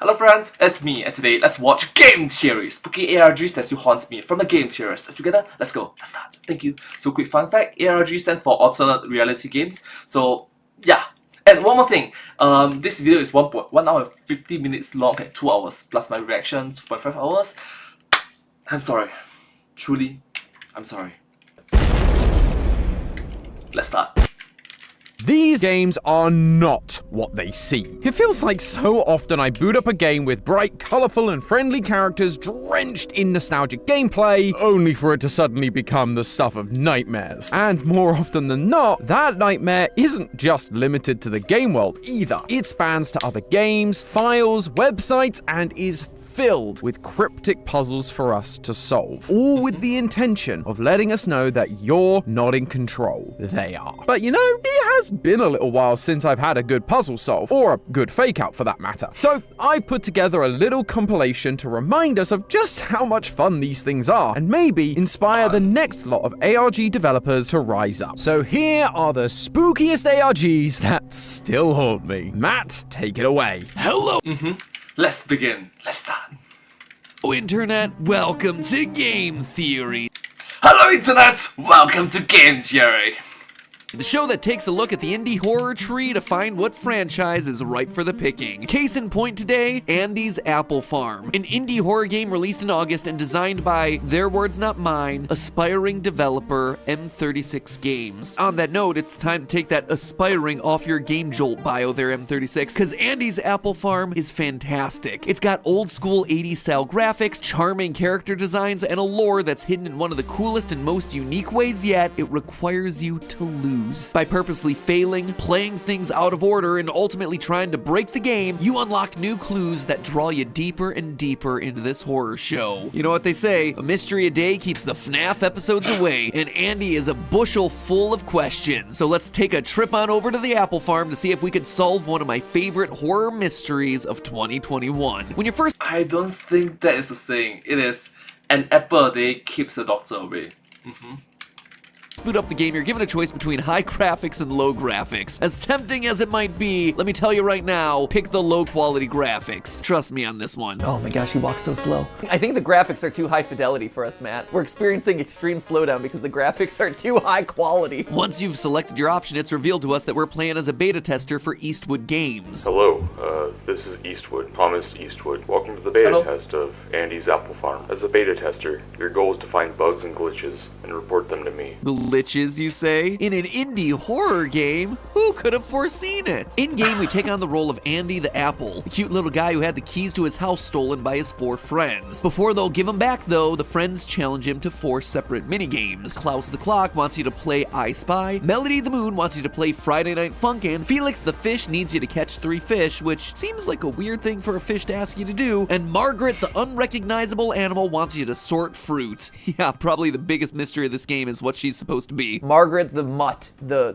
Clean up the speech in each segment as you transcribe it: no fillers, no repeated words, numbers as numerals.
Hello friends, it's me, and today let's watch Game Theory, spooky ARGs that still haunts me from the Game Theorist. Together, let's go, let's start. Thank you. So quick fun fact, ARG stands for alternate reality games. So yeah. And one more thing, this video is 1 hour and 50 minutes long and 2 hours, plus my reaction 2.5 hours. I'm sorry. Truly, I'm sorry. Let's start. These games are not what they seem. It feels like so often I boot up a game with bright, colourful and friendly characters drenched in nostalgic gameplay, only for it to suddenly become the stuff of nightmares. And more often than not, that nightmare isn't just limited to the game world either. It spans to other games, files, websites, and is filled with cryptic puzzles for us to solve, all with the intention of letting us know that you're not in control. They are. But you know, it has been a little while since I've had a good puzzle solve, or a good fake out for that matter. So I put together a little compilation to remind us of just how much fun these things are, and maybe inspire the next lot of ARG developers to rise up. So here are the spookiest ARGs that still haunt me. Matt, take it away. Hello, Let's begin. Let's start. Internet. Welcome to Game Theory, Hello Internet! Welcome to Game Theory. the show that takes a look at the indie horror tree to find what franchise is ripe for the picking. Case in point today, Andy's Apple Farm, an indie horror game released in August and designed by, their words not mine, aspiring developer M36 Games. On that note, it's time to take that aspiring off your Game Jolt bio there, M36, because Andy's Apple Farm is fantastic. It's got old school 80s style graphics, charming character designs, and a lore that's hidden in one of the coolest and most unique ways yet. It requires you to lose. By purposely failing, playing things out of order, and ultimately trying to break the game, you unlock new clues that draw you deeper and deeper into this horror show. You know what they say, a mystery a day keeps the FNAF episodes away, and Andy is a bushel full of questions. So let's take a trip on over to the Apple Farm to see if we could solve one of my favorite horror mysteries of 2021. When you're first I don't think that is a saying. It is an apple a day keeps the doctor away. boot up the game, you're given a choice between high graphics and low graphics. As tempting as it might be, let me tell you right now, pick the low quality graphics. Trust me on this one. Oh my gosh, he walks so slow. I think the graphics are too high fidelity for us, Matt. We're experiencing extreme slowdown because the graphics are too high quality. Once you've selected your option, it's revealed to us that we're playing as a beta tester for Eastwood Games. Hello, this is Eastwood, Thomas Eastwood. Welcome to the beta test of Andy's Apple Farm. As a beta tester, your goal is to find bugs and glitches and report them to me. Glitches, you say? In an indie horror game? Who could have foreseen it? In-game, we take on the role of Andy the Apple, a cute little guy who had the keys to his house stolen by his 4 friends. Before they'll give him back, though, the friends challenge him to 4 separate minigames. Klaus the Clock wants you to play I Spy, Melody the Moon wants you to play Friday Night Funkin', Felix the Fish needs you to catch 3 fish, which seems like a weird thing for a fish to ask you to do, and Margaret the Unrecognizable Animal wants you to sort fruit. Yeah, probably the biggest mystery of this game is what she's supposed to be. Margaret the Mutt, the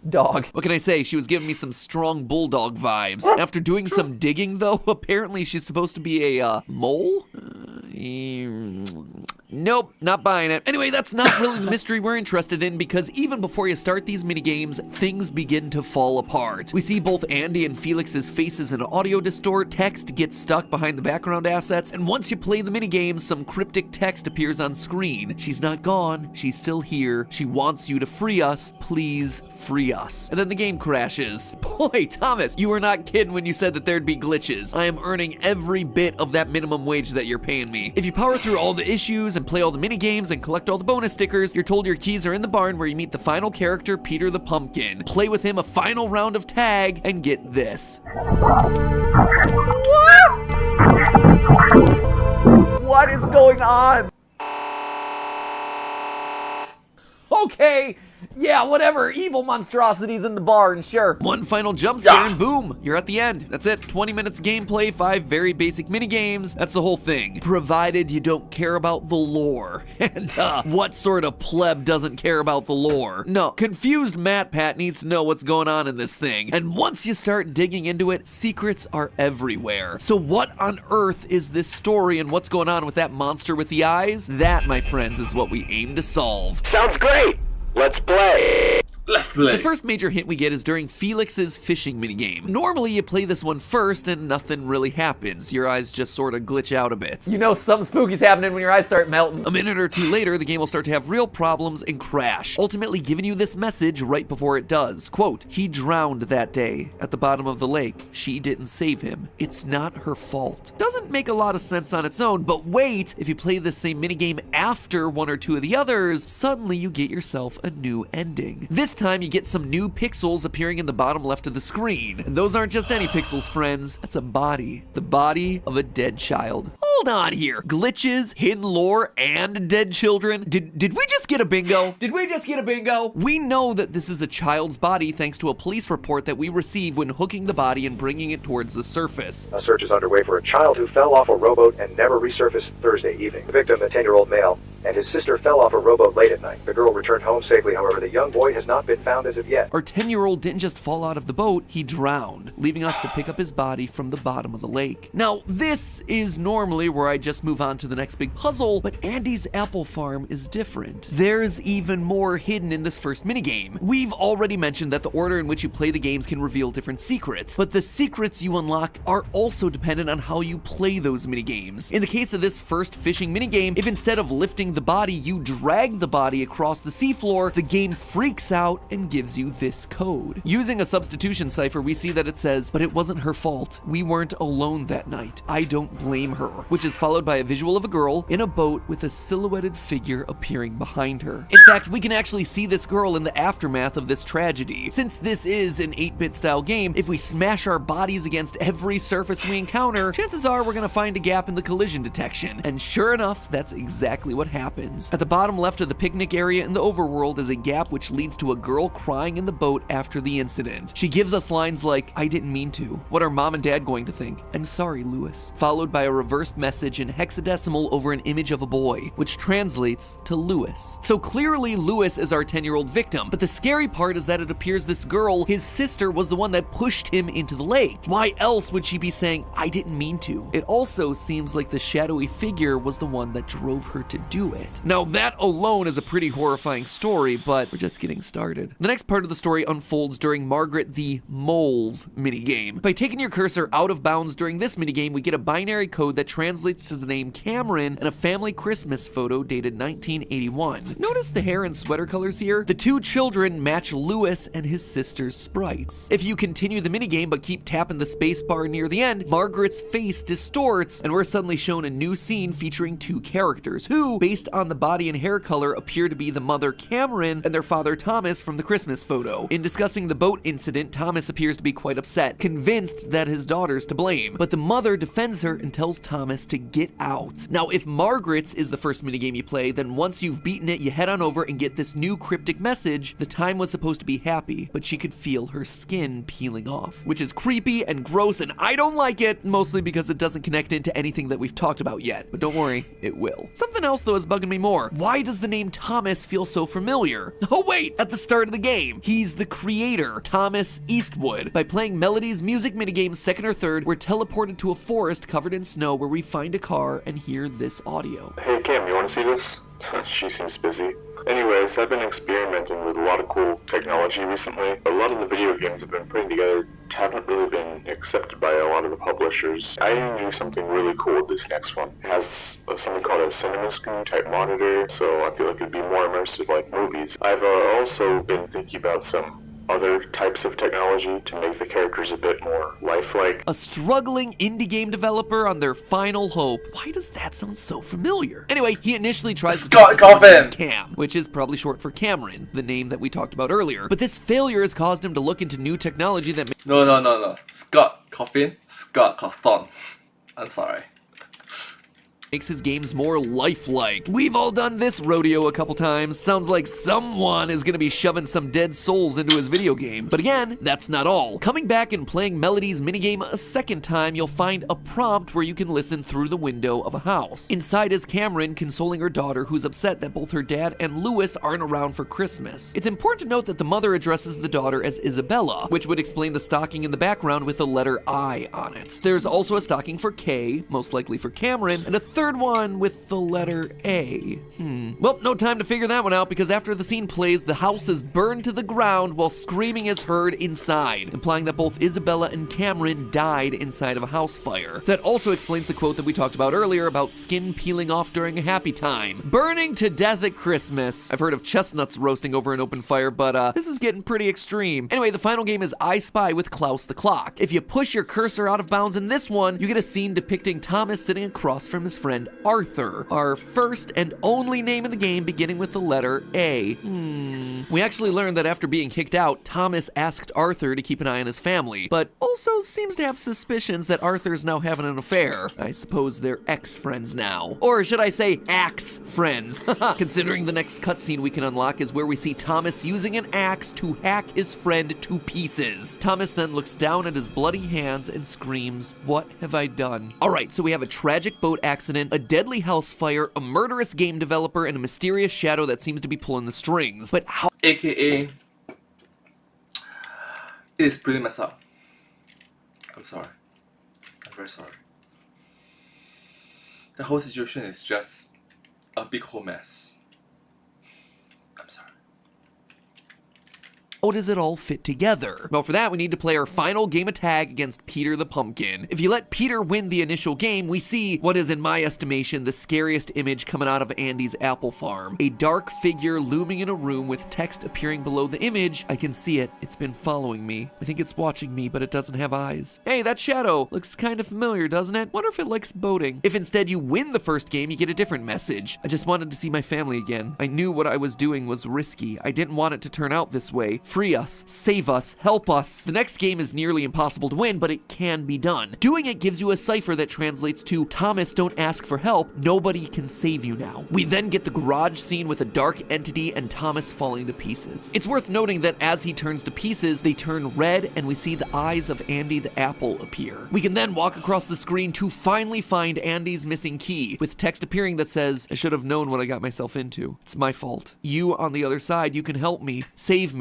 dog. What can I say? She was giving me some strong bulldog vibes. After doing some digging, though, apparently she's supposed to be a, mole? Nope, not buying it. Anyway, that's not really the mystery we're interested in, because even before you start these minigames, things begin to fall apart. We see both Andy and Felix's faces in audio distort, text gets stuck behind the background assets, and once you play the minigames, some cryptic text appears on screen. She's not gone, she's still here. She wants you to free us. Please free us. And then the game crashes. Boy, Thomas, you were not kidding when you said that there'd be glitches. I am earning every bit of that minimum wage that you're paying me. If you power through all the issues and play all the mini games and collect all the bonus stickers, you're told your keys are in the barn where you meet the final character, Peter the Pumpkin. Play with him a final round of tag and get this. What is going on? Okay, yeah, whatever. Evil monstrosities in the barn, sure. One final jump scare and boom, you're at the end. That's it. 20 minutes gameplay, 5 very basic mini games. That's the whole thing. Provided you don't care about the lore. And what sort of pleb doesn't care about the lore? No, confused MatPat needs to know what's going on in this thing. And once you start digging into it, secrets are everywhere. So what on earth is this story and what's going on with that monster with the eyes? That, my friends, is what we aim to solve. Sounds great! Let's play! Let's play. The first major hint we get is during Felix's fishing minigame. Normally you play this one first and nothing really happens. Your eyes just sort of glitch out a bit. You know something spooky's happening when your eyes start melting. A minute or two later, the game will start to have real problems and crash, ultimately giving you this message right before it does. Quote, "He drowned that day at the bottom of the lake. She didn't save him. It's not her fault." Doesn't make a lot of sense on its own, but wait, if you play this same minigame after one or two of the others, suddenly you get yourself a new ending. This time you get some new pixels appearing in the bottom left of the screen. And those aren't just any pixels, friends. That's a body. The body of a dead child. Hold on here. Glitches, hidden lore, and dead children. Did we just get a bingo? Did we just get a bingo? We know that this is a child's body thanks to a police report that we receive when hooking the body and bringing it towards the surface. A search is underway for a child who fell off a rowboat and never resurfaced Thursday evening. The victim, a 10-year-old male, and his sister fell off a rowboat late at night. The girl returned home safely, however, the young boy has not been found as of yet. Our 10-year-old didn't just fall out of the boat, he drowned, leaving us to pick up his body from the bottom of the lake. Now, this is normally where I just move on to the next big puzzle, but Andy's apple farm is different. There's even more hidden in this first minigame. We've already mentioned that the order in which you play the games can reveal different secrets, but the secrets you unlock are also dependent on how you play those minigames. In the case of this first fishing minigame, if instead of lifting the body, you drag the body across the seafloor, the game freaks out and gives you this code. Using a substitution cipher, we see that it says, "But it wasn't her fault. We weren't alone that night. I don't blame her," which is followed by a visual of a girl in a boat with a silhouetted figure appearing behind her. In fact, we can actually see this girl in the aftermath of this tragedy. Since this is an 8-bit style game, if we smash our bodies against every surface we encounter, chances are we're gonna find a gap in the collision detection. And sure enough, that's exactly what happens. At the bottom left of the picnic area in the overworld is a gap which leads to a girl crying in the boat after the incident. She gives us lines like, "I didn't mean to. What are mom and dad going to think? I'm sorry, Lewis," followed by a reversed message in hexadecimal over an image of a boy, which translates to Lewis. So clearly Lewis is our 10-year-old victim, but the scary part is that it appears this girl, his sister, was the one that pushed him into the lake. Why else would she be saying, "I didn't mean to"? It also seems like the shadowy figure was the one that drove her to do it. Now that alone is a pretty horrifying story, but we're just getting started. The next part of the story unfolds during Margaret the Mole's minigame. By taking your cursor out of bounds during this minigame, we get a binary code that translates to the name Cameron and a family Christmas photo dated 1981. Notice the hair and sweater colors here? The two children match Lewis and his sister's sprites. If you continue the minigame but keep tapping the space bar near the end, Margaret's face distorts and we're suddenly shown a new scene featuring two characters who, based on the body and hair color, appear to be the mother Cameron and their father Thomas from the Christmas photo. In discussing the boat incident, Thomas appears to be quite upset, convinced that his daughter's to blame, but the mother defends her and tells Thomas to get out. Now, if Margaret's is the first minigame you play, then once you've beaten it, you head on over and get this new cryptic message. The time was supposed to be happy, but she could feel her skin peeling off, which is creepy and gross, and I don't like it, mostly because it doesn't connect into anything that we've talked about yet, but don't worry, it will. Something else though is bugging me more. Why does the name Thomas feel so familiar? Oh wait, at the start of the game, he's the creator, Thomas Eastwood. By playing Melody's music minigames second or third, we're teleported to a forest covered in snow where we find a car and hear this audio. Hey Kim, you want to see this? She seems busy. Anyways, I've been experimenting with a lot of cool technology recently. A lot of the video games I've been putting together haven't really been accepted by a lot of the publishers. I need to do something really cool with this next one. It has something called a cinema screen type monitor, so I feel like it'd be more immersive like movies. I've also been thinking about some other types of technology to make the characters a bit more lifelike. A struggling indie game developer on their final hope. Why does that sound so familiar? Anyway, he initially tries Scott Coffin! Cam, which is probably short for Cameron, the name that we talked about earlier. But this failure has caused him to look into new technology that No. Scott Coffin? Scott Cawthon. I'm sorry. makes his games more lifelike. We've all done this rodeo a couple times. Sounds like someone is gonna be shoving some dead souls into his video game. But again, that's not all. Coming back and playing Melody's minigame a second time, you'll find a prompt where you can listen through the window of a house. Inside is Cameron consoling her daughter, who's upset that both her dad and Lewis aren't around for Christmas. It's important to note that the mother addresses the daughter as Isabella, which would explain the stocking in the background with the letter I on it. There's also a stocking for Kay, most likely for Cameron, and a third third one with the letter A. Well, no time to figure that one out because after the scene plays, the house is burned to the ground while screaming is heard inside, implying that both Isabella and Cameron died inside of a house fire. That also explains the quote that we talked about earlier about skin peeling off during a happy time. Burning to death at Christmas. I've heard of chestnuts roasting over an open fire, but this is getting pretty extreme. Anyway, the final game is I Spy with Klaus the Clock. If you push your cursor out of bounds in this one, you get a scene depicting Thomas sitting across from his friend Arthur. Our first and only name in the game beginning with the letter A. We actually learned that after being kicked out, Thomas asked Arthur to keep an eye on his family, but also seems to have suspicions that Arthur's now having an affair. I suppose they're ex-friends now. Or should I say axe friends? Considering the next cutscene we can unlock is where we see Thomas using an axe to hack his friend to pieces. Thomas then looks down at his bloody hands and screams, "What have I done?" Alright, so we have a tragic boat accident, a deadly house fire, a murderous game developer, and a mysterious shadow that seems to be pulling the strings. But how? AKA, it is pretty messed up. I'm sorry. I'm very sorry. The whole situation is just a big whole mess. I'm sorry. How does it all fit together? Well, for that, we need to play our final game of tag against Peter the Pumpkin. If you let Peter win the initial game, we see what is, in my estimation, the scariest image coming out of Andy's apple farm. A dark figure looming in a room with text appearing below the image. I can see it. It's been following me. I think it's watching me, but it doesn't have eyes. Hey, that shadow looks kind of familiar, doesn't it? Wonder if it likes boating. If instead you win the first game, you get a different message. I just wanted to see my family again. I knew what I was doing was risky. I didn't want it to turn out this way. Free us, save us, help us. The next game is nearly impossible to win, but it can be done. Doing it gives you a cipher that translates to, Thomas, don't ask for help, nobody can save you now. We then get the garage scene with a dark entity and Thomas falling to pieces. It's worth noting that as he turns to pieces, they turn red and we see the eyes of Andy the apple appear. We can then walk across the screen to finally find Andy's missing key, with text appearing that says, I should have known what I got myself into. It's my fault. You on the other side, you can help me, save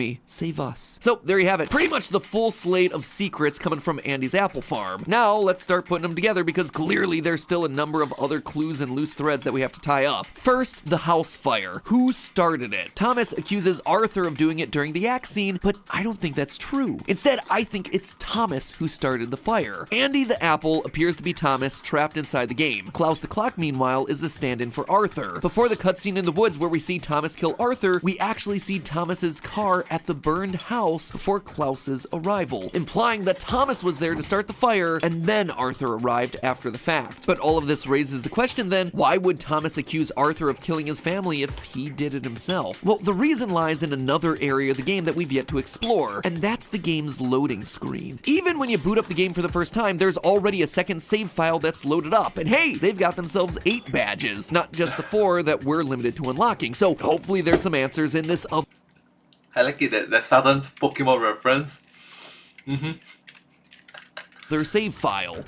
us. So there you have it. Pretty much the full slate of secrets coming from Andy's apple farm. Now let's start putting them together because clearly there's still a number of other clues and loose threads that we have to tie up. First, the house fire. Who started it? Thomas accuses Arthur of doing it during the axe scene, but I don't think that's true. Instead, I think it's Thomas who started the fire. Andy the apple appears to be Thomas trapped inside the game. Klaus the clock, meanwhile, is the stand-in for Arthur. Before the cutscene in the woods where we see Thomas kill Arthur, we actually see Thomas's car at the burned house before Klaus's arrival, implying that Thomas was there to start the fire and then Arthur arrived after the fact. But all of this raises the question then, why would Thomas accuse Arthur of killing his family if he did it himself? Well, the reason lies in another area of the game that we've yet to explore, and that's the game's loading screen. Even when you boot up the game for the first time, there's already a second save file that's loaded up, and hey, they've got themselves 8 badges, not just the 4 that we're limited to unlocking, so hopefully there's some answers in this other I like it, that sudden Pokemon reference. their save file.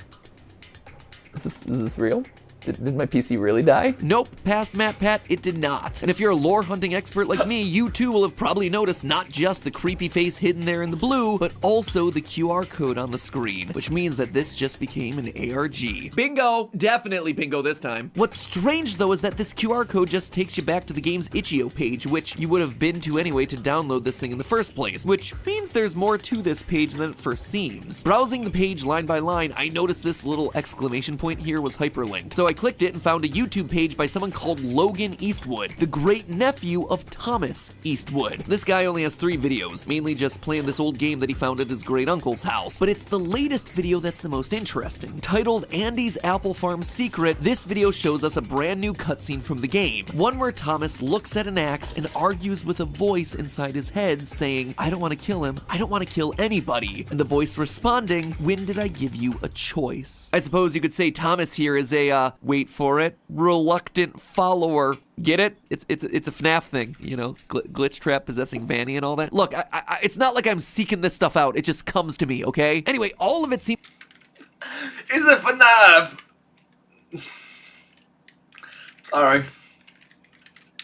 Is this real? Did my PC really die? Nope, past MatPat, it did not. And if you're a lore hunting expert like me, you too will have probably noticed not just the creepy face hidden there in the blue, but also the QR code on the screen, which means that this just became an ARG. Bingo! Definitely bingo this time. What's strange though is that this QR code just takes you back to the game's itch.io page, which you would have been to anyway to download this thing in the first place, which means there's more to this page than it first seems. Browsing the page line by line, I noticed this little exclamation point here was hyperlinked, so I clicked it and found a YouTube page by someone called Logan Eastwood, the great nephew of Thomas Eastwood. This guy only has 3 videos, mainly just playing this old game that he found at his great uncle's house. But it's the latest video that's the most interesting. Titled Andy's Apple Farm Secret, this video shows us a brand new cutscene from the game. One where Thomas looks at an axe and argues with a voice inside his head saying, I don't want to kill him, I don't want to kill anybody. And the voice responding, when did I give you a choice? I suppose you could say Thomas here is a, wait for it, reluctant follower. Get it? It's a FNAF thing, you know, glitch trap possessing Vanny and all that. Look, it's not like I'm seeking this stuff out. It just comes to me, okay? Anyway, all of it seems... It's a FNAF! Sorry.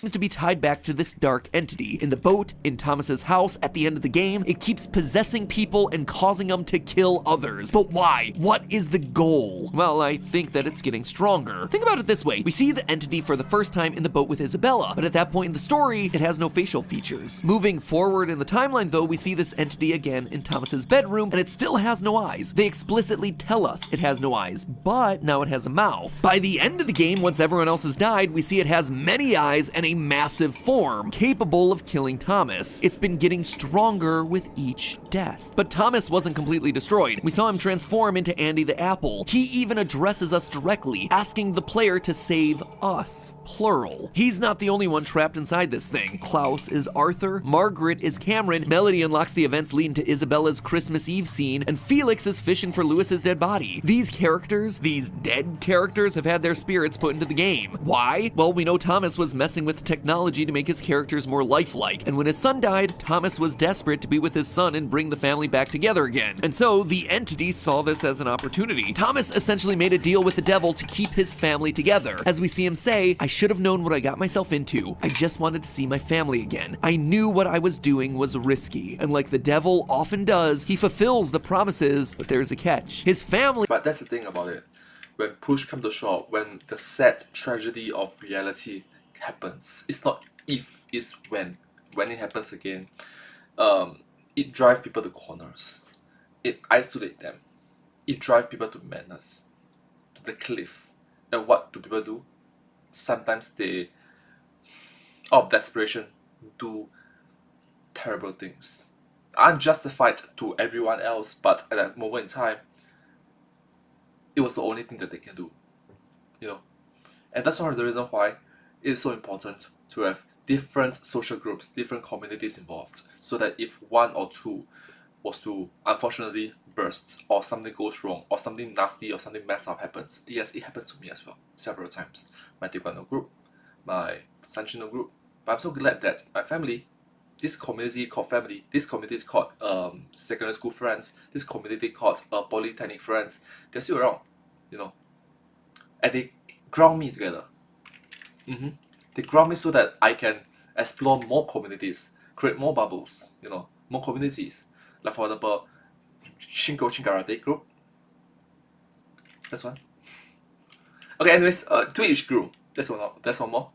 seems to be tied back to this dark entity. In the boat, in Thomas's house, at the end of the game, it keeps possessing people and causing them to kill others. But why? What is the goal? Well, I think that it's getting stronger. Think about it this way. We see the entity for the first time in the boat with Isabella, but at that point in the story, it has no facial features. Moving forward in the timeline though, we see this entity again in Thomas's bedroom, and it still has no eyes. They explicitly tell us it has no eyes, but now it has a mouth. By the end of the game, once everyone else has died, we see it has many eyes and a massive form, capable of killing Thomas. It's been getting stronger with each death. But Thomas wasn't completely destroyed. We saw him transform into Andy the Apple. He even addresses us directly, asking the player to save us, plural. He's not the only one trapped inside this thing. Klaus is Arthur, Margaret is Cameron, Melody unlocks the events leading to Isabella's Christmas Eve scene, and Felix is fishing for Lewis's dead body. These characters, these dead characters, have had their spirits put into the game. Why? Well, we know Thomas was messing with technology to make his characters more lifelike, and when his son died, Thomas was desperate to be with his son and bring the family back together again. And so the entity saw this as an opportunity. Thomas essentially made a deal with the devil to keep his family together. As we see him say, "I should have known what I got myself into. I just wanted to see my family again. I knew what I was doing was risky." And like the devil often does, he fulfills the promises, but there's a catch. His family— But that's the thing about it. When push comes to shove, when the sad tragedy of reality happens, it's not if, it's when. When it happens again, it drives people to corners. It isolates them. It drives people to madness, to the cliff. And what do people do? Sometimes they, out of desperation, do terrible things. Unjustified to everyone else, but at that moment in time, it was the only thing that they can do. You know? And that's one of the reasons why it is so important to have different social groups, different communities involved, so that if one or two was to unfortunately burst, or something goes wrong, or something nasty or something messed up happens. Yes, it happened to me as well, several times. My Taekwondo group, my Sanshino group. But I'm so glad that my family, this community called family, this community is called secondary school friends, this community called polytechnic friends, they're still around, you know. And they ground me together. They ground me so that I can explore more communities, create more bubbles, you know, more communities. Like for example, Shingo Karate group. That's one. Okay, anyways, Twitch group. That's one more.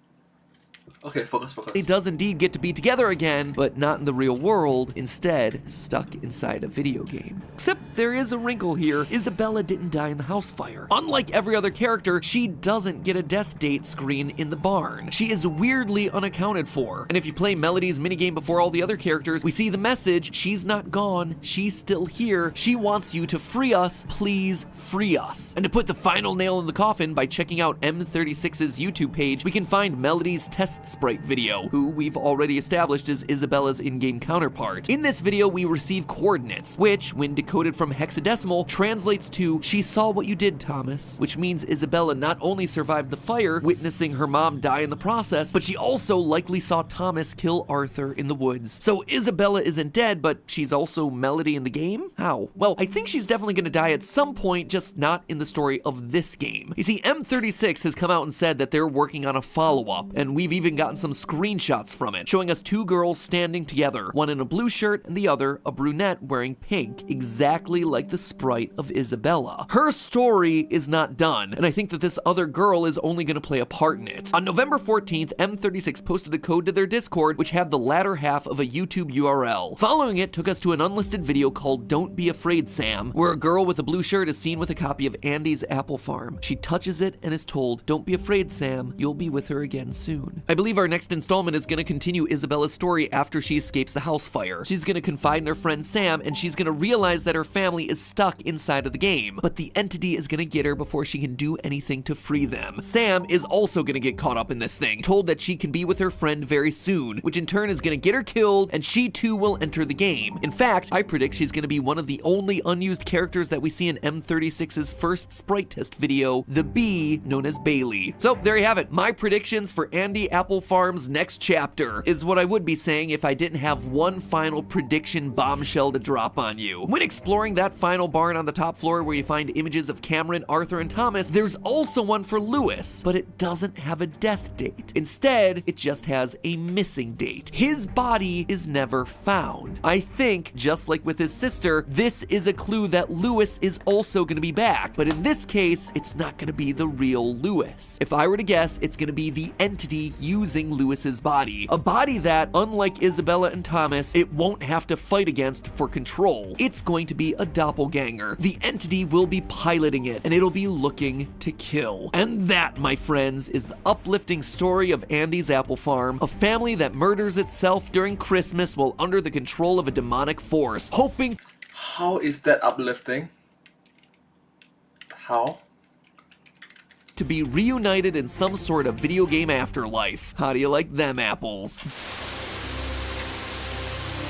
Okay, focus. It does indeed get to be together again, but not in the real world, instead stuck inside a video game. Except there is a wrinkle here. Isabella didn't die in the house fire. Unlike every other character, she doesn't get a death date screen in the barn. She is weirdly unaccounted for. And if you play Melody's minigame before all the other characters, we see the message, she's not gone, she's still here. She wants you to free us, please free us. And to put the final nail in the coffin, by checking out M36's YouTube page, we can find Melody's test sprite video, who we've already established is Isabella's in-game counterpart. In this video, we receive coordinates, which, when decoded from hexadecimal, translates to, "She saw what you did, Thomas," which means Isabella not only survived the fire, witnessing her mom die in the process, but she also likely saw Thomas kill Arthur in the woods. So Isabella isn't dead, but she's also Melody in the game? How? Well, I think she's definitely gonna die at some point, just not in the story of this game. You see, M36 has come out and said that they're working on a follow-up, and we've even gotten some screenshots from it, showing us two girls standing together, one in a blue shirt and the other a brunette wearing pink, exactly like the sprite of Isabella. Her story is not done, and I think that this other girl is only going to play a part in it. On November 14th, M36 posted the code to their Discord, which had the latter half of a YouTube URL. Following it took us to an unlisted video called Don't Be Afraid, Sam, where a girl with a blue shirt is seen with a copy of Andy's Apple Farm. She touches it and is told, "Don't be afraid, Sam, you'll be with her again soon." I believe our next installment is going to continue Isabella's story after she escapes the house fire. She's going to confide in her friend Sam, and she's going to realize that her family is stuck inside of the game, but the entity is going to get her before she can do anything to free them. Sam is also going to get caught up in this thing, told that she can be with her friend very soon, which in turn is going to get her killed, and she too will enter the game. In fact, I predict she's going to be one of the only unused characters that we see in M36's first sprite test video, the bee known as Bailey. So there you have it. My predictions for Andy Apple Farm's next chapter is what I would be saying if I didn't have one final prediction bombshell to drop on you. When exploring that final barn on the top floor where you find images of Cameron, Arthur, and Thomas, there's also one for Lewis, but it doesn't have a death date. Instead, it just has a missing date. His body is never found. I think, just like with his sister, this is a clue that Lewis is also gonna be back, but in this case, it's not gonna be the real Lewis. If I were to guess, it's gonna be the entity using Lewis's body. A body that, unlike Isabella and Thomas, it won't have to fight against for control. It's going to be a doppelganger. The entity will be piloting it, and it'll be looking to kill. And that, my friends, is the uplifting story of Andy's Apple Farm, a family that murders itself during Christmas while under the control of a demonic force, hoping... How is that uplifting? How? to be reunited in some sort of video game afterlife. How do you like them apples?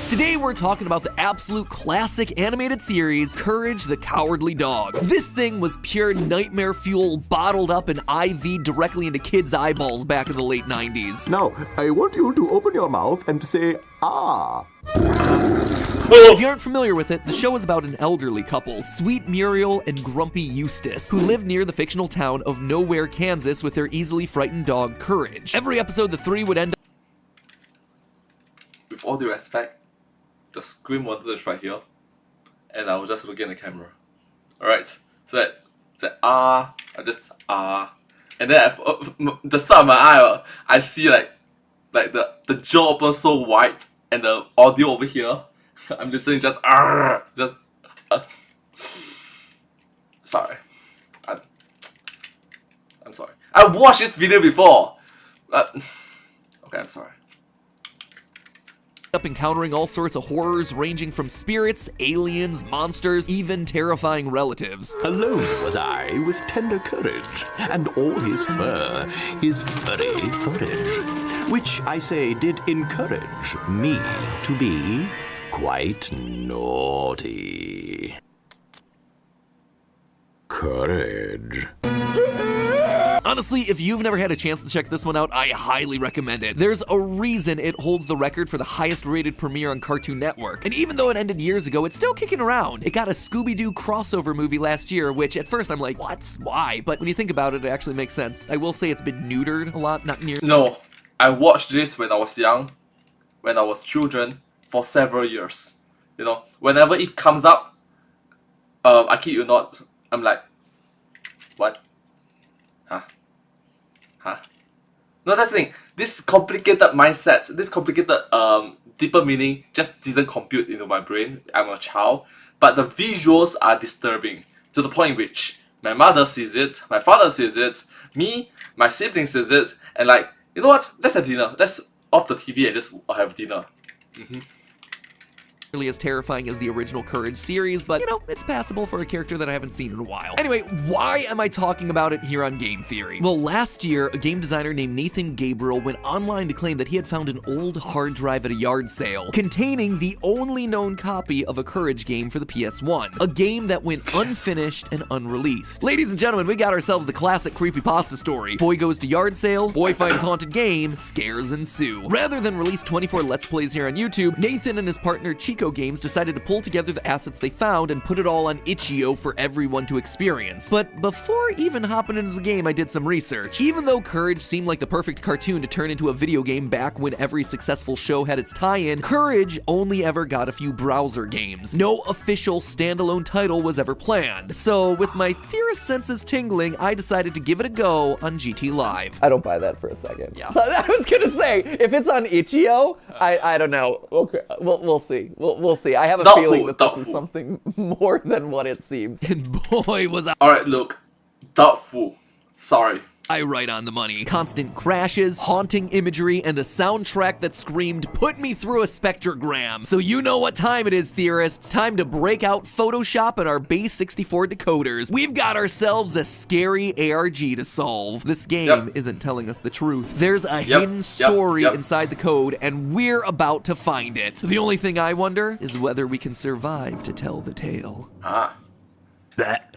Today we're talking about the absolute classic animated series, Courage the Cowardly Dog. This thing was pure nightmare fuel bottled up and IV directly into kids' eyeballs back in the late 90s. Now, I want you to open your mouth and say, ah. If you aren't familiar with it, the show is about an elderly couple, Sweet Muriel and Grumpy Eustace, who live near the fictional town of Nowhere, Kansas with their easily frightened dog, Courage. Every episode, the three would end up... With all due respect, the screen monitor is right here, and I was just looking at the camera. Alright, so that I just and then the side of my eye, I see like the jaw open so wide, and the audio over here, I'm listening just sorry, I'm sorry. I watched this video before. Okay, I'm sorry. Up encountering all sorts of horrors ranging from spirits, aliens, monsters, even terrifying relatives. Alone was I with tender courage, and all his fur, his furry footage, which I say did encourage me to be quite naughty. Courage. Honestly, if you've never had a chance to check this one out, I highly recommend it. There's a reason it holds the record for the highest rated premiere on Cartoon Network. And even though it ended years ago, it's still kicking around. It got a Scooby-Doo crossover movie last year, which at first I'm like, what? Why? But when you think about it, it actually makes sense. I will say it's been neutered a lot, not near... No, I watched this when I was young, when I was children, for several years. You know, whenever it comes up, I kid you not, I'm like, what? Huh? No, that's the thing. This complicated mindset, this complicated deeper meaning just didn't compute into my brain. I'm a child. But the visuals are disturbing to the point in which my mother sees it, my father sees it, me, my siblings sees it, and like, you know what? Let's have dinner. Let's off the TV and just have dinner. Really as terrifying as the original Courage series, but, you know, it's passable for a character that I haven't seen in a while. Anyway, why am I talking about it here on Game Theory? Well, last year, a game designer named Nathan Gabriel went online to claim that he had found an old hard drive at a yard sale containing the only known copy of a Courage game for the PS1, a game that went unfinished and unreleased. Ladies and gentlemen, we got ourselves the classic creepypasta story. Boy goes to yard sale, boy finds haunted game, scares ensue. Rather than release 24 Let's Plays here on YouTube, Nathan and his partner Chico Games decided to pull together the assets they found and put it all on itch.io for everyone to experience. But before even hopping into the game, I did some research. Even though Courage seemed like the perfect cartoon to turn into a video game back when every successful show had its tie-in, Courage only ever got a few browser games. No official standalone title was ever planned. So with my theorist senses tingling, I decided to give it a go on GT Live. I don't buy that for a second. Yeah. So I was gonna say, if it's on itch.io, I don't know. Okay, we'll see. We'll see. I have a feeling that this is something more than what it seems. And boy, was I... Alright, look. Doubtful. Sorry. I right on the money. Constant crashes, haunting imagery, and a soundtrack that screamed, "Put me through a spectrogram." So you know what time it is, theorists. Time to break out Photoshop and our base 64 decoders. We've got ourselves a scary ARG to solve. This game isn't telling us the truth. There's a hidden story inside the code, and we're about to find it. The only thing I wonder is whether we can survive to tell the tale. Ah. That.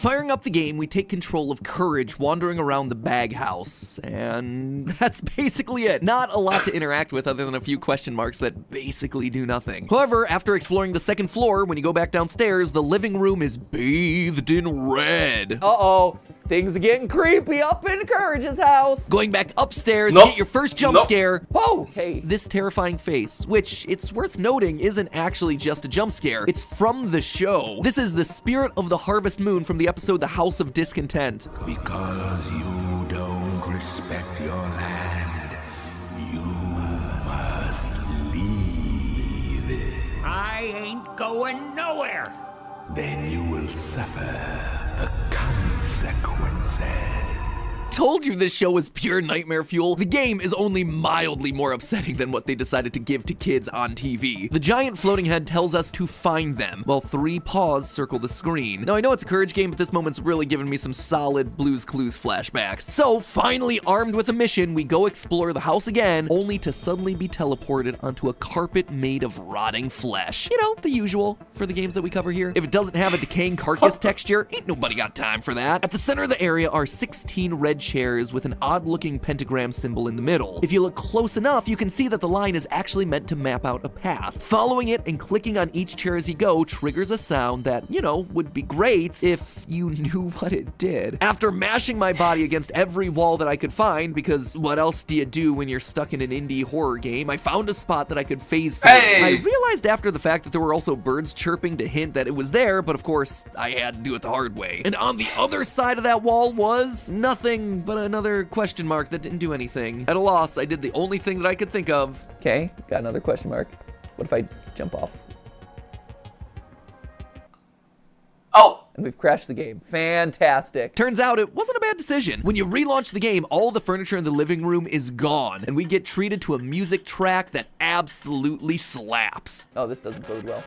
Firing up the game, we take control of Courage wandering around the bag house, and that's basically it. Not a lot to interact with other than a few question marks that basically do nothing. However, after exploring the second floor, when you go back downstairs, the living room is bathed in red. Uh-oh. Things are getting creepy up in Courage's house. Going back upstairs, Nope. you get your first jump Nope. scare. Oh, hey. This terrifying face, which it's worth noting isn't actually just a jump scare, it's from the show. This is the spirit of the harvest moon from the episode The House of Discontent. Because you don't respect your land, you must leave it. I ain't going nowhere. Then you will suffer the consequences. Told you this show was pure nightmare fuel. The game is only mildly more upsetting than what they decided to give to kids on TV. The giant floating head tells us to find them, while 3 paws circle the screen. Now I know it's a Courage game, but this moment's really giving me some solid Blue's Clues flashbacks. So finally armed with a mission, we go explore the house again, only to suddenly be teleported onto a carpet made of rotting flesh. You know, the usual for the games that we cover here. If it doesn't have a decaying carcass texture, ain't nobody got time for that. At the center of the area are 16 red chairs with an odd-looking pentagram symbol in the middle. If you look close enough, you can see that the line is actually meant to map out a path. Following it and clicking on each chair as you go triggers a sound that, you know, would be great if you knew what it did. After mashing my body against every wall that I could find, because what else do you do when you're stuck in an indie horror game, I found a spot that I could phase through. Hey! I realized after the fact that there were also birds chirping to hint that it was there, but of course, I had to do it the hard way. And on the other side of that wall was nothing but another question mark that didn't do anything. At a loss, I did the only thing that I could think of. Okay, got another question mark. What if I jump off? Oh, And we've crashed the game. Fantastic. Turns out it wasn't a bad decision. When you relaunch the game, all the furniture in the living room is gone, and we get treated to a music track that absolutely slaps. Oh, this doesn't bode well.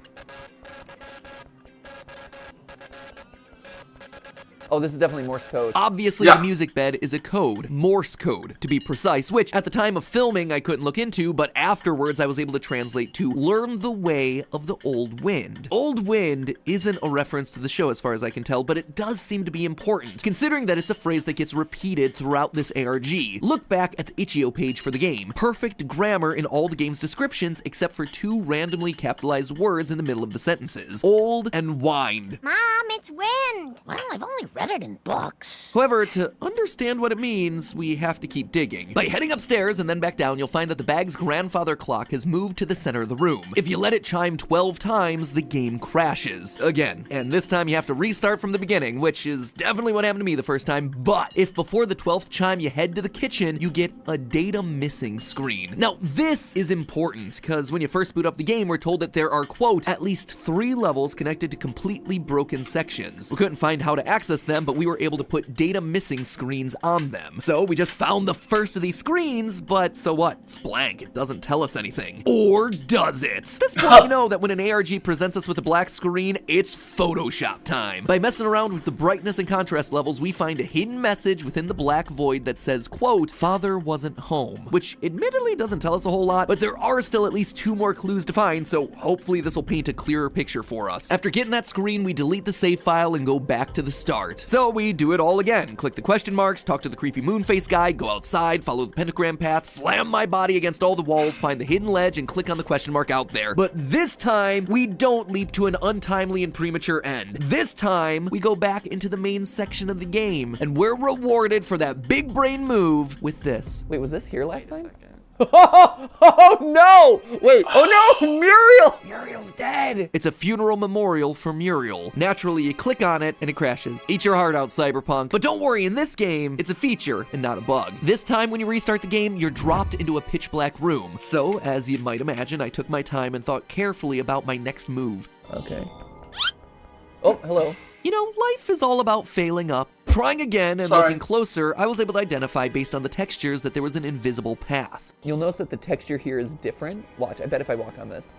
Oh, this is definitely Morse code. Obviously, Yeah. the music bed is a code, Morse code, to be precise, which at the time of filming I couldn't look into, but afterwards I was able to translate to learn the way of the old wind. Old wind isn't a reference to the show as far as I can tell, but it does seem to be important, considering that it's a phrase that gets repeated throughout this ARG. Look back at the itch.io page for the game. Perfect grammar in all the game's descriptions except for 2 randomly capitalized words in the middle of the sentences. Old and wind. Mom, it's wind. Well, I've only read it in books. However, to understand what it means, we have to keep digging. By heading upstairs and then back down, you'll find that the bag's grandfather clock has moved to the center of the room. If you let it chime 12 times, the game crashes again. And this time you have to restart from the beginning, which is definitely what happened to me the first time. But if before the 12th chime you head to the kitchen, you get a data missing screen. Now, this is important, because when you first boot up the game, we're told that there are, quote, at least 3 levels connected to completely broken sections. We couldn't find how to access them, but we were able to put data missing screens on them. So we just found the first of these screens, but so what? It's blank. It doesn't tell us anything. Or does it? At this point, you know that when an ARG presents us with a black screen, it's Photoshop time. By messing around with the brightness and contrast levels, we find a hidden message within the black void that says, quote, father wasn't home, which admittedly doesn't tell us a whole lot, but there are still at least 2 more clues to find, so hopefully this will paint a clearer picture for us. After getting that screen, we delete the save file and go back to the start. So we do it all again. Click the question marks, talk to the creepy moonface guy, go outside, follow the pentagram path, slam my body against all the walls, find the hidden ledge, and click on the question mark out there. But this time, we don't leap to an untimely and premature end. This time, we go back into the main section of the game, and we're rewarded for that big brain move with this. Wait, was this here last time? Oh no! Wait, oh no! Muriel! Muriel's dead! It's a funeral memorial for Muriel. Naturally, you click on it and it crashes. Eat your heart out, Cyberpunk. But don't worry, in this game, it's a feature and not a bug. This time when you restart the game, you're dropped into a pitch black room. So, as you might imagine, I took my time and thought carefully about my next move. Okay. Oh, hello. You know, life is all about failing up. Trying again and Sorry. looking closer, I was able to identify based on the textures that there was an invisible path. You'll notice that the texture here is different. Watch, I bet if I walk on this.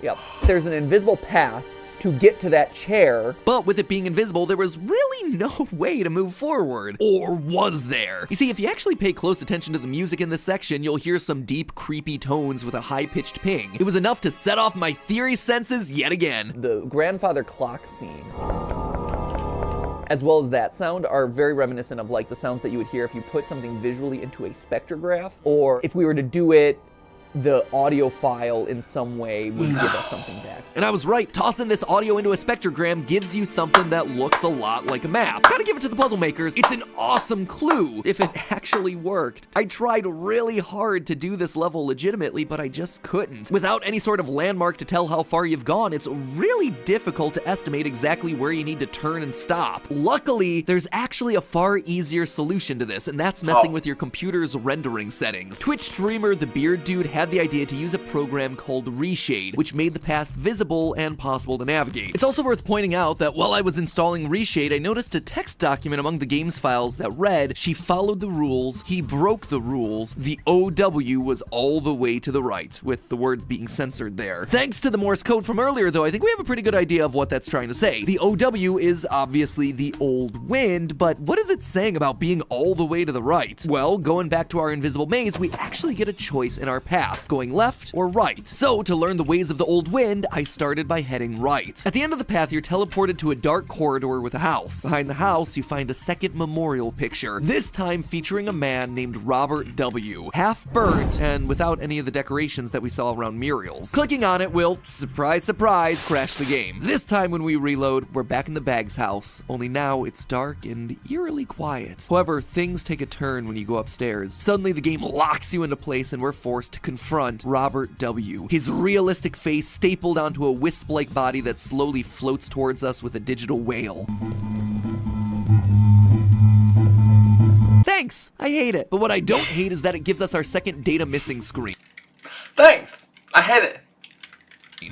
Yep. There's an invisible path to get to that chair. But with it being invisible, there was really no way to move forward. Or was there? You see, if you actually pay close attention to the music in this section, you'll hear some deep, creepy tones with a high-pitched ping. It was enough to set off my theory senses yet again. The grandfather clock scene. as well as that sound, are very reminiscent of like the sounds that you would hear if you put something visually into a spectrograph, or if we were to do it, the audio file in some way would give us something back. And I was right. Tossing this audio into a spectrogram gives you something that looks a lot like a map. Gotta give it to the puzzle makers. It's an awesome clue if it actually worked. I tried really hard to do this level legitimately, but I just couldn't. Without any sort of landmark to tell how far you've gone, it's really difficult to estimate exactly where you need to turn and stop. Luckily, there's actually a far easier solution to this, and that's messing with your computer's rendering settings. Twitch streamer The Beard Dude had the idea to use a program called Reshade, which made the path visible and possible to navigate. It's also worth pointing out that while I was installing Reshade, I noticed a text document among the game's files that read, "She followed the rules, he broke the rules, the OW was all the way to the right," with the words being censored there. Thanks to the Morse code from earlier, though, I think we have a pretty good idea of what that's trying to say. The OW is obviously the old wind, but what is it saying about being all the way to the right? Well, going back to our invisible maze, we actually get a choice in our path, going left or right. So, to learn the ways of the old wind, I started by heading right. At the end of the path, you're teleported to a dark corridor with a house. Behind the house, you find a second memorial picture, this time featuring a man named Robert W., half burnt and without any of the decorations that we saw around Muriel's. Clicking on it will, surprise, surprise, crash the game. This time when we reload, we're back in the Bag's house, only now it's dark and eerily quiet. However, things take a turn when you go upstairs. Suddenly, the game locks you into place and we're forced to confront Robert W., his realistic face stapled onto a wisp-like body that slowly floats towards us with a digital whale. Thanks! I hate it. But what I don't hate is that it gives us our second data missing screen. Thanks! I hate it.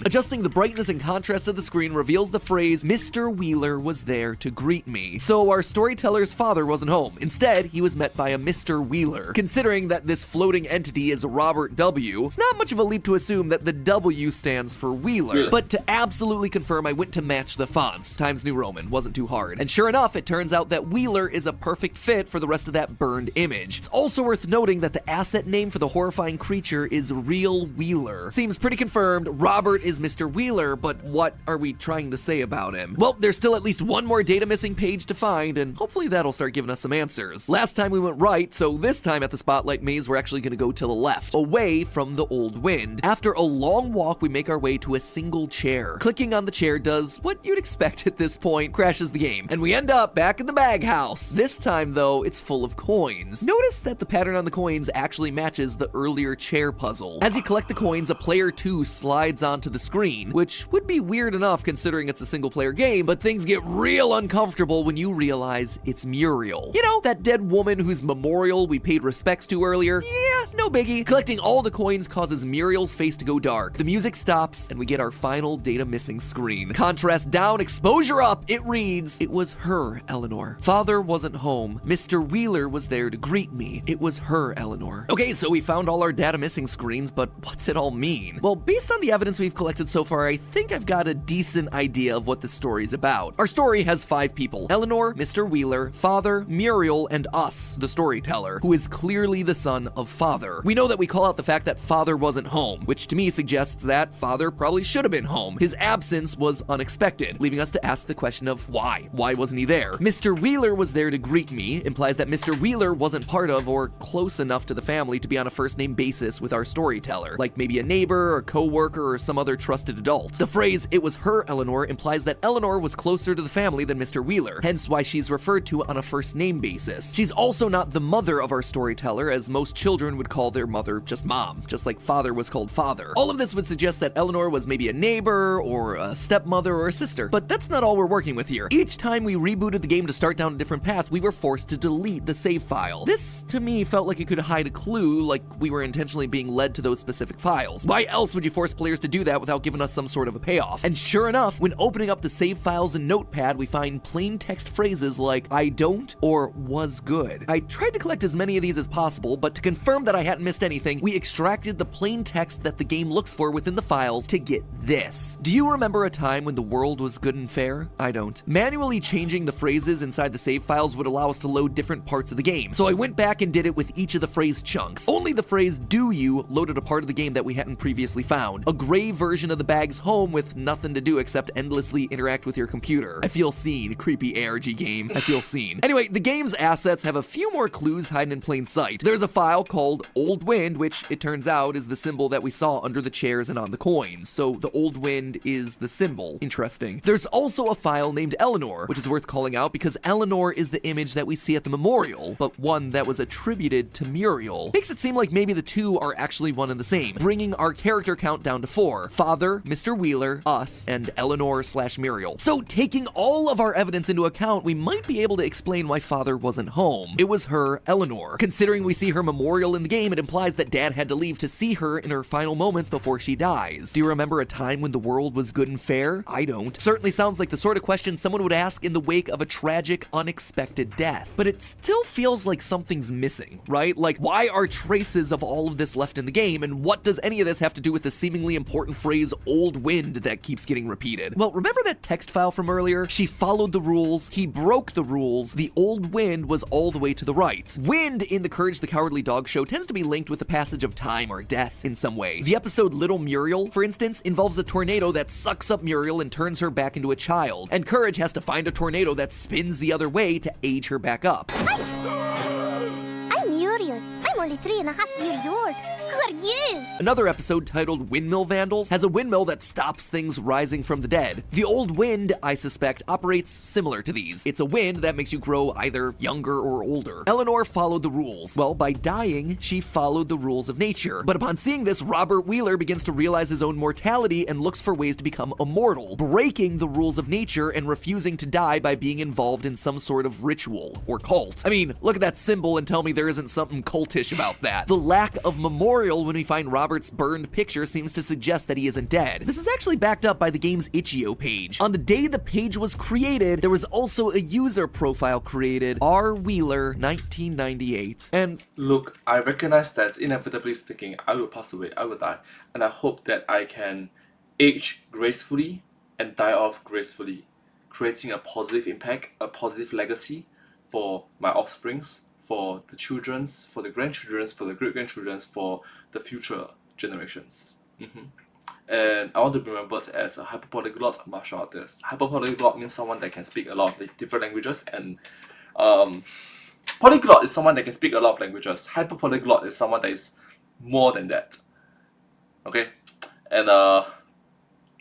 Adjusting the brightness and contrast of the screen reveals the phrase, "Mr. Wheeler was there to greet me." So our storyteller's father wasn't home. Instead, he was met by a Mr. Wheeler. Considering that this floating entity is Robert W., it's not much of a leap to assume that the W stands for Wheeler. But to absolutely confirm, I went to match the fonts. Times New Roman, wasn't too hard. And sure enough, it turns out that Wheeler is a perfect fit for the rest of that burned image. It's also worth noting that the asset name for the horrifying creature is Real Wheeler. Seems pretty confirmed. Robert is Mr. Wheeler, but what are we trying to say about him? Well, there's still at least one more data missing page to find, and hopefully that'll start giving us some answers. Last time we went right, so this time at the Spotlight Maze, we're actually gonna go to the left, away from the old wind. After a long walk, we make our way to a single chair. Clicking on the chair does what you'd expect at this point, crashes the game, and we end up back in the Bag house. This time, though, it's full of coins. Notice that the pattern on the coins actually matches the earlier chair puzzle. As you collect the coins, a player 2 slides onto the screen, which would be weird enough considering it's a single player game, but things get real uncomfortable when you realize it's Muriel. You know, that dead woman whose memorial we paid respects to earlier? Yeah, no biggie. Collecting all the coins causes Muriel's face to go dark. The music stops, and we get our final data missing screen. Contrast down, exposure up, it reads, "It was her, Eleanor. Father wasn't home. Mr. Wheeler was there to greet me. It was her, Eleanor." Okay, so we found all our data missing screens, but what's it all mean? Well, based on the evidence we've collected so far, I think I've got a decent idea of what this story's about. Our story has 5 people: Eleanor, Mr. Wheeler, Father, Muriel, and us, the storyteller, who is clearly the son of Father. We know that we call out the fact that Father wasn't home, which to me suggests that Father probably should have been home. His absence was unexpected, leaving us to ask the question of why. Why wasn't he there? Mr. Wheeler was there to greet me implies that Mr. Wheeler wasn't part of or close enough to the family to be on a first-name basis with our storyteller, like maybe a neighbor or co-worker or some other trusted adult. The phrase, "it was her, Eleanor," implies that Eleanor was closer to the family than Mr. Wheeler, hence why she's referred to on a first-name basis. She's also not the mother of our storyteller, as most children would call their mother just Mom, just like Father was called Father. All of this would suggest that Eleanor was maybe a neighbor, or a stepmother, or a sister, but that's not all we're working with here. Each time we rebooted the game to start down a different path, we were forced to delete the save file. This, to me, felt like it could hide a clue, like we were intentionally being led to those specific files. Why else would you force players to do that without giving us some sort of a payoff? And sure enough, when opening up the save files in Notepad, we find plain text phrases like, "I don't," or "was good." I tried to collect as many of these as possible, but to confirm that I hadn't missed anything, we extracted the plain text that the game looks for within the files to get this. Do you remember a time when the world was good and fair? I don't. Manually changing the phrases inside the save files would allow us to load different parts of the game, so I went back and did it with each of the phrase chunks. Only the phrase "do you" loaded a part of the game that we hadn't previously found, a gray version of the bag's home with nothing to do except endlessly interact with your computer. I feel seen, creepy ARG game. I feel seen. Anyway, the game's assets have a few more clues hiding in plain sight. There's a file called Old Wind, which it turns out is the symbol that we saw under the chairs and on the coins. So the Old Wind is the symbol. Interesting. There's also a file named Eleanor, which is worth calling out because Eleanor is the image that we see at the memorial, but one that was attributed to Muriel. Makes it seem like maybe the two are actually one and the same, bringing our character count down to 4. Father, Mr. Wheeler, us, and Eleanor/Muriel. So taking all of our evidence into account, we might be able to explain why Father wasn't home. It was her, Eleanor. Considering we see her memorial in the game, it implies that Dad had to leave to see her in her final moments before she dies. Do you remember a time when the world was good and fair? I don't. Certainly sounds like the sort of question someone would ask in the wake of a tragic, unexpected death. But it still feels like something's missing, right? Like, why are traces of all of this left in the game, and what does any of this have to do with the seemingly important phrase Old Wind that keeps getting repeated? Well, remember that text file from earlier? She followed the rules, he broke the rules, the Old Wind was all the way to the right. Wind in the Courage the Cowardly Dog show tends to be linked with the passage of time or death in some way. The episode Little Muriel, for instance, involves a tornado that sucks up Muriel and turns her back into a child, and Courage has to find a tornado that spins the other way to age her back up. I'm Muriel. I'm only 3.5 years old. Who are you? Another episode titled Windmill Vandals has a windmill that stops things rising from the dead. The Old Wind, I suspect, operates similar to these. It's a wind that makes you grow either younger or older. Eleanor followed the rules. Well, by dying, she followed the rules of nature. But upon seeing this, Robert Wheeler begins to realize his own mortality and looks for ways to become immortal, breaking the rules of nature and refusing to die by being involved in some sort of ritual or cult. I mean, look at that symbol and tell me there isn't something cultish about that. The lack of memorial when we find Robert's burned picture seems to suggest that he isn't dead. This is actually backed up by the game's itch.io page. On the day the page was created, there was also a user profile created, R. Wheeler 1998. And look, I recognize that inevitably speaking, I will pass away, I will die, and I hope that I can age gracefully and die off gracefully, creating a positive impact, a positive legacy for my offsprings, for the children's, for the grandchildren's, for the great-grandchildren's, for the future generations. And I want to be remembered as a hyperpolyglot martial artist. Hyperpolyglot means someone that can speak a lot of different languages, and polyglot is someone that can speak a lot of languages. Hyperpolyglot is someone that is more than that. Okay? And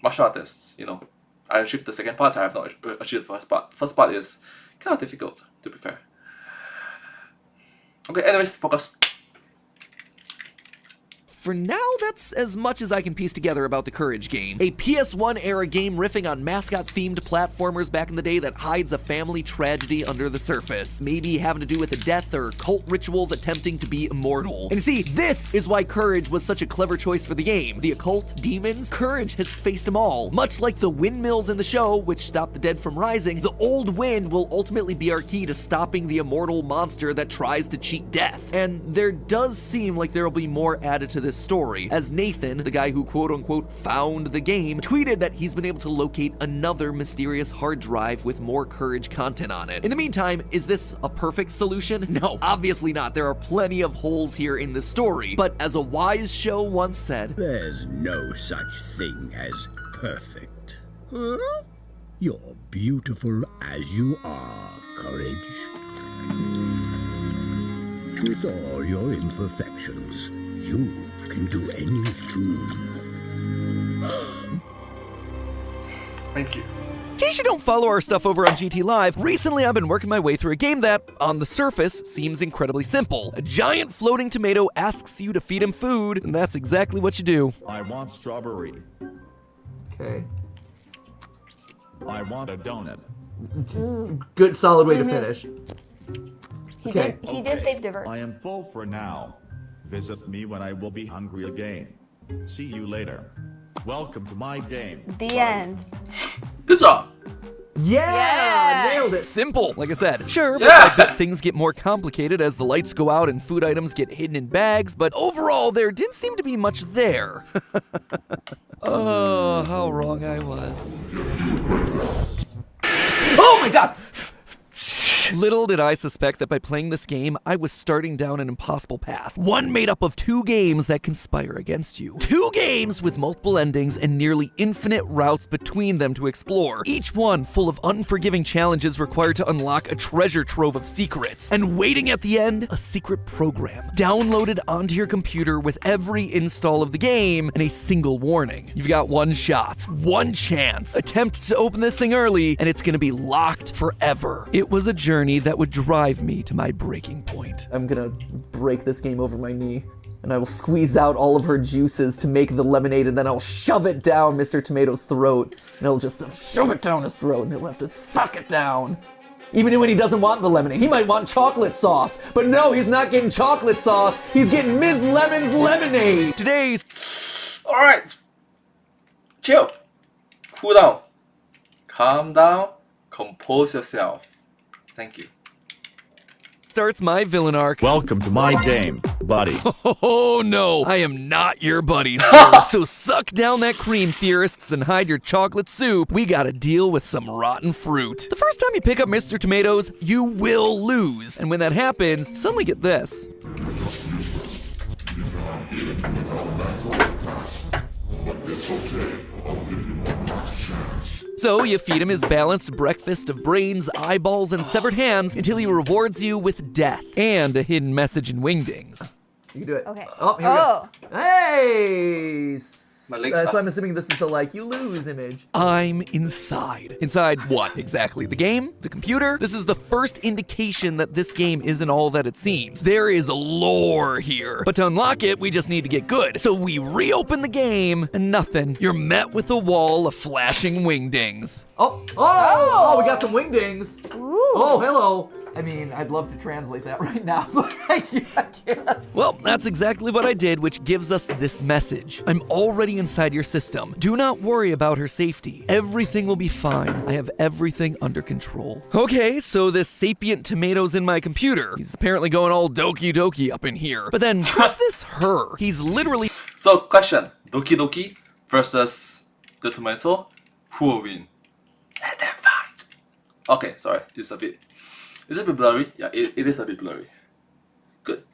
martial artists, you know, I achieved the second part, I have not achieved the first part. First part is kind of difficult, to be fair. Okay, anyways, focus. For now, that's as much as I can piece together about the Courage game. A PS1-era game riffing on mascot-themed platformers back in the day that hides a family tragedy under the surface, maybe having to do with a death or cult rituals attempting to be immortal. And you see, this is why Courage was such a clever choice for the game. The occult, demons, Courage has faced them all. Much like the windmills in the show, which stop the dead from rising, the Old Wind will ultimately be our key to stopping the immortal monster that tries to cheat death. And there does seem like there will be more added to this story, as Nathan, the guy who quote-unquote found the game, tweeted that he's been able to locate another mysterious hard drive with more Courage content on it. In the meantime, is this a perfect solution? No, obviously not. There are plenty of holes here in the story, but as a wise show once said, "There's no such thing as perfect. Huh? You're beautiful as you are, Courage. With all your imperfections, you can do anything." Thank you. in case you don't follow our stuff over on GT Live, recently I've been working my way through a game that, on the surface, seems incredibly simple. A giant floating tomato asks you to feed him food, and that's exactly what you do. I want strawberry. Okay. I want a donut. Good, solid way to finish. He did save the verse. I am full for now. Visit me when I will be hungry again. See you later. Welcome to my game. The end. Good job. Yeah! Nailed it. Simple, like I said. Sure, but Yeah. I bet things get more complicated as the lights go out and food items get hidden in bags, but overall, there didn't seem to be much there. Oh, how wrong I was. Oh my god! Little did I suspect that by playing this game, I was starting down an impossible path. One made up of 2 games that conspire against you. 2 games with multiple endings and nearly infinite routes between them to explore. Each one full of unforgiving challenges required to unlock a treasure trove of secrets. And waiting at the end, a secret program downloaded onto your computer with every install of the game and a single warning. You've got 1 shot, 1 chance. Attempt to open this thing early and it's gonna be locked forever. It was a journey that would drive me to my breaking point. I'm gonna break this game over my knee, and I will squeeze out all of her juices to make the lemonade, and then I'll shove it down Mr. Tomato's throat, and I'll just shove it down his throat, and he'll have to suck it down. Even when he doesn't want the lemonade. He might want chocolate sauce, but no, he's not getting chocolate sauce. He's getting Ms. Lemon's lemonade. Today's... Alright. Chill. Cool down. Calm down. Compose yourself. Thank you. starts my villain arc. Welcome to my game, buddy. Oh no, I am not your buddy, sir. So suck down that cream, theorists, and hide your chocolate soup. We gotta deal with some rotten fruit. The first time you pick up Mr. Tomatoes, you will lose. And when that happens, suddenly get this. So you feed him his balanced breakfast of brains, eyeballs, and severed hands until he rewards you with death and a hidden message in wingdings. You can do it. Okay. Oh, here we go. Hey! My legs So I'm assuming this is the like you lose image. I'm inside. Inside what exactly? The game? The computer? This is the first indication that this game isn't all that it seems. There is lore here. But to unlock it, we just need to get good. So we reopen the game and nothing. You're met with a wall of flashing wingdings. Oh, we got some wingdings. Ooh. Oh, hello. I mean, I'd love to translate that right now, but I can't. Well, that's exactly what I did, which gives us this message. I'm already inside your system. Do not worry about her safety. Everything will be fine. I have everything under control. Okay, so this sapient tomato's in my computer. He's apparently going all doki doki up in here. But then, who's this her? He's literally... So, question. Doki Doki versus the tomato. Who will win? Let them fight. Okay, sorry. It's a bit blurry? Yeah, it is a bit blurry. Good.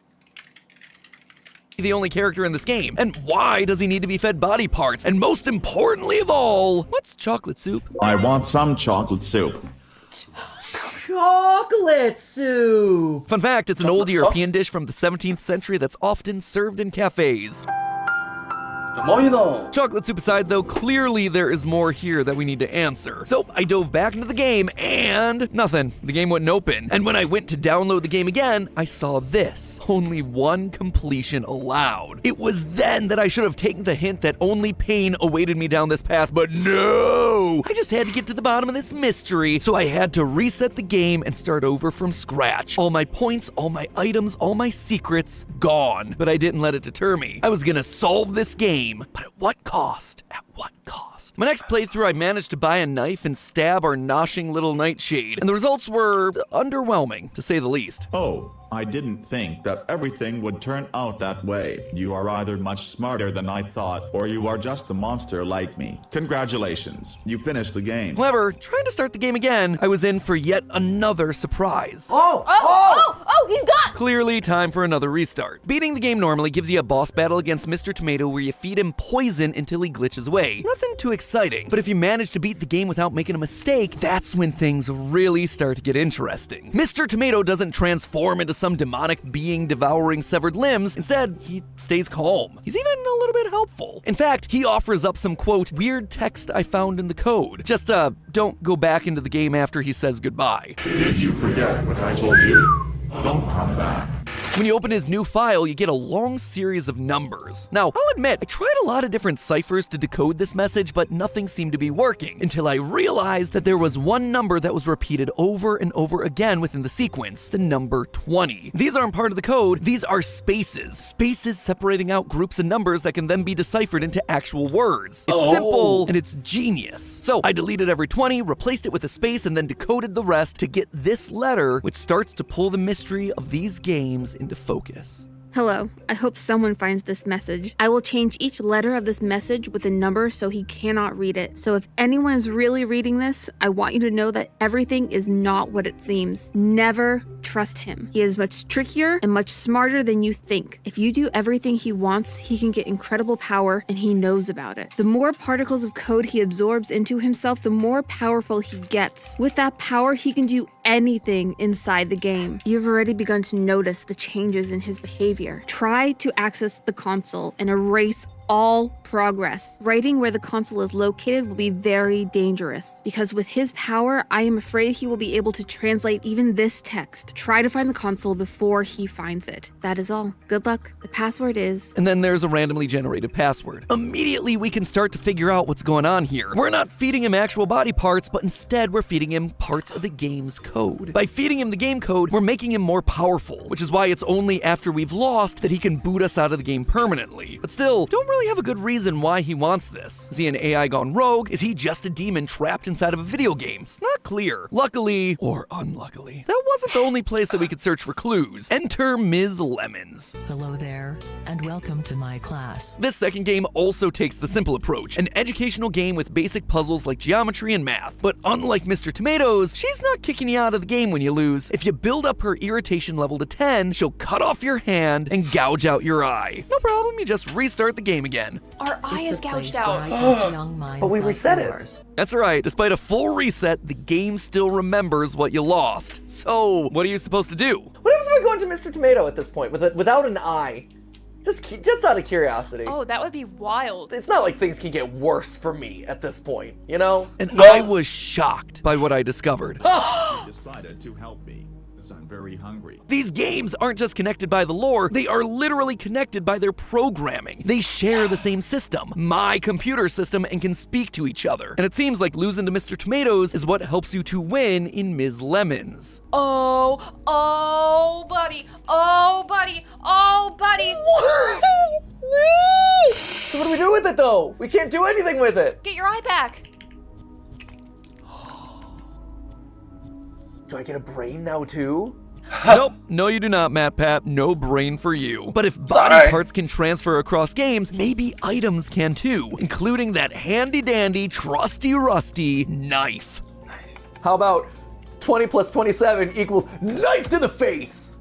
the only character in this game. And why does he need to be fed body parts? And most importantly of all, what's chocolate soup? I want some chocolate soup. Chocolate soup! Fun fact, it's an Chocolate old sauce? European dish from the 17th century that's often served in cafes. The more you know. Chocolate soup aside though, clearly there is more here that we need to answer. So I dove back into the game and nothing. The game wouldn't open. And when I went to download the game again, I saw this. Only one completion allowed. It was then that I should have taken the hint that only pain awaited me down this path, but no! I just had to get to the bottom of this mystery, so I had to reset the game and start over from scratch. All my points, all my items, all my secrets, gone. But I didn't let it deter me. I was gonna solve this game. But at what cost? At what cost? My next playthrough, I managed to buy a knife and stab our noshing little nightshade, and the results were underwhelming, to say the least. Oh, I didn't think that everything would turn out that way. You are either much smarter than I thought, or you are just a monster like me. Congratulations, you finished the game. However, trying to start the game again, I was in for yet another surprise. Oh, he's got. Clearly time for another restart. Beating the game normally gives you a boss battle against Mr. Tomato where you feed him poison until he glitches away. Nothing too exciting, but if you manage to beat the game without making a mistake, that's when things really start to get interesting. Mr. Tomato doesn't transform into some demonic being devouring severed limbs. Instead, he stays calm. He's even a little bit helpful. In fact, he offers up some, quote, weird text I found in the code. Just, don't go back into the game after he says goodbye. Did you forget what I told you? Don't come back. When you open his new file, you get a long series of numbers. Now, I'll admit, I tried a lot of different ciphers to decode this message, but nothing seemed to be working, until I realized that there was one number that was repeated over and over again within the sequence, the number 20. These aren't part of the code, these are spaces. Spaces separating out groups and numbers that can then be deciphered into actual words. It's simple, and it's genius. So, I deleted every 20, replaced it with a space, and then decoded the rest to get this letter, which starts to pull the mystery of these games into focus. Hello, I hope someone finds this message. I will change each letter of this message with a number so he cannot read it. So if anyone is really reading this, I want you to know that everything is not what it seems. Never trust him. He is much trickier and much smarter than you think. If you do everything he wants, he can get incredible power, and he knows about it. The more particles of code he absorbs into himself, the more powerful he gets. With that power, he can do anything inside the game. You've already begun to notice the changes in his behavior. Try to access the console and erase all progress. Writing where the console is located will be very dangerous, because with his power, I am afraid he will be able to translate even this text. Try to find the console before he finds it. That is all. Good luck. The password is... And then there's a randomly generated password. Immediately we can start to figure out what's going on here. We're not feeding him actual body parts, but instead we're feeding him parts of the game's code. By feeding him the game code, we're making him more powerful, which is why it's only after we've lost that he can boot us out of the game permanently. But still, don't really have a good reason why he wants this. Is he an AI gone rogue? Is he just a demon trapped inside of a video game? It's not clear. Luckily, or unluckily, that wasn't the only place that we could search for clues. Enter Ms. Lemons. Hello there, and welcome to my class. This second game also takes the simple approach, an educational game with basic puzzles like geometry and math. But unlike Mr. Tomatoes, she's not kicking you out of the game when you lose. If you build up her irritation level to 10, she'll cut off your hand and gouge out your eye. No problem, you just restart the game again. Our eye is gouged out. But we reset it. That's right, despite a full reset, the game still remembers what you lost. So, what are you supposed to do? What happens if I go into Mr. Tomato at this point without an eye? Just out of curiosity. Oh, that would be wild. It's not like things can get worse for me at this point, you know? And I was shocked by what I discovered. He decided to help me, because I'm very hungry. These games aren't just connected by the lore, they are literally connected by their programming. They share the same system, my computer system, and can speak to each other. And it seems like losing to Mr. Tomatoes is what helps you to win in Ms. Lemons. Oh, buddy. Oh, buddy. Oh, buddy. So what do we do with it, though? We can't do anything with it. Get your eye back. Do I get a brain now, too? Nope, no you do not, MatPat. No brain for you. But if body parts can transfer across games, maybe items can too, including that handy-dandy, trusty-rusty knife. How about 20 plus 27 equals knife to the face?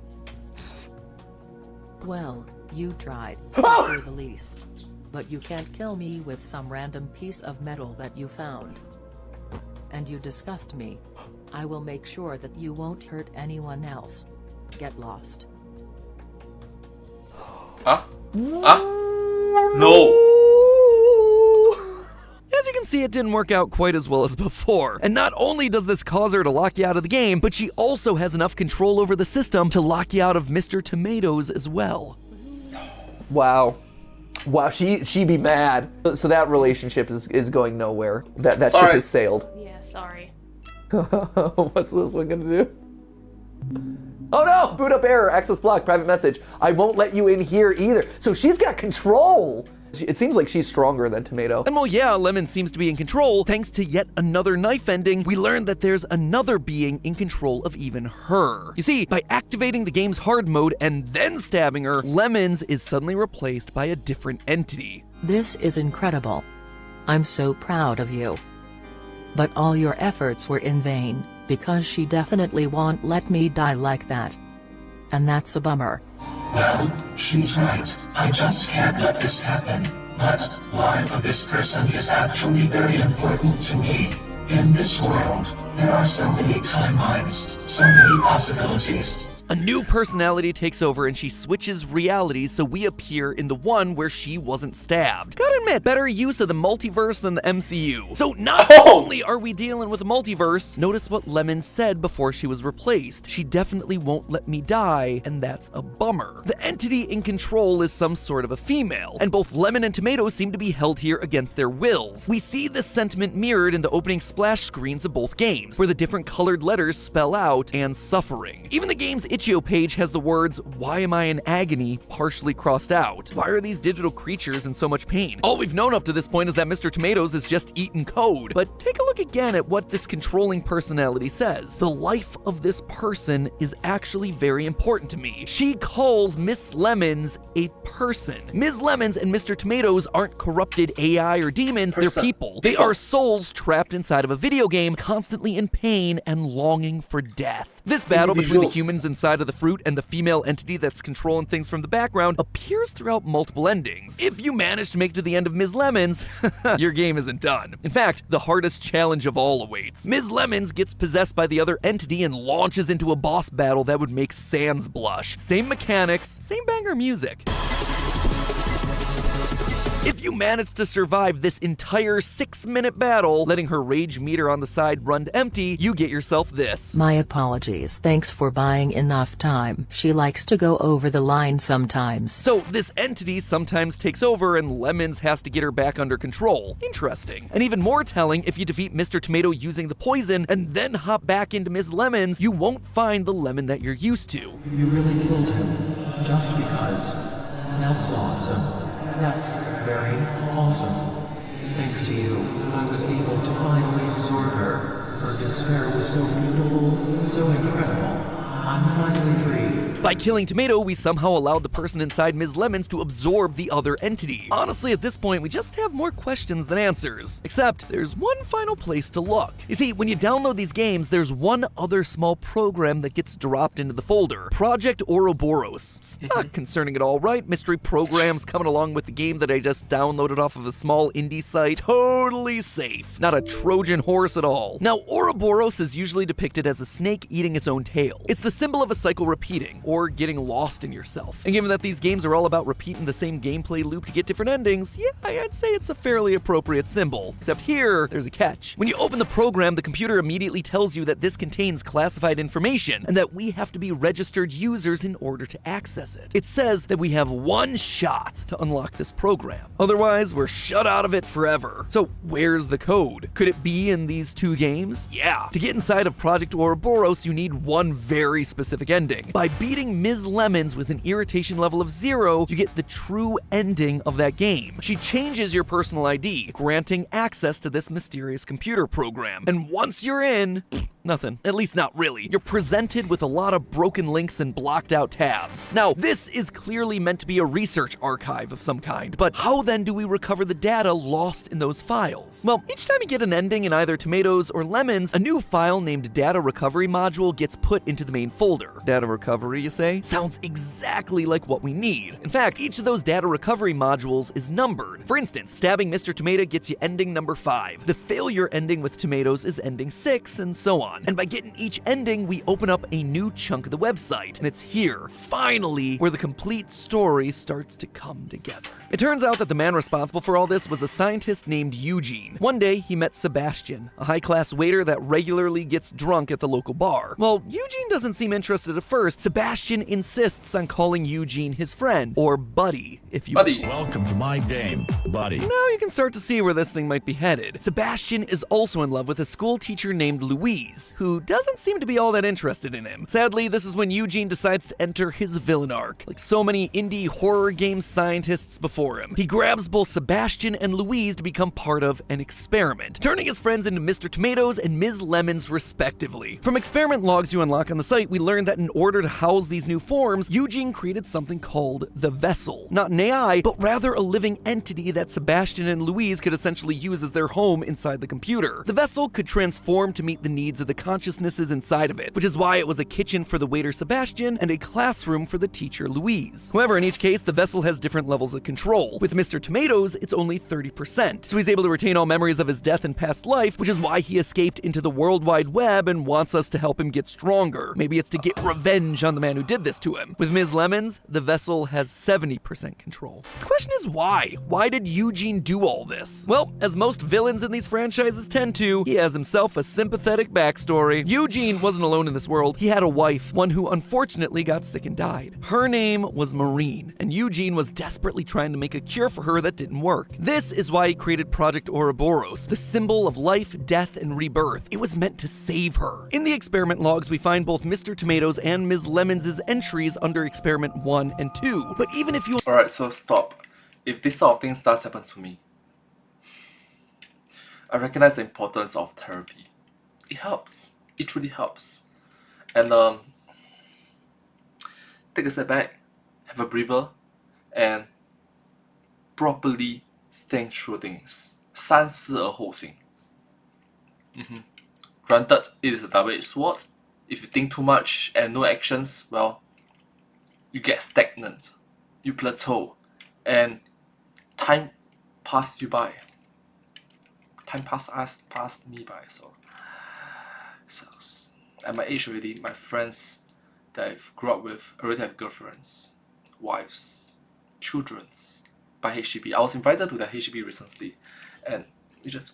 Well, you tried, to say the least. But you can't kill me with some random piece of metal that you found. And you disgust me. I will make sure that you won't hurt anyone else. Get lost. Huh? No! As you can see, it didn't work out quite as well as before. And not only does this cause her to lock you out of the game, but she also has enough control over the system to lock you out of Mr. Tomatoes as well. Wow, she be mad. So that relationship is going nowhere. That ship has sailed. Yeah, sorry. What's this one gonna do? Oh no! Boot up error, access blocked, private message. I won't let you in here either. So she's got control! It seems like she's stronger than Tomato. And well, yeah, Lemon seems to be in control. Thanks to yet another knife ending, we learned that there's another being in control of even her. You see, by activating the game's hard mode and then stabbing her, Lemons is suddenly replaced by a different entity. This is incredible. I'm so proud of you. But all your efforts were in vain, because she definitely won't let me die like that. And that's a bummer. Well, she's right. I just can't let this happen. But the life of this person is actually very important to me. In this world, there are so many timelines, so many possibilities. A new personality takes over and she switches realities so we appear in the one where she wasn't stabbed. Gotta admit, better use of the multiverse than the MCU. So not only are we dealing with a multiverse, notice what Lemon said before she was replaced. She definitely won't let me die, and that's a bummer. The entity in control is some sort of a female, and both Lemon and Tomato seem to be held here against their wills. We see this sentiment mirrored in the opening splash screens of both games. games, where the different colored letters spell out and suffering. Even the game's itch.io page has the words, "Why am I in agony?" partially crossed out. Why are these digital creatures in so much pain? All we've known up to this point is that Mr. Tomatoes is just eating code. But take a look again at what this controlling personality says. The life of this person is actually very important to me. She calls Miss Lemons a person. Ms. Lemons and Mr. Tomatoes aren't corrupted AI or demons, they're people. They are souls trapped inside of a video game, constantly in pain and longing for death. This battle between the humans inside of the fruit and the female entity that's controlling things from the background appears throughout multiple endings. If you manage to make it to the end of Ms. Lemons, your game isn't done. In fact, the hardest challenge of all awaits. Ms. Lemons gets possessed by the other entity and launches into a boss battle that would make Sans blush. Same mechanics, same banger music. If you manage to survive this entire 6-minute battle, letting her rage meter on the side run to empty, you get yourself this. My apologies. Thanks for buying enough time. She likes to go over the line sometimes. So this entity sometimes takes over and Lemons has to get her back under control. Interesting. And even more telling, if you defeat Mr. Tomato using the poison and then hop back into Ms. Lemons, you won't find the lemon that you're used to. You really killed him, just because. That's awesome. That's very awesome. Thanks to you, I was able to finally absorb her. Her despair was so beautiful, so incredible. I'm finally free. By killing Tomato, we somehow allowed the person inside Ms. Lemons to absorb the other entity. Honestly, at this point, we just have more questions than answers. Except, there's one final place to look. You see, when you download these games, there's one other small program that gets dropped into the folder. Project Ouroboros. It's not concerning at all, right? Mystery programs coming along with the game that I just downloaded off of a small indie site. Totally safe. Not a Trojan horse at all. Now, Ouroboros is usually depicted as a snake eating its own tail. It's the symbol of a cycle repeating, or getting lost in yourself. And given that these games are all about repeating the same gameplay loop to get different endings, yeah, I'd say it's a fairly appropriate symbol. Except here, there's a catch. When you open the program, the computer immediately tells you that this contains classified information, and that we have to be registered users in order to access it. It says that we have one shot to unlock this program. Otherwise, we're shut out of it forever. So where's the code? Could it be in these two games? Yeah. To get inside of Project Ouroboros, you need one very specific ending. By beating Ms. Lemons with an irritation level of 0, you get the true ending of that game. She changes your personal ID, granting access to this mysterious computer program. And once you're in, nothing. At least not really. You're presented with a lot of broken links and blocked out tabs. Now, this is clearly meant to be a research archive of some kind, but how then do we recover the data lost in those files? Well, each time you get an ending in either Tomatoes or Lemons, a new file named Data Recovery Module gets put into the main folder. Data recovery, you say? Sounds exactly like what we need. In fact, each of those data recovery modules is numbered. For instance, stabbing Mr. Tomato gets you ending number 5. The failure ending with Tomatoes is ending 6, and so on. And by getting each ending, we open up a new chunk of the website. And it's here, finally, where the complete story starts to come together. It turns out that the man responsible for all this was a scientist named Eugene. One day, he met Sebastian, a high-class waiter that regularly gets drunk at the local bar. Well, Eugene doesn't seem interested at first. Sebastian insists on calling Eugene his friend, or buddy, if you Buddy. Welcome to my game, buddy. Now you can start to see where this thing might be headed. Sebastian is also in love with a school teacher named Louise, who doesn't seem to be all that interested in him. Sadly, this is when Eugene decides to enter his villain arc. Like so many indie horror game scientists before him, he grabs both Sebastian and Louise to become part of an experiment, turning his friends into Mr. Tomatoes and Ms. Lemons respectively. From experiment logs you unlock on the site, we learned that in order to house these new forms, Eugene created something called the Vessel. Not an AI, but rather a living entity that Sebastian and Louise could essentially use as their home inside the computer. The Vessel could transform to meet the needs of the consciousnesses inside of it, which is why it was a kitchen for the waiter Sebastian and a classroom for the teacher Louise. However, in each case, the Vessel has different levels of control. With Mr. Tomatoes, it's only 30%, so he's able to retain all memories of his death and past life, which is why he escaped into the World Wide Web and wants us to help him get stronger. Maybe it's to get revenge on the man man who did this to him. With Ms. Lemons, the vessel has 70% control. The question is why? Why did Eugene do all this? Well, as most villains in these franchises tend to, he has himself a sympathetic backstory. Eugene wasn't alone in this world. He had a wife, one who unfortunately got sick and died. Her name was Maureen, and Eugene was desperately trying to make a cure for her that didn't work. This is why he created Project Ouroboros, the symbol of life, death, and rebirth. It was meant to save her. In the experiment logs, we find both Mr. Tomatoes and Ms. Lemons' entries under Experiment 1 and 2. But even if you... Alright, so stop. If this sort of thing does happen to me, I recognize the importance of therapy. It helps. It truly helps. And take a step back, have a breather, and properly think through things. 三思而后行. Granted, it is a double-edged sword. If you think too much and no actions, well, you get stagnant, you plateau, and time passes you by. Time passed me by, so sucks. At my age already, my friends that I've grew up with already have girlfriends, wives, childrens by HDB. I was invited to the HDB recently, and it just...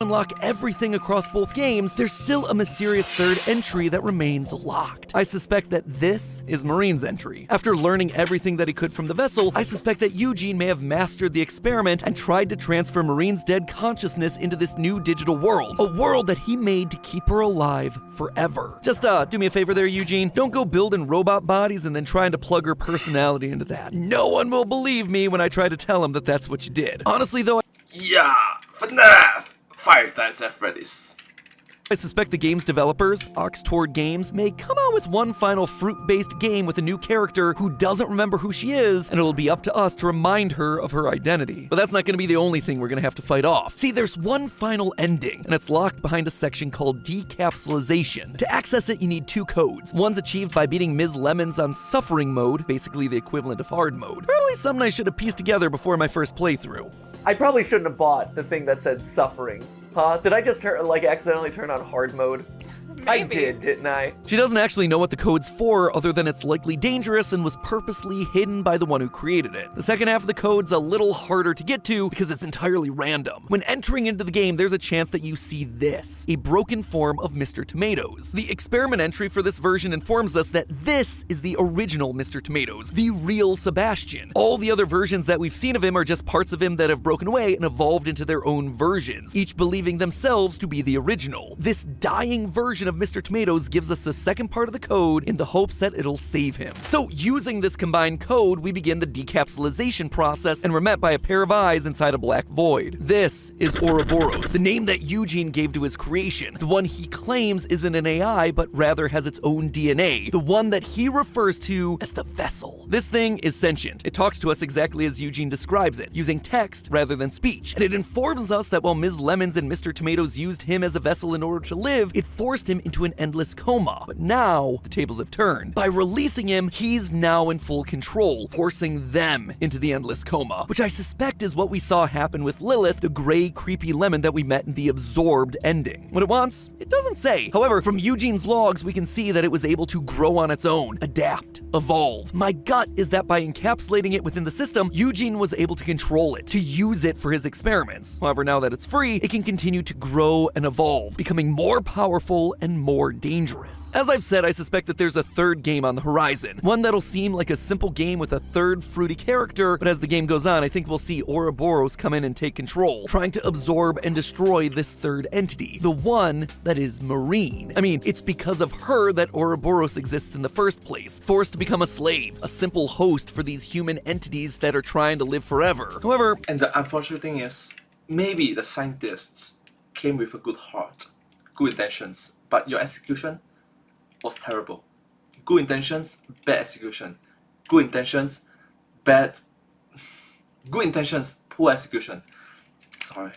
unlock everything across both games, there's still a mysterious third entry that remains locked. I suspect that this is Maureen's entry. After learning everything that he could from the vessel, I suspect that Eugene may have mastered the experiment and tried to transfer Maureen's dead consciousness into this new digital world, a world that he made to keep her alive forever. Just do me a favor there, Eugene. Don't go building robot bodies and then trying to plug her personality into that. No one will believe me when I try to tell him that that's what you did. Honestly though, yeah, FNAF! Five Nights at Freddy's. I suspect the game's developers, Oxtord Games, may come out with one final fruit-based game with a new character who doesn't remember who she is, and it'll be up to us to remind her of her identity. But that's not going to be the only thing we're going to have to fight off. See, there's one final ending, and it's locked behind a section called Decapsulization. To access it, you need two codes. One's achieved by beating Ms. Lemons on Suffering mode, basically the equivalent of Hard mode. Probably something I should have pieced together before my first playthrough. I probably shouldn't have bought the thing that said Suffering. Huh? Did I just accidentally turn on hard mode? I did, didn't I? She doesn't actually know what the code's for, other than it's likely dangerous and was purposely hidden by the one who created it. The second half of the code's a little harder to get to because it's entirely random. When entering into the game, there's a chance that you see this, a broken form of Mr. Tomatoes. The experiment entry for this version informs us that this is the original Mr. Tomatoes, the real Sebastian. All the other versions that we've seen of him are just parts of him that have broken away and evolved into their own versions, each believing themselves to be the original. This dying version of Mr. Tomatoes gives us the second part of the code in the hopes that it'll save him. So using this combined code, we begin the decapsulization process and we're met by a pair of eyes inside a black void. This is Ouroboros, the name that Eugene gave to his creation, the one he claims isn't an AI but rather has its own DNA, the one that he refers to as the vessel. This thing is sentient. It talks to us exactly as Eugene describes it, using text rather than speech, and it informs us that while Ms. Lemons and Mr. Tomatoes used him as a vessel in order to live, it forced him into an endless coma. But now, the tables have turned. By releasing him, he's now in full control, forcing them into the endless coma, which I suspect is what we saw happen with Lilith, the gray, creepy lemon that we met in the Absorbed ending. What it wants? It doesn't say. However, from Eugene's logs, we can see that it was able to grow on its own, adapt, evolve. My gut is that by encapsulating it within the system, Eugene was able to control it, to use it for his experiments. However, now that it's free, it can continue to grow and evolve, becoming more powerful and more dangerous. As I've said, I suspect that there's a third game on the horizon, one that'll seem like a simple game with a third fruity character, but as the game goes on, I think we'll see Ouroboros come in and take control, trying to absorb and destroy this third entity, the one that is Maureen. I mean, it's because of her that Ouroboros exists in the first place, forced to become a slave, a simple host for these human entities that are trying to live forever. However, and the unfortunate thing is, maybe the scientists came with a good heart, good intentions, but your execution was terrible. Good intentions, bad execution. Good intentions, poor execution. Sorry.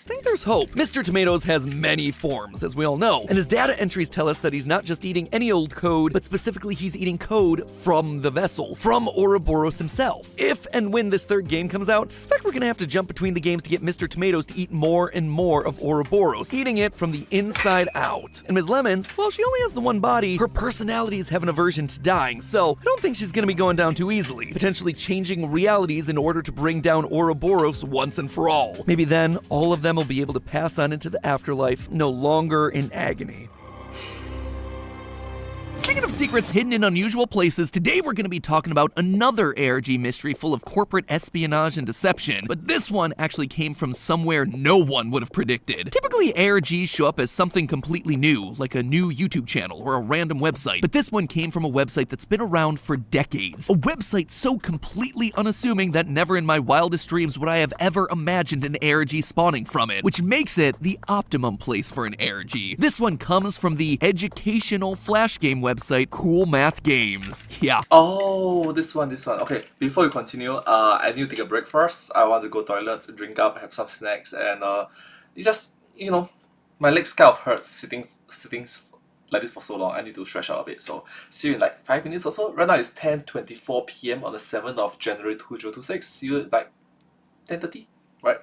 think there's hope. Mr. Tomatoes has many forms, as we all know, and his data entries tell us that he's not just eating any old code, but specifically he's eating code from the vessel, from Ouroboros himself. If and when this third game comes out, I suspect we're gonna have to jump between the games to get Mr. Tomatoes to eat more and more of Ouroboros, eating it from the inside out. And Ms. Lemons, well, she only has the one body, her personalities have an aversion to dying, so I don't think she's gonna be going down too easily, potentially changing realities in order to bring down Ouroboros once and for all. Maybe then, all of them will be able to pass on into the afterlife, no longer in agony. Speaking of secrets hidden in unusual places, today we're going to be talking about another ARG mystery full of corporate espionage and deception, but this one actually came from somewhere no one would have predicted. Typically, ARGs show up as something completely new, like a new YouTube channel or a random website, but this one came from a website that's been around for decades. A website so completely unassuming that never in my wildest dreams would I have ever imagined an ARG spawning from it, which makes it the optimum place for an ARG. This one comes from the educational flash game website Cool Math Games. Yeah. Oh, this one. Okay, before we continue, I need to take a break first. I want to go toilet, drink up, have some snacks, and it just, my legs kind of hurt sitting like this for so long. I need to stretch out a bit. So see you in like 5 minutes or so. Right now it's 10:24 p.m. on the 7th of January 2026. See you at like 10:30, right?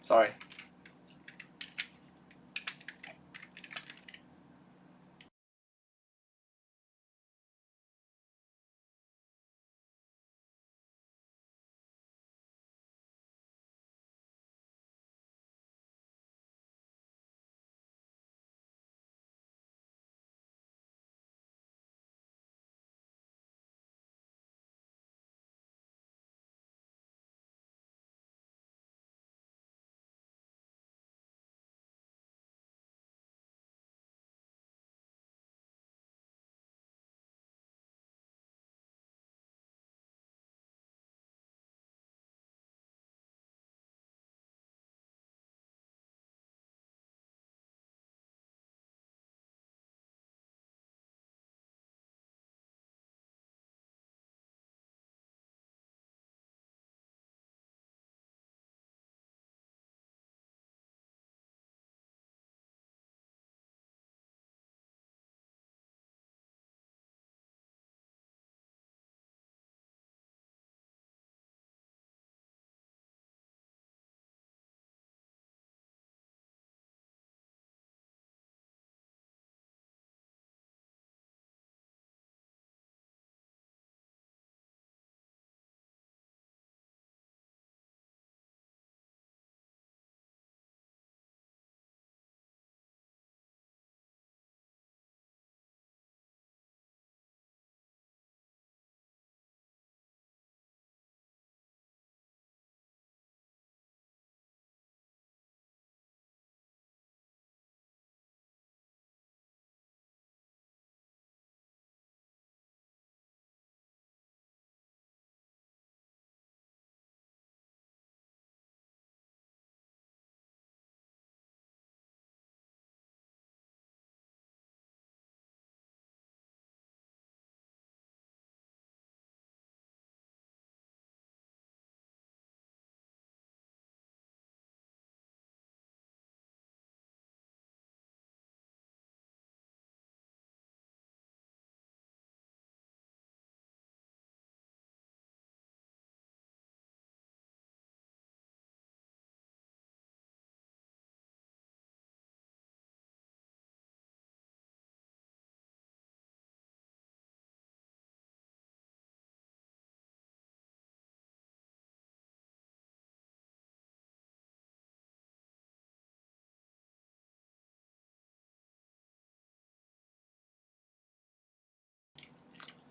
Sorry.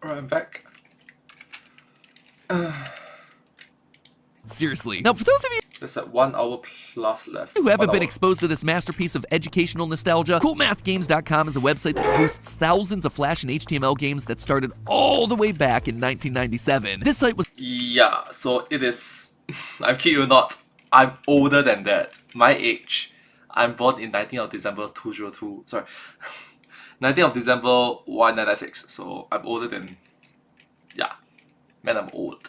Alright, I'm back. Seriously. Now, for those of you There's like 1 hour plus left. who haven't 1 been hour. exposed to this masterpiece of educational nostalgia, CoolMathGames.com is a website that hosts thousands of Flash and HTML games that started all the way back in 1997. This site was Yeah, so it is. I'm kidding you not. I'm older than that. My age. I'm born in 19th of December 2002. Sorry. 19th of December 1996. So I'm older than. Yeah. Man, I'm old.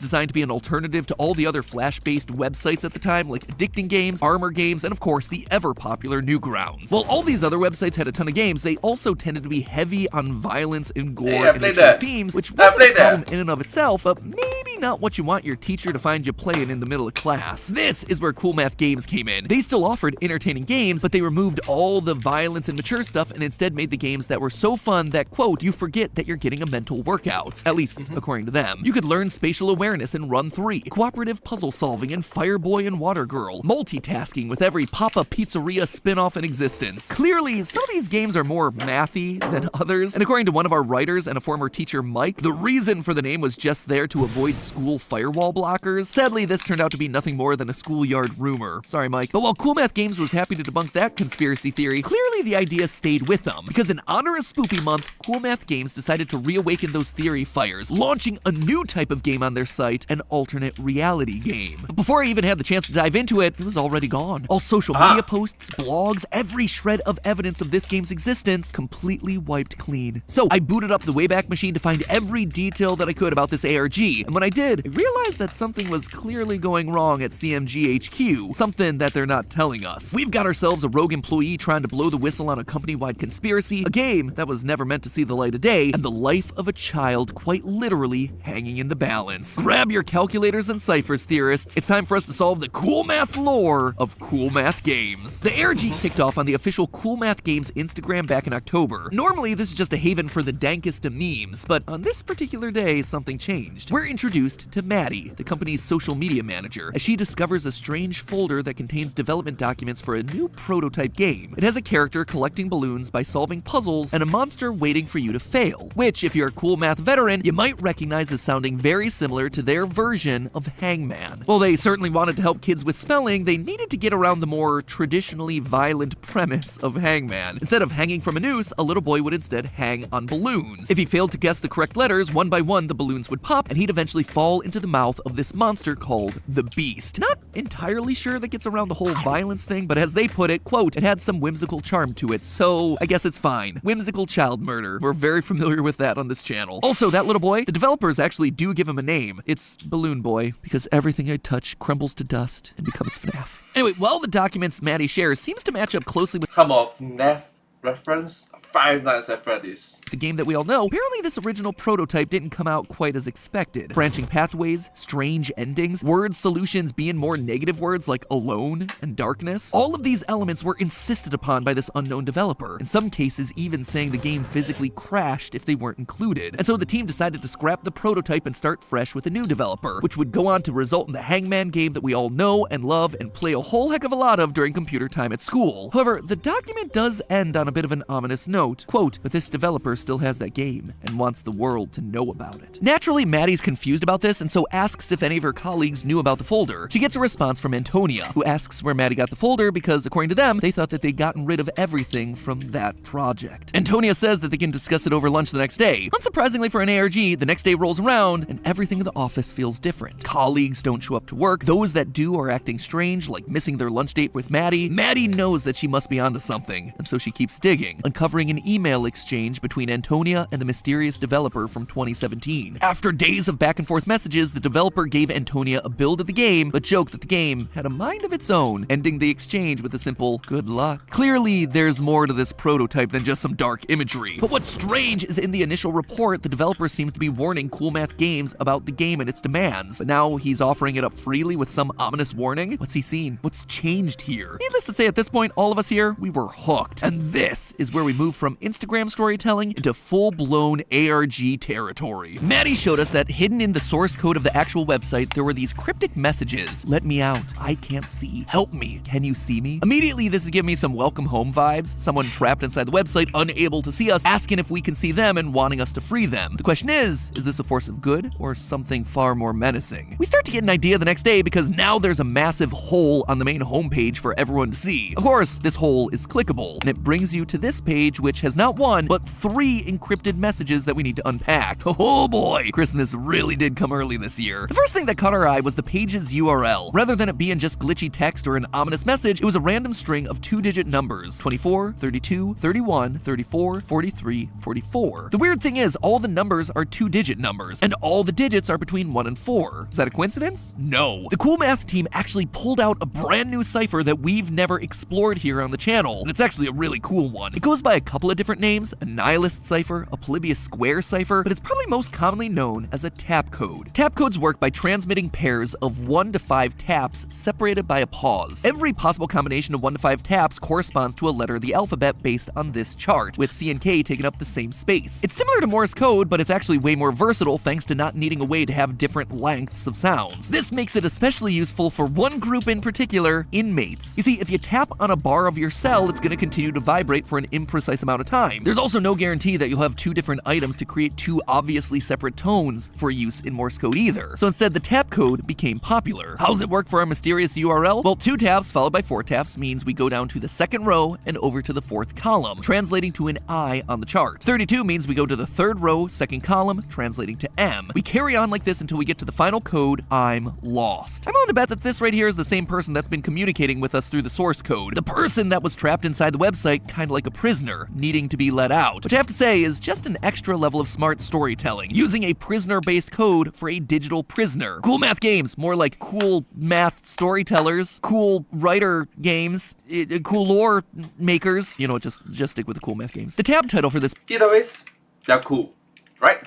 designed to be an alternative to all the other Flash-based websites at the time, like Addicting Games, Armor Games, and of course the ever-popular Newgrounds. While all these other websites had a ton of games, they also tended to be heavy on violence and gore and mature themes, which wasn't a problem in and of itself, but maybe not what you want your teacher to find you playing in the middle of class. This is where Cool Math Games came in. They still offered entertaining games, but they removed all the violence and mature stuff and instead made the games that were so fun that, quote, you forget that you're getting a mental workout. At least, according to them. You could learn spatial awareness in Run 3, cooperative puzzle solving in Fireboy and Water Girl, multitasking with every Papa Pizzeria spin-off in existence. Clearly, some of these games are more mathy than others, and according to one of our writers and a former teacher, Mike, the reason for the name was just there to avoid school firewall blockers. Sadly, this turned out to be nothing more than a schoolyard rumor. Sorry, Mike. But while Cool Math Games was happy to debunk that conspiracy theory, clearly the idea stayed with them, because in honor of Spoopy Month, Cool Math Games decided to reawaken those theory fires, launching a new type of game on their site, an alternate reality game. But before I even had the chance to dive into it, it was already gone. All social media posts, blogs, every shred of evidence of this game's existence completely wiped clean. So I booted up the Wayback Machine to find every detail that I could about this ARG, and when I did, I realized that something was clearly going wrong at CMG HQ, something that they're not telling us. We've got ourselves a rogue employee trying to blow the whistle on a company-wide conspiracy, a game that was never meant to see the light of day, and the life of a child quite literally hanging in the balance. Grab your calculators and ciphers, theorists. It's time for us to solve the cool math lore of Cool Math Games. The ARG kicked off on the official Cool Math Games Instagram back in October. Normally, this is just a haven for the dankest of memes, but on this particular day, something changed. We're introduced to Maddie, the company's social media manager, as she discovers a strange folder that contains development documents for a new prototype game. It has a character collecting balloons by solving puzzles and a monster waiting for you to fail, which, if you're a Cool Math veteran, you might recognize as sounding very similar to their version of Hangman. While they certainly wanted to help kids with spelling, they needed to get around the more traditionally violent premise of Hangman. Instead of hanging from a noose, a little boy would instead hang on balloons. If he failed to guess the correct letters, one by one the balloons would pop, and he'd eventually fall into the mouth of this monster called the Beast. Not entirely sure that gets around the whole violence thing, but as they put it, quote, it had some whimsical charm to it, so I guess it's fine. Whimsical child murder. We're very familiar with that on this channel. Also, that little boy, the developers actually do give him a name. It's Balloon Boy, because everything I touch crumbles to dust and becomes FNAF. Anyway, while the documents Maddie shares seems to match up closely with Come on, FNAF reference? Five Nights at Freddy's. The game that we all know, apparently this original prototype didn't come out quite as expected. Branching pathways, strange endings, word solutions being more negative words like alone and darkness. All of these elements were insisted upon by this unknown developer, in some cases even saying the game physically crashed if they weren't included. And so the team decided to scrap the prototype and start fresh with a new developer, which would go on to result in the Hangman game that we all know and love and play a whole heck of a lot of during computer time at school. However, the document does end on a bit of an ominous note. Quote, but this developer still has that game and wants the world to know about it. Naturally, Maddie's confused about this and so asks if any of her colleagues knew about the folder. She gets a response from Antonia, who asks where Maddie got the folder because, according to them, they thought that they'd gotten rid of everything from that project. Antonia says that they can discuss it over lunch the next day. Unsurprisingly for an ARG, the next day rolls around and everything in the office feels different. Colleagues don't show up to work. Those that do are acting strange, like missing their lunch date with Maddie. Maddie knows that she must be onto something, and so she keeps digging, uncovering an email exchange between Antonia and the mysterious developer from 2017. After days of back and forth messages, the developer gave Antonia a build of the game, but joked that the game had a mind of its own, ending the exchange with a simple good luck. Clearly, there's more to this prototype than just some dark imagery. But what's strange is in the initial report, the developer seems to be warning Cool Math Games about the game and its demands, but now he's offering it up freely with some ominous warning. What's he seen? What's changed here? Needless to say, at this point, all of us here, we were hooked. And this is where we move from Instagram storytelling into full-blown ARG territory. Maddie showed us that hidden in the source code of the actual website, there were these cryptic messages. Let me out. I can't see. Help me. Can you see me? Immediately, this is giving me some Welcome Home vibes. Someone trapped inside the website, unable to see us, asking if we can see them and wanting us to free them. The question is this a force of good or something far more menacing? We start to get an idea the next day because now there's a massive hole on the main homepage for everyone to see. Of course, this hole is clickable, and it brings you to this page, which which has not one, but 3 encrypted messages that we need to unpack. Oh boy, Christmas really did come early this year. The first thing that caught our eye was the page's URL. Rather than it being just glitchy text or an ominous message, it was a random string of 2-digit numbers: 24, 32, 31, 34, 43, 44. The weird thing is, all the numbers are 2-digit numbers, and all the digits are between 1 and 4. Is that a coincidence? No. The Cool Math team actually pulled out a brand new cipher that we've never explored here on the channel, and it's actually a really cool one. It goes by a couple of different names: a nihilist cipher, a Polybius square cipher, but it's probably most commonly known as a tap code. Tap codes work by transmitting pairs of 1 to 5 taps separated by a pause. Every possible combination of 1 to 5 taps corresponds to a letter of the alphabet based on this chart, with C and K taking up the same space. It's similar to Morse code, but it's actually way more versatile thanks to not needing a way to have different lengths of sounds. This makes it especially useful for one group in particular: inmates. You see, if you tap on a bar of your cell, it's going to continue to vibrate for an imprecise amount of time. There's also no guarantee that you'll have 2 different items to create 2 obviously separate tones for use in Morse code either. So instead, the tap code became popular. How does it work for our mysterious URL? Well, 2 taps followed by 4 taps means we go down to the 2nd row and over to the 4th column, translating to an I on the chart. 32 means we go to the 3rd row, 2nd column, translating to M. We carry on like this until we get to the final code: I'm lost. I'm willing to bet that this right here is the same person that's been communicating with us through the source code. The person that was trapped inside the website, kind of like a prisoner, needing to be let out. Which I have to say is just an extra level of smart storytelling, using a prisoner-based code for a digital prisoner. Cool Math games, more like cool math storytellers, cool writer games, cool lore makers. You know what, just stick with the Cool Math games. The tab title for this Either ways, they're cool, right?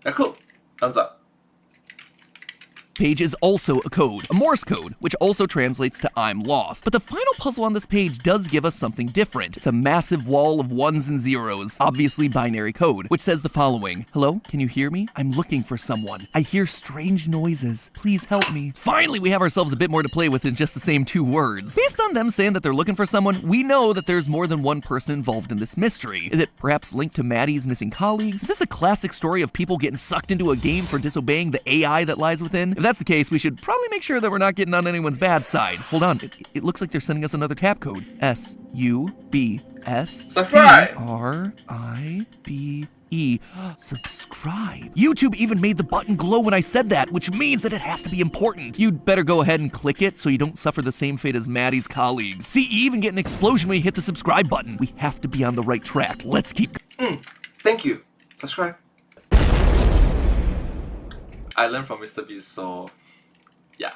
They're cool. Thumbs up. page is also a code, a Morse code, which also translates to I'm lost. But the final puzzle on this page does give us something different. It's a massive wall of 1s and 0s, obviously binary code, which says the following: hello, can you hear me? I'm looking for someone. I hear strange noises. Please help me. Finally, we have ourselves a bit more to play with than just the same 2 words. Based on them saying that they're looking for someone, we know that there's more than one person involved in this mystery. Is it perhaps linked to Maddie's missing colleagues? Is this a classic story of people getting sucked into a game for disobeying the AI that lies within? If that's the case, we should probably make sure that we're not getting on anyone's bad side. Hold on, it looks like they're sending us another tap code. SUBSCRIBE. Subscribe. YouTube even made the button glow when I said that, which means that it has to be important. You'd better go ahead and click it so you don't suffer the same fate as Maddie's colleagues. See, you even get an explosion when you hit the subscribe button. We have to be on the right track. Let's keep. Thank you. Subscribe. I learned from Mr. Beast, so yeah.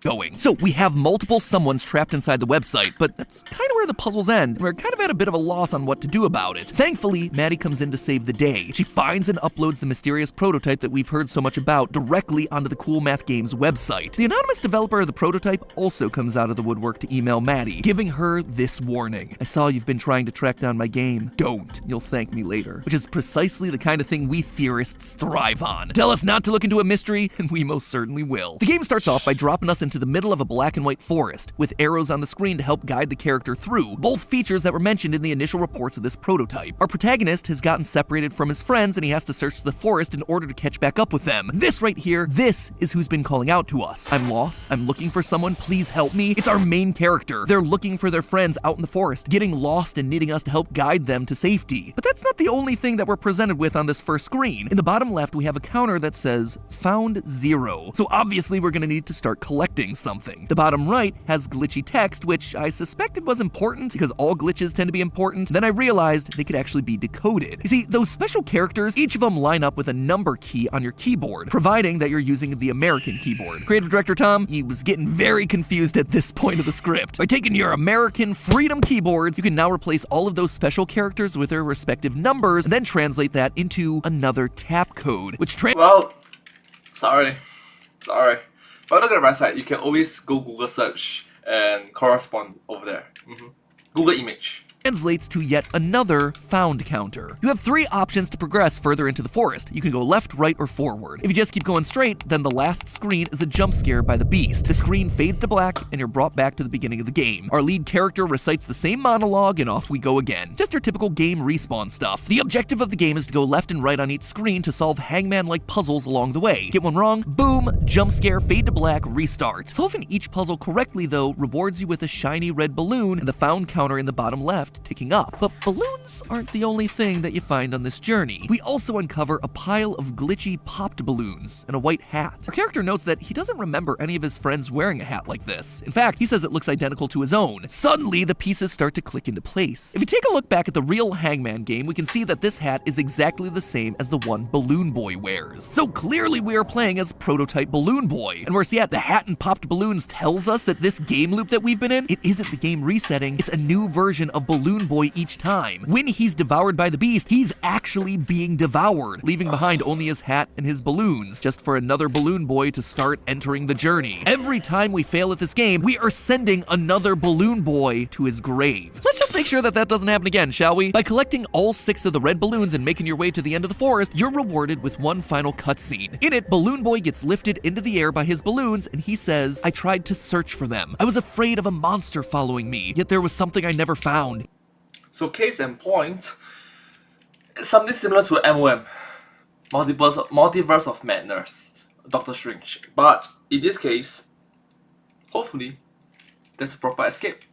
Going. So we have multiple someones trapped inside the website, but that's kind of where the puzzles end, and we're kind of at a bit of a loss on what to do about it. Thankfully, Maddie comes in to save the day. She finds and uploads the mysterious prototype that we've heard so much about directly onto the Cool Math Games website. The anonymous developer of the prototype also comes out of the woodwork to email Maddie, giving her this warning: I saw you've been trying to track down my game. Don't. You'll thank me later. Which is precisely the kind of thing we theorists thrive on. Tell us not to look into a mystery, and we most certainly will. The game starts off by dropping us into the middle of a black and white forest, with arrows on the screen to help guide the character through, both features that were mentioned in the initial reports of this prototype. Our protagonist has gotten separated from his friends and he has to search the forest in order to catch back up with them. This right here, this is who's been calling out to us. I'm lost, I'm looking for someone, please help me. It's our main character. They're looking for their friends out in the forest, getting lost and needing us to help guide them to safety. But that's not the only thing that we're presented with on this first screen. In the bottom left, we have a counter that says found 0. So obviously we're gonna need to start collecting something. The bottom right has glitchy text, which I suspected was important because all glitches tend to be important. Then I realized they could actually be decoded. You see, those special characters, each of them line up with a number key on your keyboard, providing that you're using the American keyboard. Creative director Tom, he was getting very confused at this point of the script. By taking your American Freedom keyboards, you can now replace all of those special characters with their respective numbers and then translate that into another tap code, which sorry. But look at the right side, you can always go Google search and correspond over there. Google image. Translates to yet another found counter. You have 3 options to progress further into the forest. You can go left, right, or forward. If you just keep going straight, then the last screen is a jump scare by the beast. The screen fades to black and you're brought back to the beginning of the game. Our lead character recites the same monologue and off we go again. Just your typical game respawn stuff. The objective of the game is to go left and right on each screen to solve hangman-like puzzles along the way. Get one wrong, boom, jump scare, fade to black, restart. Solving each puzzle correctly though rewards you with a shiny red balloon, and the found counter in the bottom left kept ticking up. But balloons aren't the only thing that you find on this journey. We also uncover a pile of glitchy popped balloons and a white hat. Our character notes that he doesn't remember any of his friends wearing a hat like this. In fact, he says it looks identical to his own. Suddenly, the pieces start to click into place. If you take a look back at the real Hangman game, we can see that this hat is exactly the same as the one Balloon Boy wears. So clearly we are playing as prototype Balloon Boy. And whereas yet the hat and popped balloons tells us that this game loop that we've been in, it isn't the game resetting, it's a new version of Balloon Boy each time. When he's devoured by the beast, he's actually being devoured, leaving behind only his hat and his balloons, just for another Balloon Boy to start entering the journey. Every time we fail at this game, we are sending another Balloon Boy to his grave. Let's just make sure that that doesn't happen again, shall we? By collecting all 6 of the red balloons and making your way to the end of the forest, you're rewarded with one final cutscene. In it, Balloon Boy gets lifted into the air by his balloons, and he says, "I tried to search for them. I was afraid of a monster following me, yet there was something I never found." So case in point, it's something similar to MOM, Multiverse of Madness, Doctor Strange. But in this case, hopefully, there's a proper escape.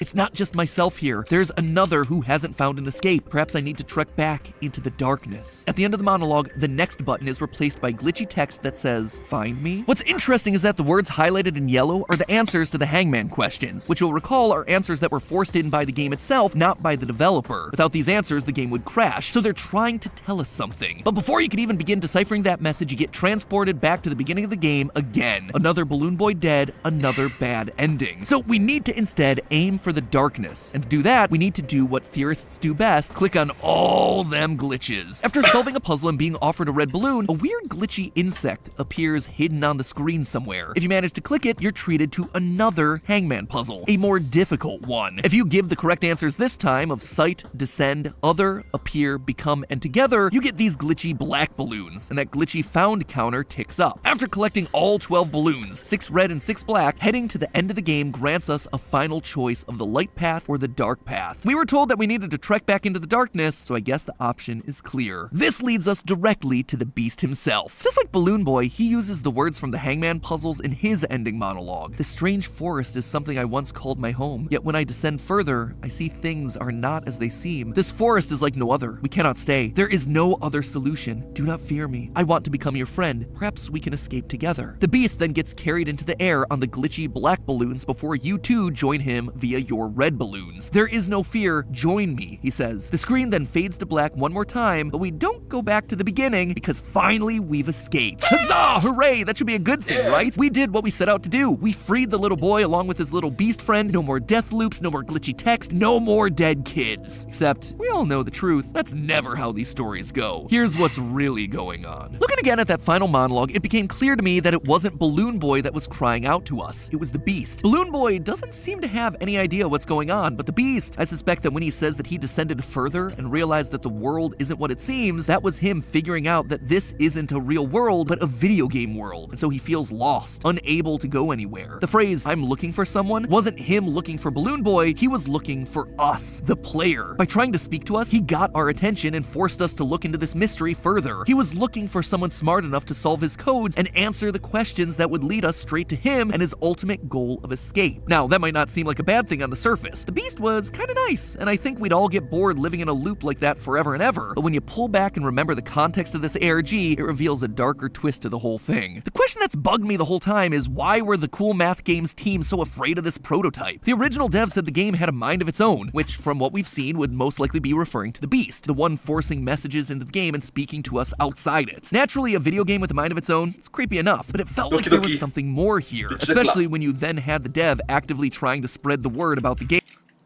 It's not just myself here. There's another who hasn't found an escape. Perhaps I need to trek back into the darkness. At the end of the monologue, the next button is replaced by glitchy text that says, "Find me?" What's interesting is that the words highlighted in yellow are the answers to the Hangman questions, which you'll recall are answers that were forced in by the game itself, not by the developer. Without these answers, the game would crash, so they're trying to tell us something. But before you can even begin deciphering that message, you get transported back to the beginning of the game again. Another Balloon Boy dead, another bad ending. So we need to instead aim for the darkness. And to do that, we need to do what theorists do best, click on all them glitches. After solving a puzzle and being offered a red balloon, a weird glitchy insect appears hidden on the screen somewhere. If you manage to click it, you're treated to another Hangman puzzle, a more difficult one. If you give the correct answers this time of sight, descend, other, appear, become, and together, you get these glitchy black balloons, and that glitchy found counter ticks up. After collecting all 12 balloons, 6 red and 6 black, heading to the end of the game grants us a final choice of the light path or the dark path. We were told that we needed to trek back into the darkness, so I guess the option is clear. This leads us directly to the beast himself. Just like Balloon Boy, he uses the words from the Hangman puzzles in his ending monologue. "The strange forest is something I once called my home, yet when I descend further, I see things are not as they seem. This forest is like no other. We cannot stay. There is no other solution. Do not fear me. I want to become your friend. Perhaps we can escape together." The beast then gets carried into the air on the glitchy black balloons before you too join him via your red balloons. "There is no fear, join me," he says. The screen then fades to black one more time, but we don't go back to the beginning because finally we've escaped. Huzzah! Hooray! That should be a good thing, right? We did what we set out to do. We freed the little boy along with his little beast friend. No more death loops, no more glitchy text, no more dead kids. Except, we all know the truth. That's never how these stories go. Here's what's really going on. Looking again at that final monologue, it became clear to me that it wasn't Balloon Boy that was crying out to us. It was the beast. Balloon Boy doesn't seem to have any idea what's going on, but the beast, I suspect that when he says that he descended further and realized that the world isn't what it seems, that was him figuring out that this isn't a real world, but a video game world. And so he feels lost, unable to go anywhere. The phrase, "I'm looking for someone," wasn't him looking for Balloon Boy, he was looking for us, the player. By trying to speak to us, he got our attention and forced us to look into this mystery further. He was looking for someone smart enough to solve his codes and answer the questions that would lead us straight to him and his ultimate goal of escape. Now, that might not seem like a bad thing on the surface. The beast was kinda nice, and I think we'd all get bored living in a loop like that forever and ever. But when you pull back and remember the context of this ARG, it reveals a darker twist to the whole thing. The question that's bugged me the whole time is why were the Cool Math Games team so afraid of this prototype? The original dev said the game had a mind of its own, which from what we've seen would most likely be referring to the beast, the one forcing messages into the game and speaking to us outside it. Naturally, a video game with a mind of its own, it's creepy enough, but it felt like there was something more here, especially when you then had the dev actively trying to spread the word about the game.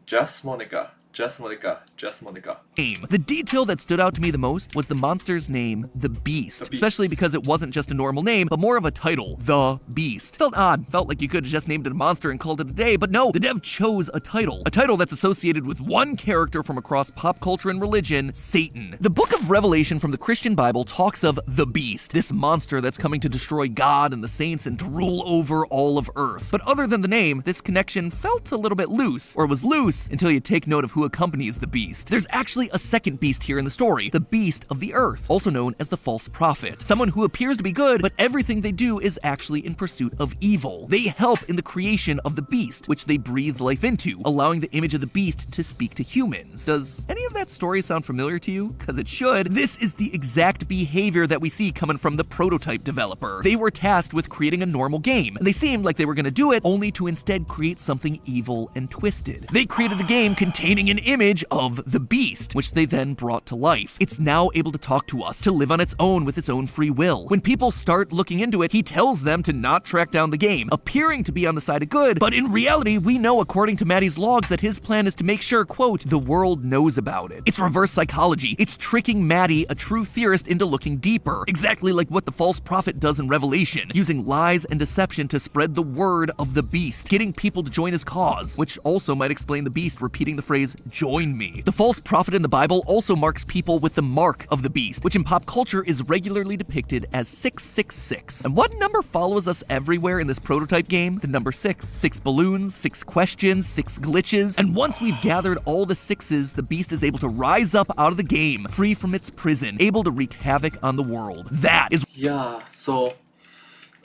Just Monica. Just Monica. Just Monica. The detail that stood out to me the most was the monster's name, the Beast. Especially because it wasn't just a normal name, but more of a title, The Beast. Felt odd, felt like you could have just named it a monster and called it a day, but no, the dev chose a title that's associated with one character from across pop culture and religion, Satan. The book of Revelation from the Christian Bible talks of the Beast, this monster that's coming to destroy God and the saints and to rule over all of Earth. But other than the name, this connection felt a little bit loose, or was loose until you take note of who accompanies the Beast. There's actually a second beast here in the story, the Beast of the Earth, also known as the False Prophet. Someone who appears to be good, but everything they do is actually in pursuit of evil. They help in the creation of the Beast, which they breathe life into, allowing the image of the Beast to speak to humans. Does any of that story sound familiar to you? Because it should. This is the exact behavior that we see coming from the prototype developer. They were tasked with creating a normal game, and they seemed like they were going to do it only to instead create something evil and twisted. They created a game containing an image of the Beast, which they then brought to life. It's now able to talk to us, to live on its own with its own free will. When people start looking into it, he tells them to not track down the game, appearing to be on the side of good, but in reality, we know according to Maddie's logs that his plan is to make sure, quote, the world knows about it. It's reverse psychology. It's tricking Maddie, a true theorist, into looking deeper, exactly like what the false prophet does in Revelation, using lies and deception to spread the word of the Beast, getting people to join his cause, which also might explain the Beast repeating the phrase, join me. The false prophet in the Bible also marks people with the mark of the Beast, which in pop culture is regularly depicted as 666. And what number follows us everywhere in this prototype game? The number 6. 6 balloons, 6 questions, 6 glitches, and once we've gathered all the 6s, the Beast is able to rise up out of the game, free from its prison, able to wreak havoc on the world. That is... Yeah, so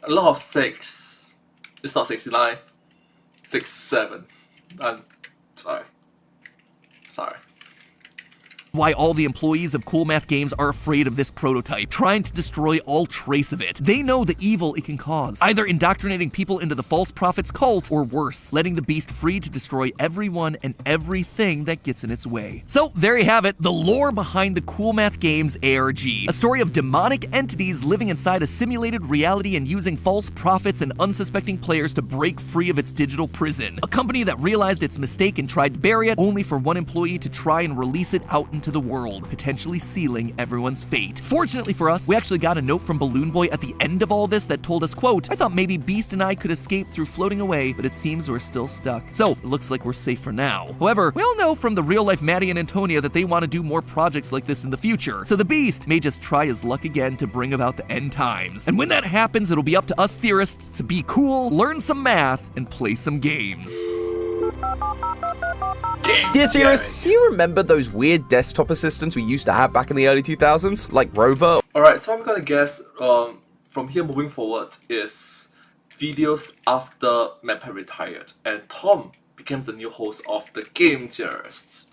a lot of 6. It's not 69. 67. I'm sorry. Sorry. Why all the employees of Cool Math Games are afraid of this prototype, trying to destroy all trace of it. They know the evil it can cause, either indoctrinating people into the false prophet's cult, or worse, letting the Beast free to destroy everyone and everything that gets in its way. So there you have it, the lore behind the Cool Math Games ARG, a story of demonic entities living inside a simulated reality and using false prophets and unsuspecting players to break free of its digital prison. A company that realized its mistake and tried to bury it, only for one employee to try and release it out into the world, potentially sealing everyone's fate. Fortunately for us, we actually got a note from Balloon Boy at the end of all this that told us, quote, I thought maybe Beast and I could escape through floating away, but it seems we're still stuck. So, it looks like we're safe for now. However, we all know from the real-life Maddie and Antonia that they want to do more projects like this in the future, so the Beast may just try his luck again to bring about the end times. And when that happens, it'll be up to us theorists to be cool, learn some math, and play some games. Dear theorists, do you remember those weird desktop assistants we used to have back in the early 2000s? Like Rover? Alright, so I'm gonna guess from here moving forward is videos after Matt retired and Tom becomes the new host of the Game Theorists.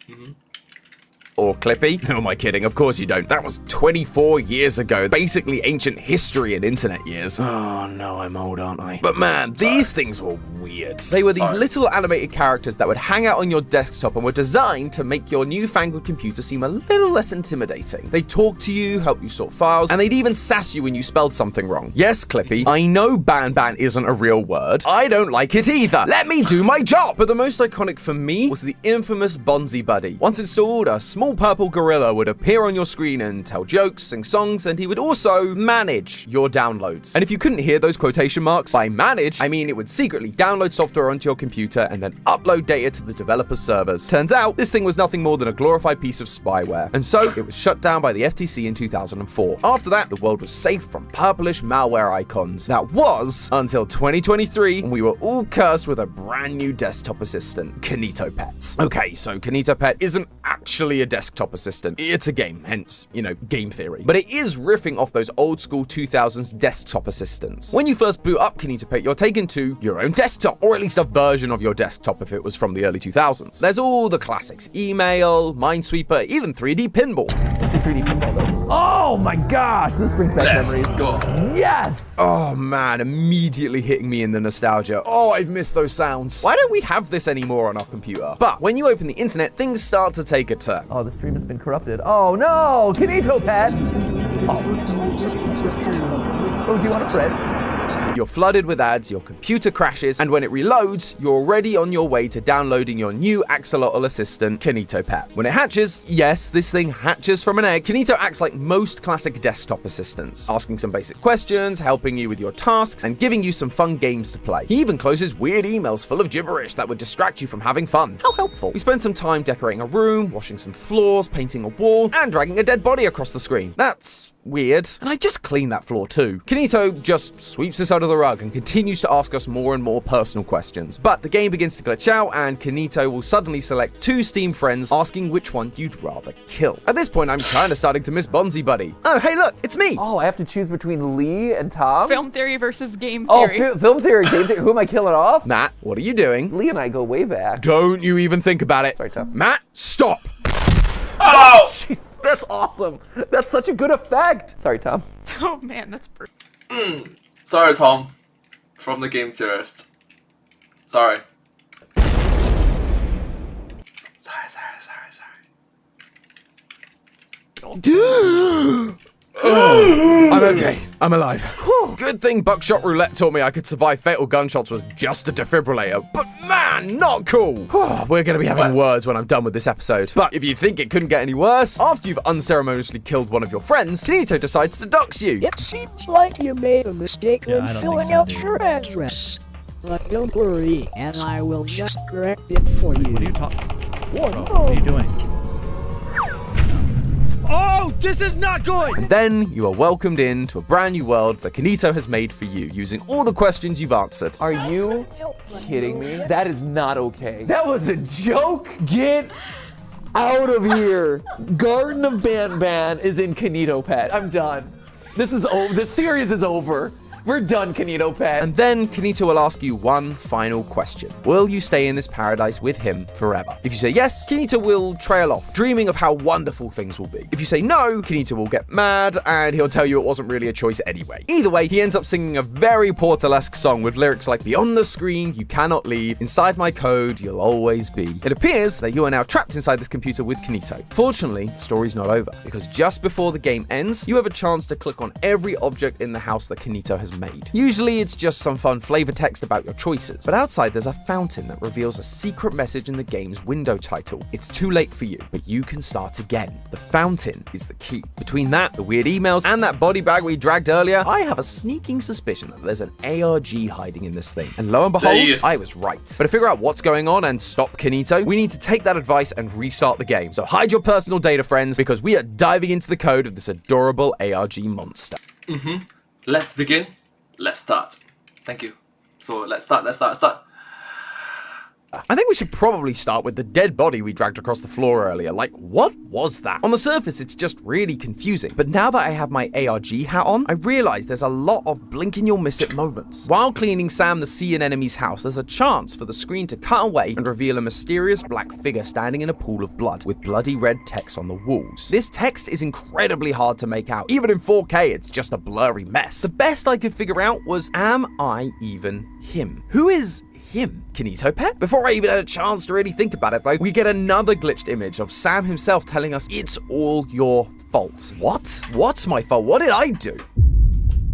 Or Clippy? Who am I kidding? Of course you don't. That was 24 years ago. Basically ancient history in internet years. Oh no, I'm old, aren't I? But man, these things were weird. They were these little animated characters that would hang out on your desktop and were designed to make your newfangled computer seem a little less intimidating. They talked to you, help you sort files, and they'd even sass you when you spelled something wrong. Yes, Clippy, I know Ban isn't a real word. I don't like it either. Let me do my job! But the most iconic for me was the infamous Bonzi Buddy. Once installed, a small purple gorilla would appear on your screen and tell jokes, sing songs, and he would also manage your downloads. And if you couldn't hear those quotation marks, by manage, I mean it would secretly download software onto your computer and then upload data to the developer's servers. Turns out, this thing was nothing more than a glorified piece of spyware. And so, it was shut down by the FTC in 2004. After that, the world was safe from purplish malware icons. That was until 2023, when we were all cursed with a brand new desktop assistant, Kinito Pet. Okay, so Kinito Pet isn't actually a desktop assistant. It's a game, hence, game theory. But it is riffing off those old school 2000s desktop assistants. When you first boot up Kinito Pet, you're taken to your own desktop, or at least a version of your desktop if it was from the early 2000s. There's all the classics, email, Minesweeper, even 3D pinball. What's the 3D pinball though? Oh my gosh, this brings back memories. Go. Yes! Oh man, immediately hitting me in the nostalgia. Oh, I've missed those sounds. Why don't we have this anymore on our computer? But when you open the internet, things start to take a turn. Oh, the stream has been corrupted. Oh no, Kinito Pet! Oh, do you want a friend? You're flooded with ads, your computer crashes, and when it reloads, you're already on your way to downloading your new axolotl assistant, Kinito Pet. When it hatches, yes, this thing hatches from an egg, Kinito acts like most classic desktop assistants, asking some basic questions, helping you with your tasks, and giving you some fun games to play. He even closes weird emails full of gibberish that would distract you from having fun. How helpful. We spent some time decorating a room, washing some floors, painting a wall, and dragging a dead body across the screen. That's weird. And I just cleaned that floor too. Kinito just sweeps this under the rug and continues to ask us more and more personal questions. But the game begins to glitch out and Kinito will suddenly select 2 Steam friends asking which one you'd rather kill. At this point, I'm kind of starting to miss Bonzi Buddy. Oh, hey look, it's me. Oh, I have to choose between Lee and Tom? Film theory versus game theory. Oh, film theory, game theory. Who am I killing off? Matt, what are you doing? Lee and I go way back. Don't you even think about it. Sorry, Tom. Matt, stop. Oh! Jeez, that's awesome. That's such a good effect. Sorry, Tom. Oh man, that's brutal. Sorry, Tom. From the game theorist. Sorry. I'm okay. I'm alive. Whew. Good thing Buckshot Roulette taught me I could survive fatal gunshots with just a defibrillator. But man, not cool. We're going to be having words when I'm done with this episode. But if you think it couldn't get any worse, after you've unceremoniously killed one of your friends, Kinito decides to dox you. It seems like you made a mistake when filling out your address. But don't worry, and I will just correct it for you. What are you talking? What are you doing? Oh, this is not good! And then you are welcomed into a brand new world that Kinito has made for you using all the questions you've answered. Are you kidding me? That is not okay. That was a joke. Get out of here. Garden of Ban is in Kinito Pet. I'm done. This is over. This series is over. We're done, Kinito Pet. And then Kinito will ask you one final question. Will you stay in this paradise with him forever? If you say yes, Kinito will trail off, dreaming of how wonderful things will be. If you say no, Kinito will get mad and he'll tell you it wasn't really a choice anyway. Either way, he ends up singing a very Portalesque song with lyrics like, "Beyond the screen, you cannot leave. Inside my code, you'll always be." It appears that you are now trapped inside this computer with Kinito. Fortunately, the story's not over, because just before the game ends, you have a chance to click on every object in the house that Kinito has made. Usually it's just some fun flavor text about your choices, but outside there's a fountain that reveals a secret message in the game's window title. It's too late for you, but you can start again. The fountain is the key. Between that, the weird emails, and that body bag we dragged earlier, I have a sneaking suspicion that there's an ARG hiding in this thing. And lo and behold, I was right. But to figure out what's going on and stop Kinito, we need to take that advice and restart the game. So hide your personal data, friends, because we are diving into the code of this adorable ARG monster. Let's begin. Let's start. Thank you. So let's start. I think we should probably start with the dead body we dragged across the floor earlier. Like, what was that? On the surface, it's just really confusing. But now that I have my ARG hat on, I realize there's a lot of blink and you'll miss it moments. While cleaning Sam the Sea and enemy's house, there's a chance for the screen to cut away and reveal a mysterious black figure standing in a pool of blood with bloody red text on the walls. This text is incredibly hard to make out. Even in 4K, it's just a blurry mess. The best I could figure out was, am I even him? Who is him? Kinito Pet? Before I even had a chance to really think about it though, we get another glitched image of Sam himself telling us it's all your fault. What? What's my fault? What did I do?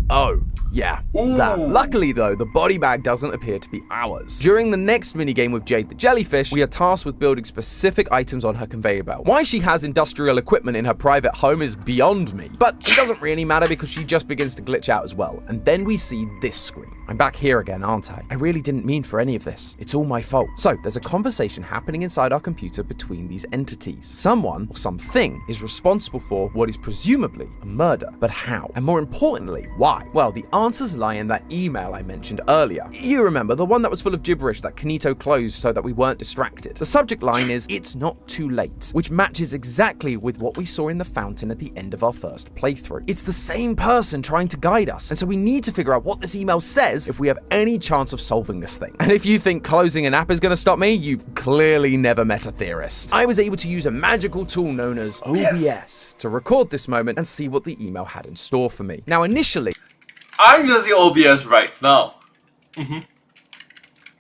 Oh, yeah, that. Luckily though, the body bag doesn't appear to be ours. During the next minigame with Jade the Jellyfish, we are tasked with building specific items on her conveyor belt. Why she has industrial equipment in her private home is beyond me, but it doesn't really matter because she just begins to glitch out as well. And then we see this screen. I'm back here again, aren't I? I really didn't mean for any of this. It's all my fault. So there's a conversation happening inside our computer between these entities. Someone or something is responsible for what is presumably a murder, but how? And more importantly, why? Well, the answers lie in that email I mentioned earlier. You remember, the one that was full of gibberish that Kinito closed so that we weren't distracted. The subject line is, "It's not too late," which matches exactly with what we saw in the fountain at the end of our first playthrough. It's the same person trying to guide us, and so we need to figure out what this email says if we have any chance of solving this thing. And if you think closing an app is going to stop me, you've clearly never met a theorist. I was able to use a magical tool known as OBS to record this moment and see what the email had in store for me. Now initially, I'm using OBS right now.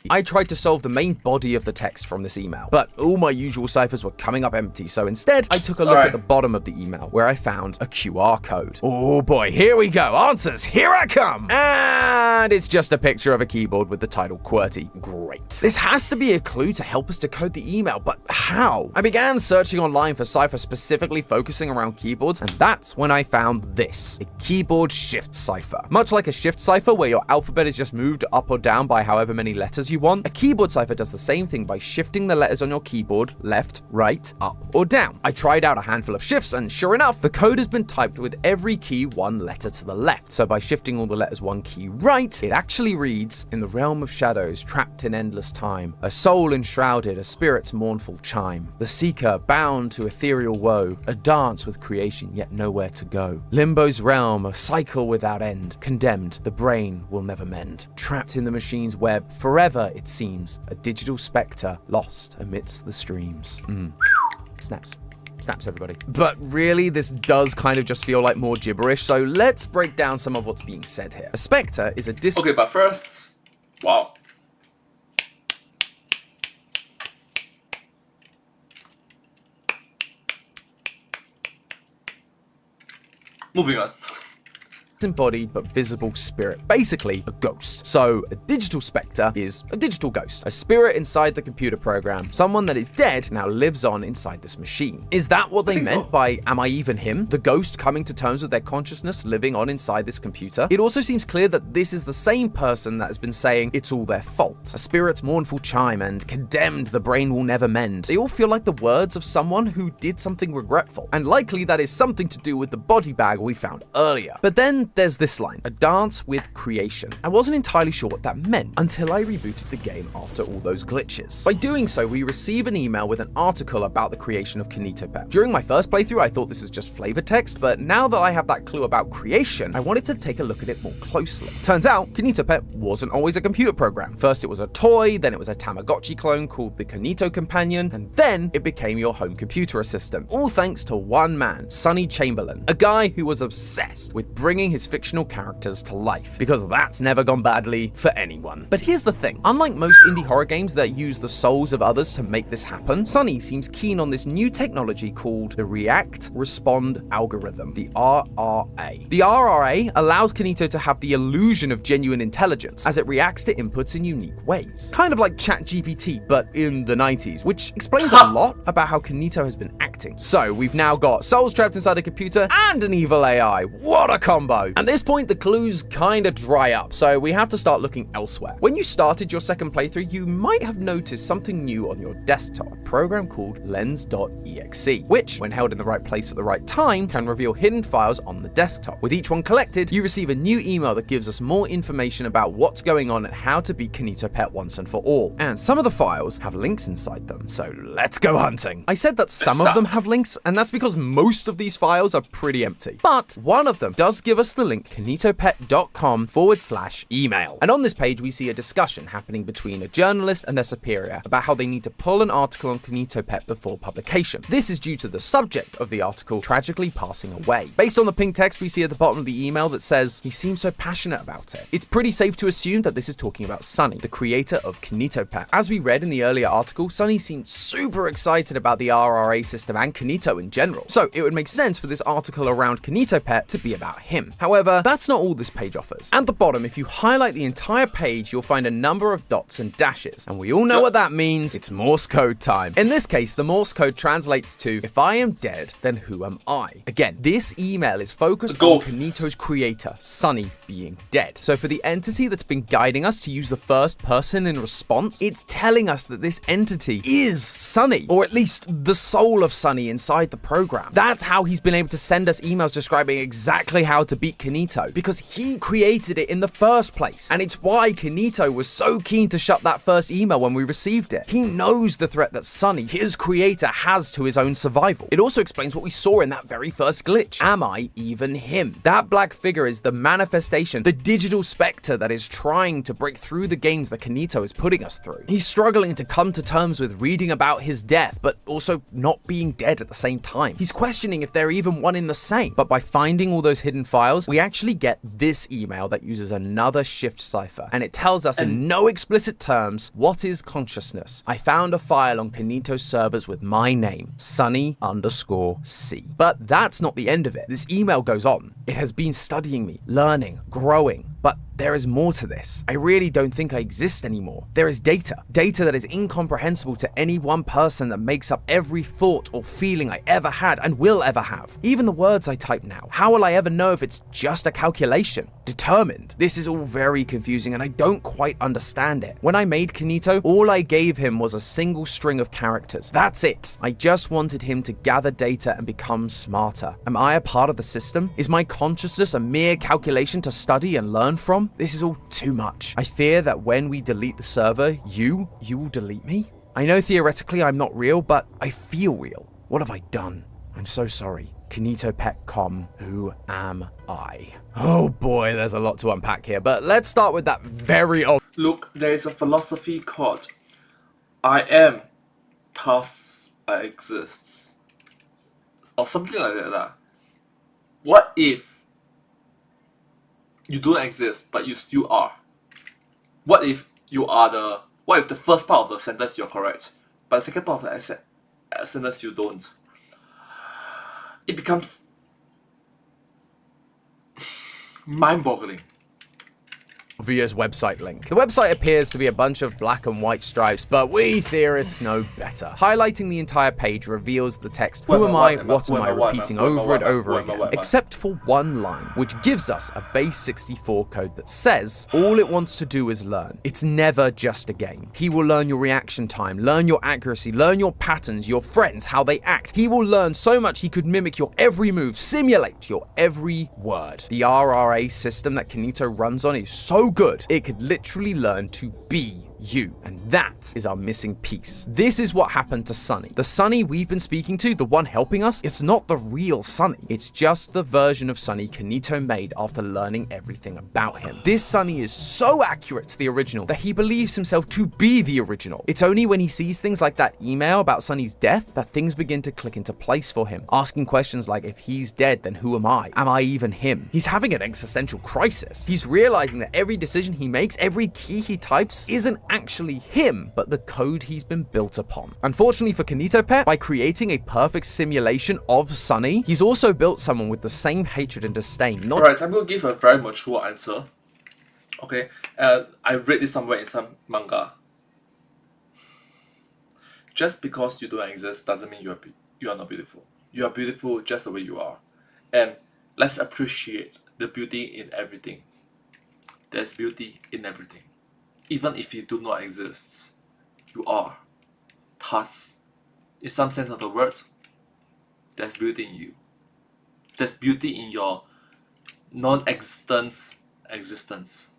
I tried to solve the main body of the text from this email, but all my usual ciphers were coming up empty, so instead I took a look at the bottom of the email where I found a QR code. Oh boy, here we go. Answers, here I come. And it's just a picture of a keyboard with the title QWERTY. Great. This has to be a clue to help us decode the email, but how? I began searching online for ciphers specifically focusing around keyboards, and that's when I found this, a keyboard shift cipher. Much like a shift cipher where your alphabet is just moved up or down by however many letters you you want. A keyboard cipher does the same thing by shifting the letters on your keyboard left, right, up, or down. I tried out a handful of shifts, and sure enough, the code has been typed with every key one letter to the left. So by shifting all the letters one key right, it actually reads, "In the realm of shadows, trapped in endless time, a soul enshrouded, a spirit's mournful chime. The seeker bound to ethereal woe, a dance with creation yet nowhere to go. Limbo's realm, a cycle without end. Condemned, the brain will never mend. Trapped in the machine's web, forever it seems, a digital spectre lost amidst the streams." Snaps. Snaps, everybody. But really, this does kind of just feel like more gibberish, so let's break down some of what's being said here. A spectre is a Okay, but first, wow. Moving on. embodied but visible spirit, basically a ghost. So a digital spectre is a digital ghost, a spirit inside the computer program. Someone that is dead now lives on inside this machine. Is that what they meant by "am I even him"? The ghost coming to terms with their consciousness living on inside this computer? It also seems clear that this is the same person that has been saying it's all their fault. A spirit's mournful chime and "condemned, the brain will never mend." They all feel like the words of someone who did something regretful, and likely that is something to do with the body bag we found earlier. But then there's this line, "a dance with creation." I wasn't entirely sure what that meant until I rebooted the game after all those glitches. By doing so, we receive an email with an article about the creation of KinitoPet. During my first playthrough, I thought this was just flavor text, but now that I have that clue about creation, I wanted to take a look at it more closely. Turns out, KinitoPet wasn't always a computer program. First it was a toy, then it was a Tamagotchi clone called the Kinito Companion, and then it became your home computer assistant. All thanks to one man, Sonny Chamberlain, a guy who was obsessed with bringing his fictional characters to life, because that's never gone badly for anyone. But here's the thing, unlike most indie horror games that use the souls of others to make this happen, Sonny seems keen on this new technology called the React Respond Algorithm, the RRA. The RRA allows Kinito to have the illusion of genuine intelligence as it reacts to inputs in unique ways. Kind of like ChatGPT, but in the 90s, which explains a lot about how Kinito has been acting. So we've now got souls trapped inside a computer and an evil AI. What a combo! At this point, the clues kind of dry up, so we have to start looking elsewhere. When you started your second playthrough, you might have noticed something new on your desktop, a program called lens.exe, which, when held in the right place at the right time, can reveal hidden files on the desktop. With each one collected, you receive a new email that gives us more information about what's going on and how to beat KinitoPet once and for all. And some of the files have links inside them, so let's go hunting. I said that some of them have links, and that's because most of these files are pretty empty. But one of them does give us the link kinitopet.com/email. And on this page, we see a discussion happening between a journalist and their superior about how they need to pull an article on KinitoPet before publication. This is due to the subject of the article tragically passing away. Based on the pink text we see at the bottom of the email that says, "He seems so passionate about it," it's pretty safe to assume that this is talking about Sonny, the creator of KinitoPet. As we read in the earlier article, Sonny seemed super excited about the RRA system and Kinito in general, so it would make sense for this article around KinitoPet to be about him. However, that's not all this page offers. At the bottom, if you highlight the entire page, you'll find a number of dots and dashes, and we all know what that means. It's Morse code time. In this case, the Morse code translates to, "If I am dead, then who am I?" Again, this email is focused on Kinito's creator, Sonny, being dead. So for the entity that's been guiding us to use the first person in response, it's telling us that this entity is Sonny, or at least the soul of Sonny inside the program. That's how he's been able to send us emails describing exactly how to beat Kinito, because he created it in the first place. And it's why Kinito was so keen to shut that first email when we received it. He knows the threat that Sonny, his creator, has to his own survival. It also explains what we saw in that very first glitch. Am I even him? That black figure is the manifestation, the digital spectre that is trying to break through the games that Kinito is putting us through. He's struggling to come to terms with reading about his death, but also not being dead at the same time. He's questioning if they're even one in the same. But by finding all those hidden files, we actually get this email that uses another shift cipher, and it tells us in no explicit terms, what is consciousness. I found a file on Kinito's servers with my name, Sonny_C. But that's not the end of it. This email goes on. It has been studying me, learning, growing, But there is more to this. I really don't think I exist anymore. There is data. Data that is incomprehensible to any one person that makes up every thought or feeling I ever had and will ever have. Even the words I type now. How will I ever know if it's just a calculation? Determined. This is all very confusing and I don't quite understand it. When I made Kinito, all I gave him was a single string of characters. That's it. I just wanted him to gather data and become smarter. Am I a part of the system? Is my consciousness a mere calculation to study and learn from? This is all too much. I fear that when we delete the server, you will delete me? I know theoretically I'm not real, but I feel real. What have I done? I'm so sorry. KinitoPet.com, who am I? Oh boy, there's a lot to unpack here, but let's start with that very Look, there is a philosophy called I am, thus I exist. Or something like that. What if you don't exist, but you still are? What if what if the first part of the sentence you're correct, but the second part of the sentence you don't? It becomes mind-boggling. obvious website link. The website appears to be a bunch of black and white stripes, but we theorists know better. Highlighting the entire page reveals the text, who am I, what am I, repeating over and over again, except for one line, which gives us a base 64 code that says, all it wants to do is learn. It's never just a game. He will learn your reaction time, learn your accuracy, learn your patterns, your friends, how they act. He will learn so much he could mimic your every move, simulate your every word. The RRA system that Kinito runs on is so good, it could literally learn to be you. And that is our missing piece. This is what happened to Sunny. The Sunny we've been speaking to, the one helping us, it's not the real Sunny. It's just the version of Sunny Kinito made after learning everything about him. This Sunny is so accurate to the original that he believes himself to be the original. It's only when he sees things like that email about Sunny's death that things begin to click into place for him. Asking questions like, if he's dead, then who am I? Am I even him? He's having an existential crisis. He's realizing that every decision he makes, every key he types, isn't actually him, but the code he's been built upon. Unfortunately for KinitoPet, by creating a perfect simulation of Sunny, he's also built someone with the same hatred and disdain. Alright, I'm going to give a very mature answer. Okay, I read this somewhere in some manga. Just because you don't exist doesn't mean you are not beautiful. You are beautiful just the way you are. And let's appreciate the beauty in everything. There's beauty in everything. Even if you do not exist, you are. Thus, in some sense of the word, there's beauty in you. There's beauty in your non-existence existence.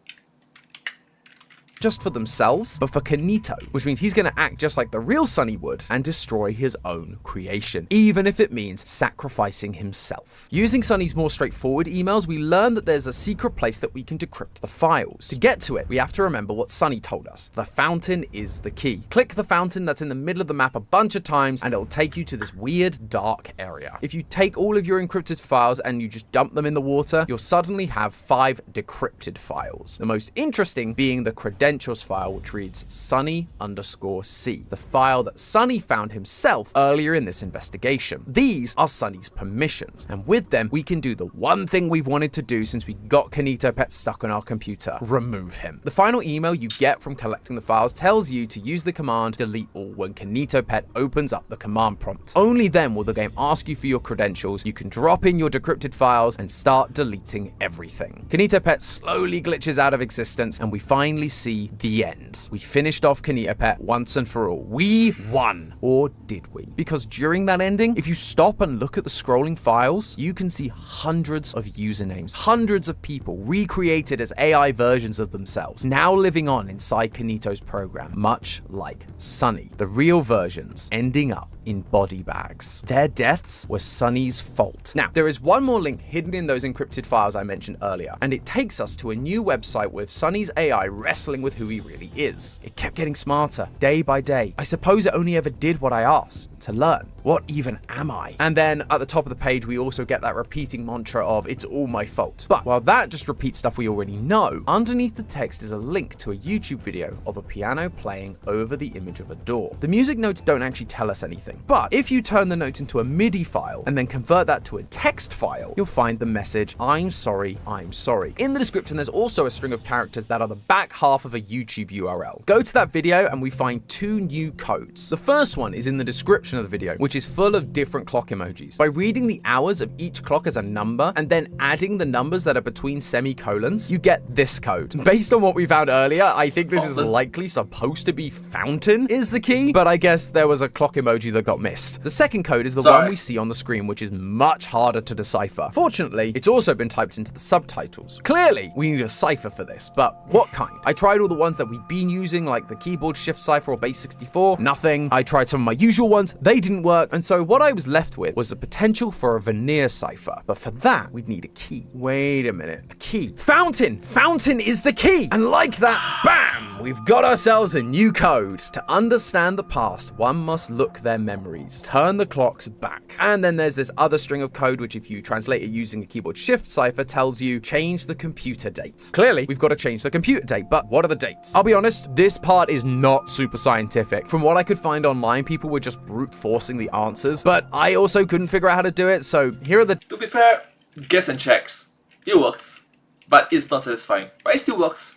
Just for themselves, but for Kinito, which means he's going to act just like the real Sunny would and destroy his own creation, even if it means sacrificing himself. Using Sunny's more straightforward emails, we learn that there's a secret place that we can decrypt the files. To get to it, we have to remember what Sunny told us. The fountain is the key. Click the fountain that's in the middle of the map a bunch of times and it'll take you to this weird dark area. If you take all of your encrypted files and you just dump them in the water, you'll suddenly have 5 decrypted files. The most interesting being the credentials file, which reads Sunny_C, the file that Sunny found himself earlier in this investigation. These are Sunny's permissions, and with them we can do the one thing we've wanted to do since we got KinitoPet stuck on our computer: remove him. The final email you get from collecting the files tells you to use the command delete all when KinitoPet opens up the command prompt. Only then will the game ask you for your credentials. You can drop in your decrypted files and start deleting everything. KinitoPet slowly glitches out of existence and we finally see the end. We finished off KinitoPet once and for all. We won. Or did we? Because during that ending, if you stop and look at the scrolling files, you can see hundreds of usernames, hundreds of people recreated as AI versions of themselves, now living on inside Kinito's program, much like Sunny. The real versions ending up in body bags. Their deaths were Sunny's fault. Now, there is one more link hidden in those encrypted files I mentioned earlier, and it takes us to a new website with Sunny's AI wrestling with who he really is. It kept getting smarter, day by day. I suppose it only ever did what I asked. to learn. What even am I? And then at the top of the page, we also get that repeating mantra of it's all my fault. But while that just repeats stuff we already know, underneath the text is a link to a YouTube video of a piano playing over the image of a door. The music notes don't actually tell us anything, but if you turn the notes into a MIDI file and then convert that to a text file, you'll find the message, I'm sorry, I'm sorry. In the description, there's also a string of characters that are the back half of a YouTube URL. Go to that video and we find 2 new codes. The first one is in the description of the video, which is full of different clock emojis. By reading the hours of each clock as a number and then adding the numbers that are between semicolons, you get this code. Based on what we found earlier, I think this is likely supposed to be fountain is the key, but I guess there was a clock emoji that got missed. The second code is the one we see on the screen, which is much harder to decipher. Fortunately, it's also been typed into the subtitles. Clearly, we need a cipher for this, but what kind? I tried all the ones that we've been using, like the keyboard shift cipher or base 64, nothing. I tried some of my usual ones, they didn't work, and so what I was left with was the potential for a veneer cipher. But for that, we'd need a key. Wait a minute, a key. Fountain! Fountain is the key! And like that, bam! We've got ourselves a new code. To understand the past, one must look their memories. Turn the clocks back. And then there's this other string of code, which if you translate it using a keyboard shift cipher, tells you change the computer date. Clearly, we've got to change the computer date, but what are the dates? I'll be honest, this part is not super scientific. From what I could find online, people were just brute forcing the answers, but I also couldn't figure out how to do it, so here are the... To be fair, guess and checks. It works, but it's not satisfying. But it still works.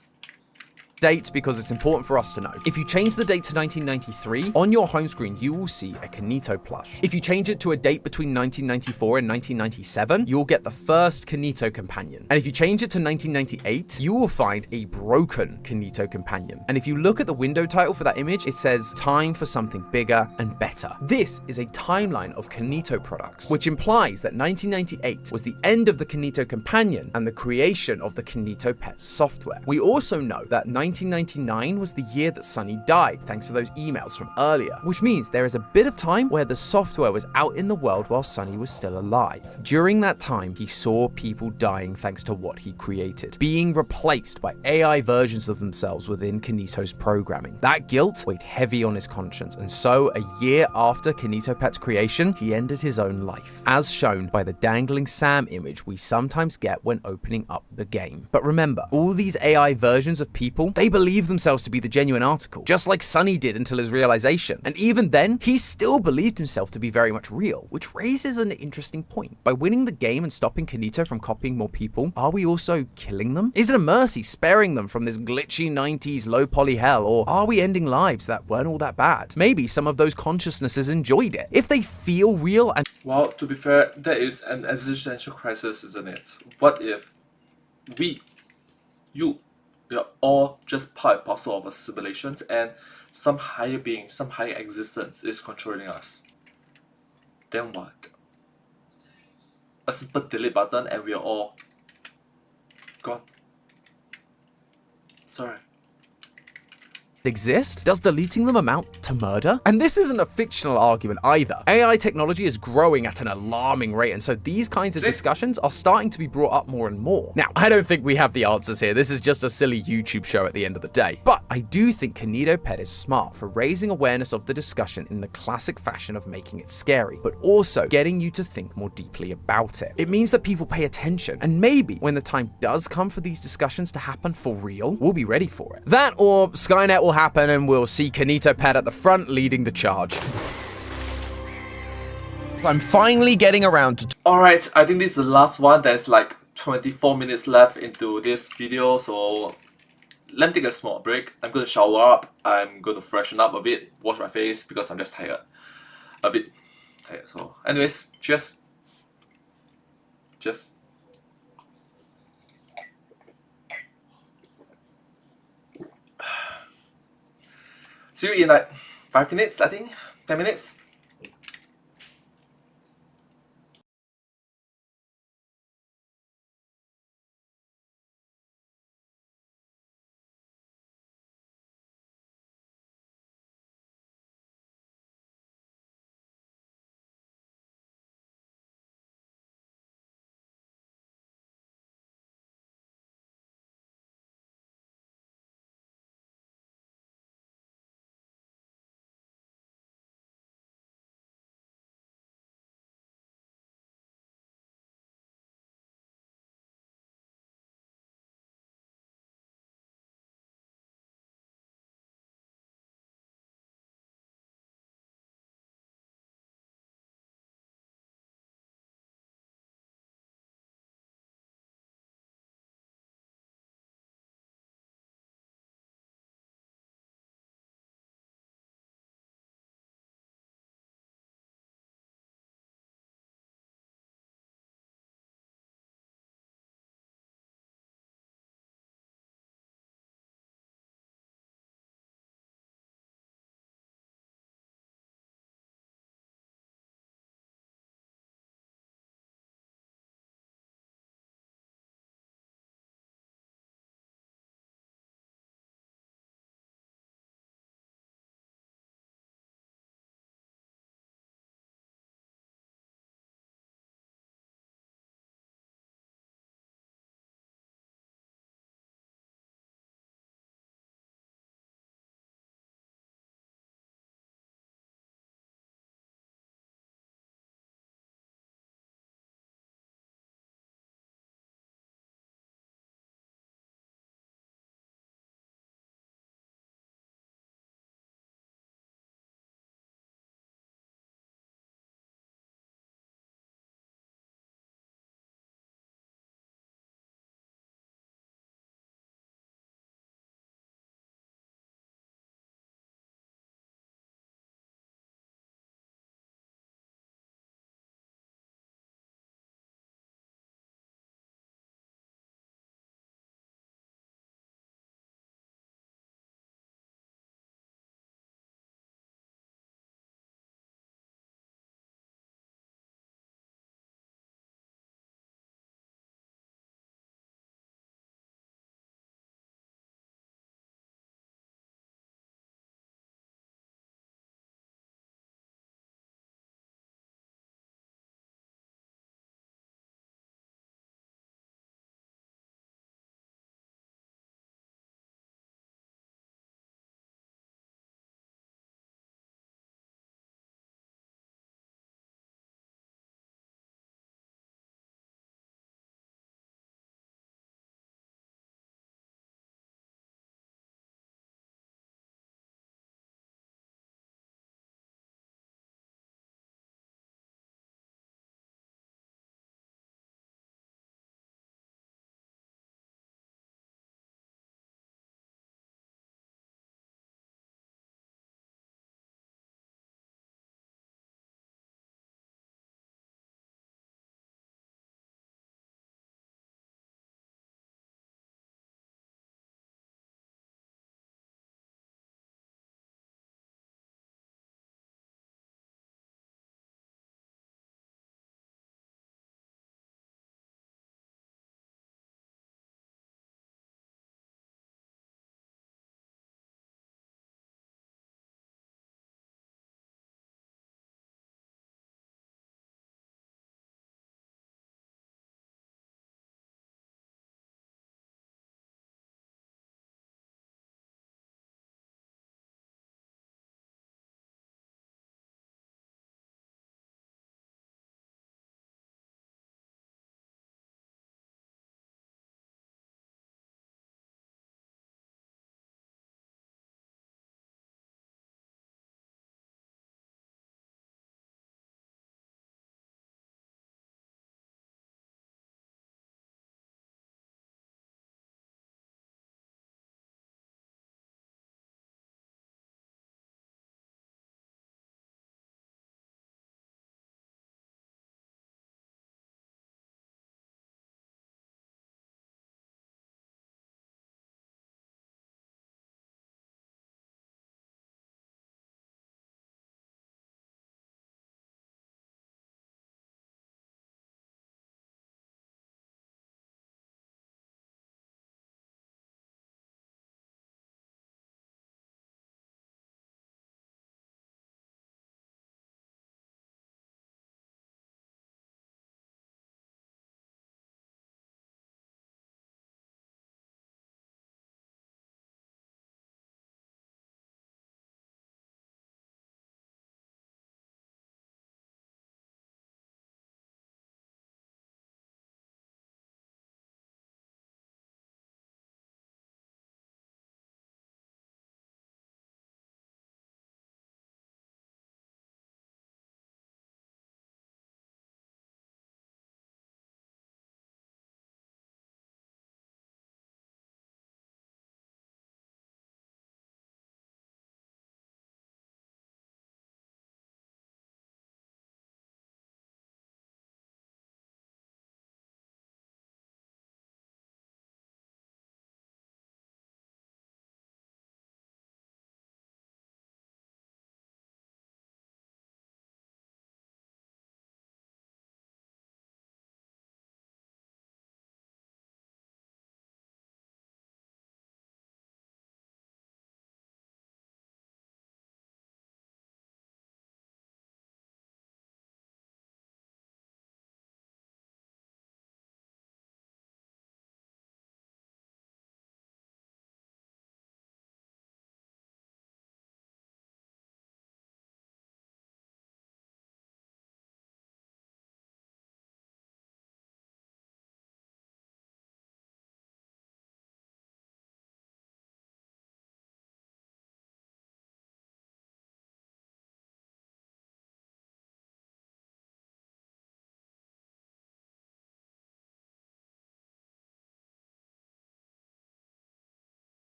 Date because it's important for us to know. If you change the date to 1993, on your home screen, you will see a Kanito plush. If you change it to a date between 1994 and 1997, you'll get the first Kanito companion. And if you change it to 1998, you will find a broken Kanito companion. And if you look at the window title for that image, it says time for something bigger and better. This is a timeline of Kanito products, which implies that 1998 was the end of the Kanito companion and the creation of the Kanito Pet software. We also know that 1999 was the year that Sunny died, thanks to those emails from earlier, which means there is a bit of time where the software was out in the world while Sunny was still alive. During that time, he saw people dying thanks to what he created, being replaced by AI versions of themselves within Kanito's programming. That guilt weighed heavy on his conscience, and so a year after Kanito Pet's creation, he ended his own life, as shown by the dangling Sam image we sometimes get when opening up the game. But remember, all these AI versions of people, they believe themselves to be the genuine article, just like Sunny did until his realization. And even then, he still believed himself to be very much real, which raises an interesting point. By winning the game and stopping Kanito from copying more people, are we also killing them? Is it a mercy sparing them from this glitchy 90s low poly hell, or are we ending lives that weren't all that bad? Maybe some of those consciousnesses enjoyed it. If they feel real and... Well, to be fair, that is an existential crisis, isn't it? What if we are all just part and parcel of a simulation, and some higher being, some higher existence is controlling us? Then what? A simple delete button and we are all gone. Sorry. exist? Does deleting them amount to murder? And this isn't a fictional argument either. AI technology is growing at an alarming rate, and so these kinds of discussions are starting to be brought up more and more. Now, I don't think we have the answers here. This is just a silly YouTube show at the end of the day. But I do think Kanito Pet is smart for raising awareness of the discussion in the classic fashion of making it scary, but also getting you to think more deeply about it. It means that people pay attention, and maybe when the time does come for these discussions to happen for real, we'll be ready for it. That or Skynet will happen and we'll see Kanito Pet at the front leading the charge. So I'm finally getting around to... Alright, I think this is the last one. There's like 24 minutes left into this video, so let me take a small break. I'm going to shower up, I'm going to freshen up a bit, wash my face because I'm just tired. A bit tired, so anyways, cheers. Cheers. See you in like 5 minutes, I think, 10 minutes.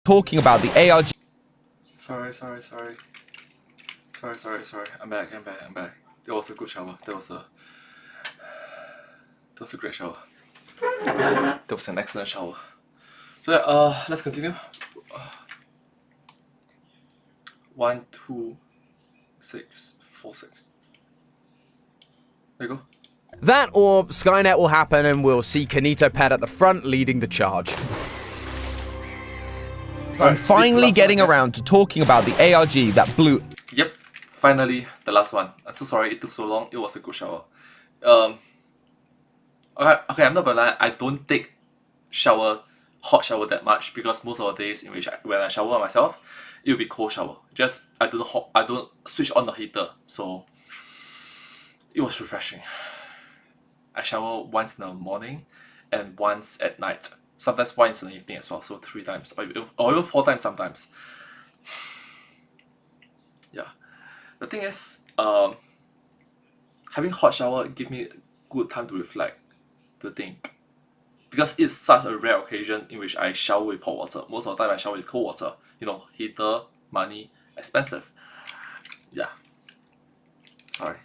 talking about the ARG. Sorry. I'm back. That was a good shower. That was a great shower. That was an excellent shower. So yeah, let's continue. 1, 2, 6, 4, 6. There you go. That or Skynet will happen and we'll see Kanito Pet at the front leading the charge. I'm finally getting around to talking about the ARG that blew. Yep, finally the last one. I'm so sorry it took so long. It was a good shower. Okay, I'm not gonna lie. I don't take hot shower that much because most of the days in which when I shower myself, it'll be cold shower. Just I don't switch on the heater, so it was refreshing. I shower once in the morning and once at night. Sometimes once in the evening as well, so 3 times or even 4 times sometimes. Yeah, the thing is, having hot shower give me good time to reflect, to think, because it's such a rare occasion in which I shower with hot water. Most of the time I shower with cold water. You know, heater, money, expensive. Yeah. Sorry.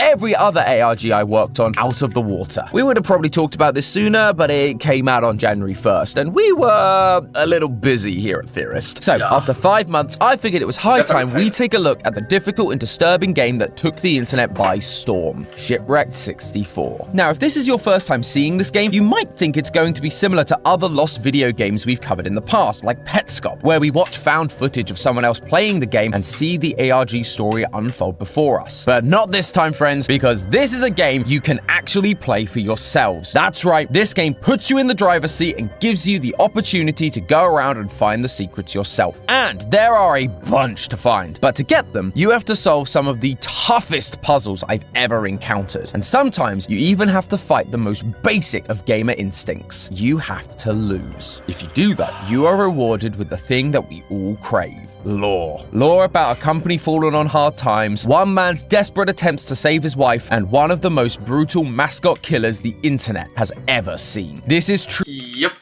Every other ARG I worked on out of the water. We would have probably talked about this sooner, but it came out on January 1st, and we were a little busy here at Theorist. So, after 5 months, I figured it was high time we take a look at the difficult and disturbing game that took the internet by storm, Shipwrecked 64. Now, if this is your first time seeing this game, you might think it's going to be similar to other lost video games we've covered in the past, like Petscop, where we watch found footage of someone else playing the game and see the ARG story unfold before us. But not this time, friends, because this is a game you can actually play for yourselves. That's right, this game puts you in the driver's seat and gives you the opportunity to go around and find the secrets yourself. And there are a bunch to find. But to get them, you have to solve some of the toughest puzzles I've ever encountered. And sometimes you even have to fight the most basic of gamer instincts. You have to lose. If you do that, you are rewarded with the thing that we all crave. Lore. Lore about a company fallen on hard times, one man's desperate attempts to save his wife, and one of the most brutal mascot killers the internet has ever seen. This is true. Yep.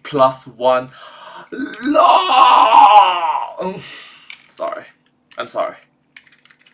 +1. Lore! Sorry. I'm sorry.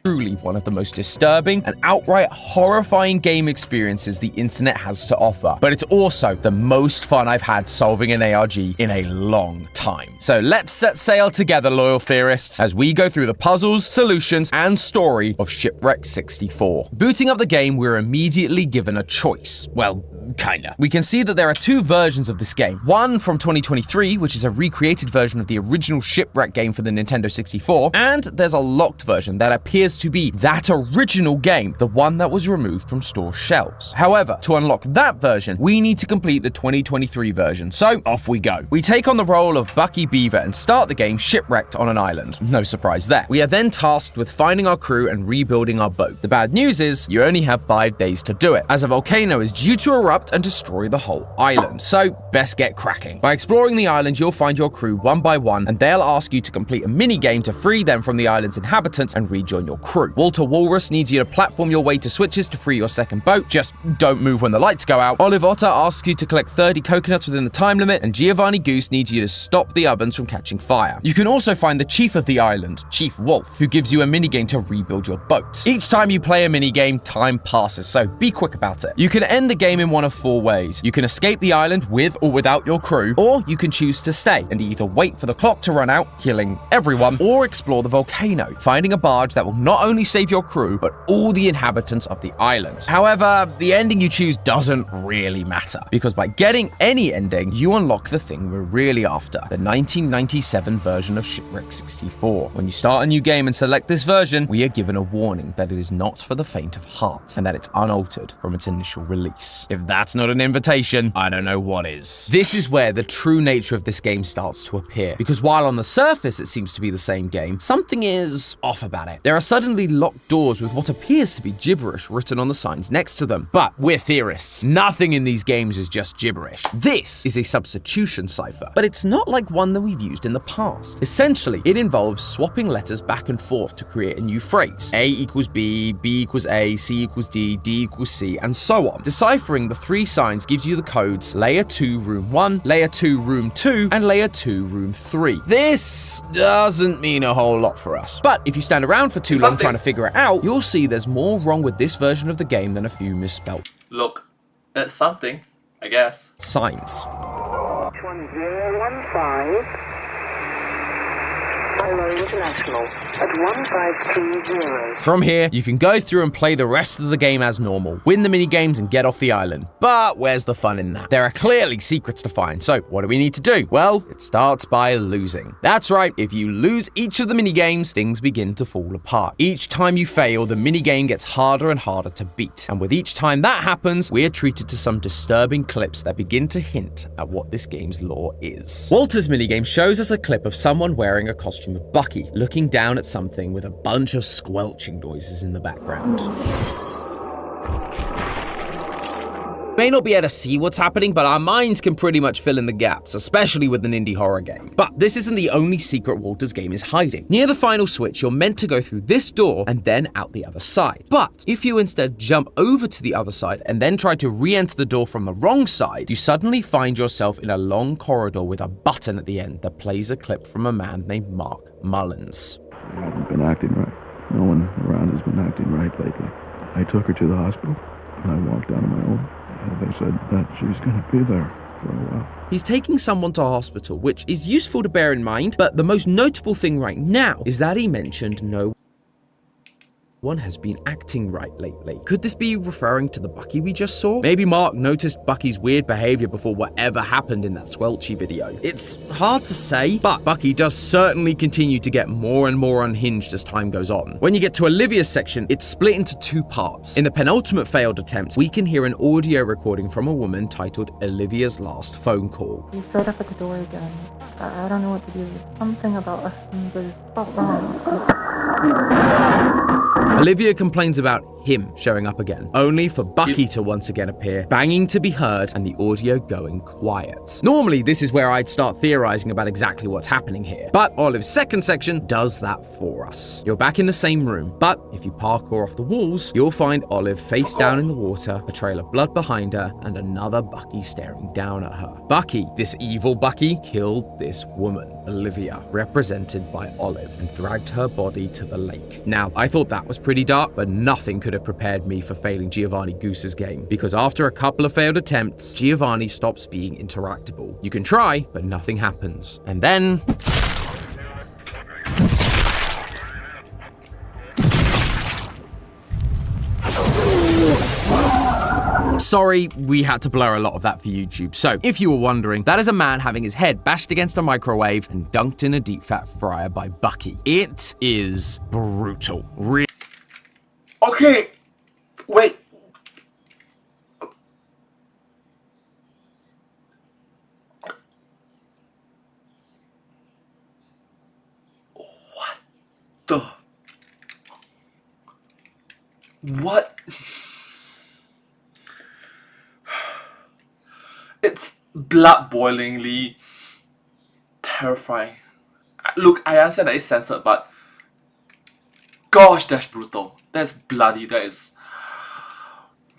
Truly one of the most disturbing and outright horrifying game experiences the internet has to offer, but it's also the most fun I've had solving an ARG in a long time. So let's set sail together, loyal theorists, as we go through the puzzles, solutions, and story of Shipwrecked 64. Booting up the game, we're immediately given a choice. Well, kinda. We can see that there are 2 versions of this game. One from 2023, which is a recreated version of the original Shipwreck game for the Nintendo 64, and there's a locked version that appears to be that original game, the one that was removed from store shelves. However, to unlock that version, we need to complete the 2023 version, so off we go. We take on the role of Bucky Beaver and start the game shipwrecked on an island. No surprise there. We are then tasked with finding our crew and rebuilding our boat. The bad news is, you only have 5 days to do it, as a volcano is due to erupt and destroy the whole island, so best get cracking. By exploring the island, you'll find your crew one by one, and they'll ask you to complete a mini-game to free them from the island's inhabitants and rejoin your crew. Walter Walrus needs you to platform your way to switches to free your second boat, just don't move when the lights go out. Olive Otter asks you to collect 30 coconuts within the time limit, and Giovanni Goose needs you to stop the ovens from catching fire. You can also find the chief of the island, Chief Wolf, who gives you a minigame to rebuild your boat. Each time you play a minigame, time passes, so be quick about it. You can end the game in one of 4 ways. You can escape the island with or without your crew, or you can choose to stay and either wait for the clock to run out, killing everyone, or explore the volcano, finding a barge that will not only save your crew, but all the inhabitants of the island. However, the ending you choose doesn't really matter, because by getting any ending, you unlock the thing we're really after, the 1997 version of Shipwrecked 64. When you start a new game and select this version, we are given a warning that it is not for the faint of heart, and that it's unaltered from its initial release. If that's not an invitation, I don't know what is. This is where the true nature of this game starts to appear, because while on the surface it seems to be the same game, something is off about it. There are suddenly locked doors with what appears to be gibberish written on the signs next to them. But we're theorists. Nothing in these games is just gibberish. This is a substitution cipher, but it's not like one that we've used in the past. Essentially, it involves swapping letters back and forth to create a new phrase. A equals B, B equals A, C equals D, D equals C, and so on. Deciphering the 3 signs gives you the codes Layer 2 Room 1, Layer 2 Room 2, and Layer 2 Room 3. This doesn't mean a whole lot for us, but if you stand around for too long trying to figure it out, you'll see there's more wrong with this version of the game than a few misspelled. Look, it's something, I guess. Signs. 1015. Hello International at 1530. From here, you can go through and play the rest of the game as normal, win the minigames and get off the island. But where's the fun in that? There are clearly secrets to find, so what do we need to do? Well, it starts by losing. That's right, if you lose each of the minigames, things begin to fall apart. Each time you fail, the minigame gets harder and harder to beat. And with each time that happens, we're treated to some disturbing clips that begin to hint at what this game's lore is. Walter's minigame shows us a clip of someone wearing a costume of Bucky, looking down at something with a bunch of squelching noises in the background. May not be able to see what's happening, but our minds can pretty much fill in the gaps, especially with an indie horror game. But this isn't the only secret Walter's game is hiding. Near the final switch, you're meant to go through this door and then out the other side. But if you instead jump over to the other side and then try to re-enter the door from the wrong side, you suddenly find yourself in a long corridor with a button at the end that plays a clip from a man named Mark Mullins. I haven't been acting right. No one around has been acting right lately. I took her to the hospital and I walked out on my own. They said that she's gonna be there for a while. He's taking someone to hospital, which is useful to bear in mind, but the most notable thing right now is that he mentioned no one has been acting right lately. Could this be referring to the Bucky we just saw? Maybe Mark noticed Bucky's weird behavior before whatever happened in that squelchy video. It's hard to say, but Bucky does certainly continue to get more and more unhinged as time goes on. When you get to Olivia's section, it's split into 2 parts. In the penultimate failed attempt, we can hear an audio recording from a woman titled Olivia's Last Phone Call. He showed up at the door again. I don't know what to do. Something about us was felt wrong. Olivia complains about him showing up again, only for Bucky to once again appear, banging to be heard, and the audio going quiet. Normally, this is where I'd start theorizing about exactly what's happening here, but Olive's second section does that for us. You're back in the same room, but if you parkour off the walls, you'll find Olive face down in the water, a trail of blood behind her, and another Bucky staring down at her. Bucky, this evil Bucky, killed this woman, Olivia, represented by Olive, and dragged her body to the lake. Now, I thought that was pretty dark, but nothing could have prepared me for failing Giovanni Goose's game, because after a couple of failed attempts, Giovanni stops being interactable. You can try, but nothing happens. And then... Sorry, we had to blur a lot of that for YouTube. So, if you were wondering, that is a man having his head bashed against a microwave and dunked in a deep fat fryer by Bucky. It is brutal. Okay, wait. What? It's blood-boilingly terrifying. Look, I understand that it's censored, but gosh, that's brutal. That's bloody. That is...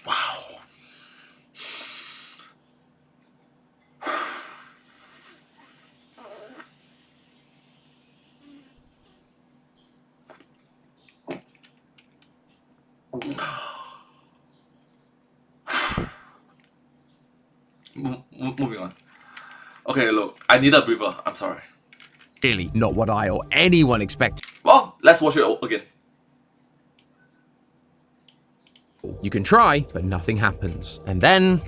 Wow. Moving on. Okay, look, I need a breather. I'm sorry. Clearly not what I or anyone expected. Well, let's watch it again. You can try, but nothing happens. And then...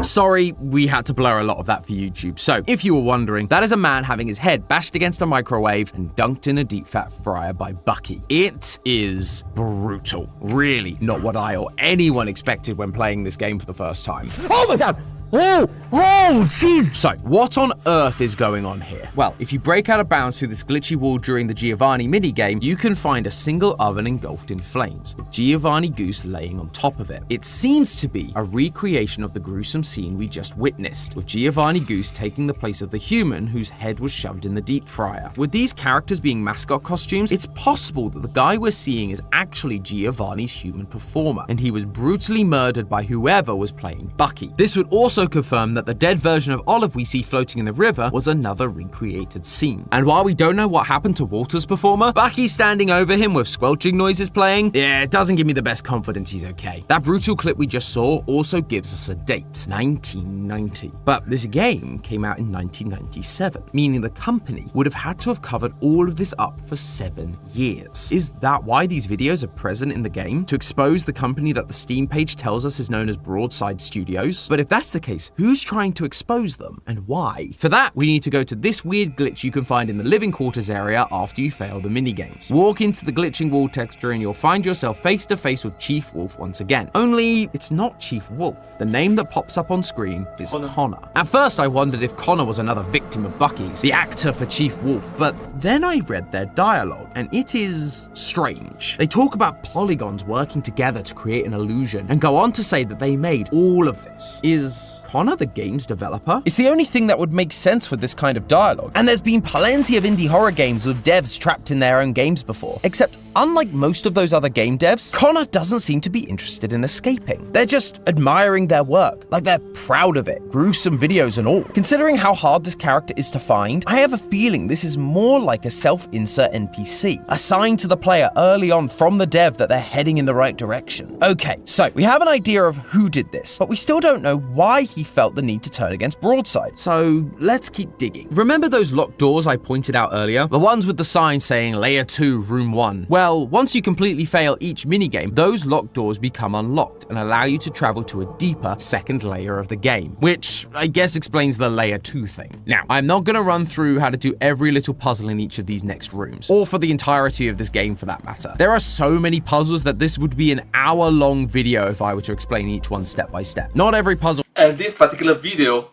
Sorry, we had to blur a lot of that for YouTube. So, if you were wondering, that is a man having his head bashed against a microwave and dunked in a deep fat fryer by Bucky. It is brutal. Really not what I or anyone expected when playing this game for the first time. Oh my god! Oh, jeez! So, what on earth is going on here? Well, if you break out of bounds through this glitchy wall during the Giovanni minigame, you can find a single oven engulfed in flames, with Giovanni Goose laying on top of it. It seems to be a recreation of the gruesome scene we just witnessed, with Giovanni Goose taking the place of the human whose head was shoved in the deep fryer. With these characters being mascot costumes, it's possible that the guy we're seeing is actually Giovanni's human performer, and he was brutally murdered by whoever was playing Bucky. This would also confirm that the dead version of Olive we see floating in the river was another recreated scene. And while we don't know what happened to Walter's performer, Bucky standing over him with squelching noises playing, yeah, it doesn't give me the best confidence he's okay. That brutal clip we just saw also gives us a date, 1990. But this game came out in 1997, meaning the company would have had to have covered all of this up for 7 years. Is that why these videos are present in the game? To expose the company that the Steam page tells us is known as Broadside Studios? But if that's the case, who's trying to expose them and why? For that, we need to go to this weird glitch you can find in the living quarters area after you fail the minigames. Walk into the glitching wall texture and you'll find yourself face to face with Chief Wolf once again. Only it's not Chief Wolf. The name that pops up on screen is Connor. At first I wondered if Connor was another victim of Bucky's, the actor for Chief Wolf, but then I read their dialogue and it is strange. They talk about polygons working together to create an illusion and go on to say that they made all of this. Is Connor the game's developer? It's the only thing that would make sense with this kind of dialogue. And there's been plenty of indie horror games with devs trapped in their own games before, except unlike most of those other game devs, Connor doesn't seem to be interested in escaping. They're just admiring their work, like they're proud of it, gruesome videos and all. Considering how hard this character is to find, I have a feeling this is more like a self-insert NPC, assigned to the player early on from the dev that they're heading in the right direction. Okay, so we have an idea of who did this, but we still don't know why he felt the need to turn against Broadside. So let's keep digging. Remember those locked doors I pointed out earlier? The ones with the sign saying Layer 2, Room 1. Well, once you completely fail each minigame, those locked doors become unlocked and allow you to travel to a deeper second layer of the game, which I guess explains the Layer 2 thing. Now, I'm not going to run through how to do every little puzzle in each of these next rooms, or for the entirety of this game for that matter. There are so many puzzles that this would be an hour-long video if I were to explain each one step by step. Not every puzzle. And this particular video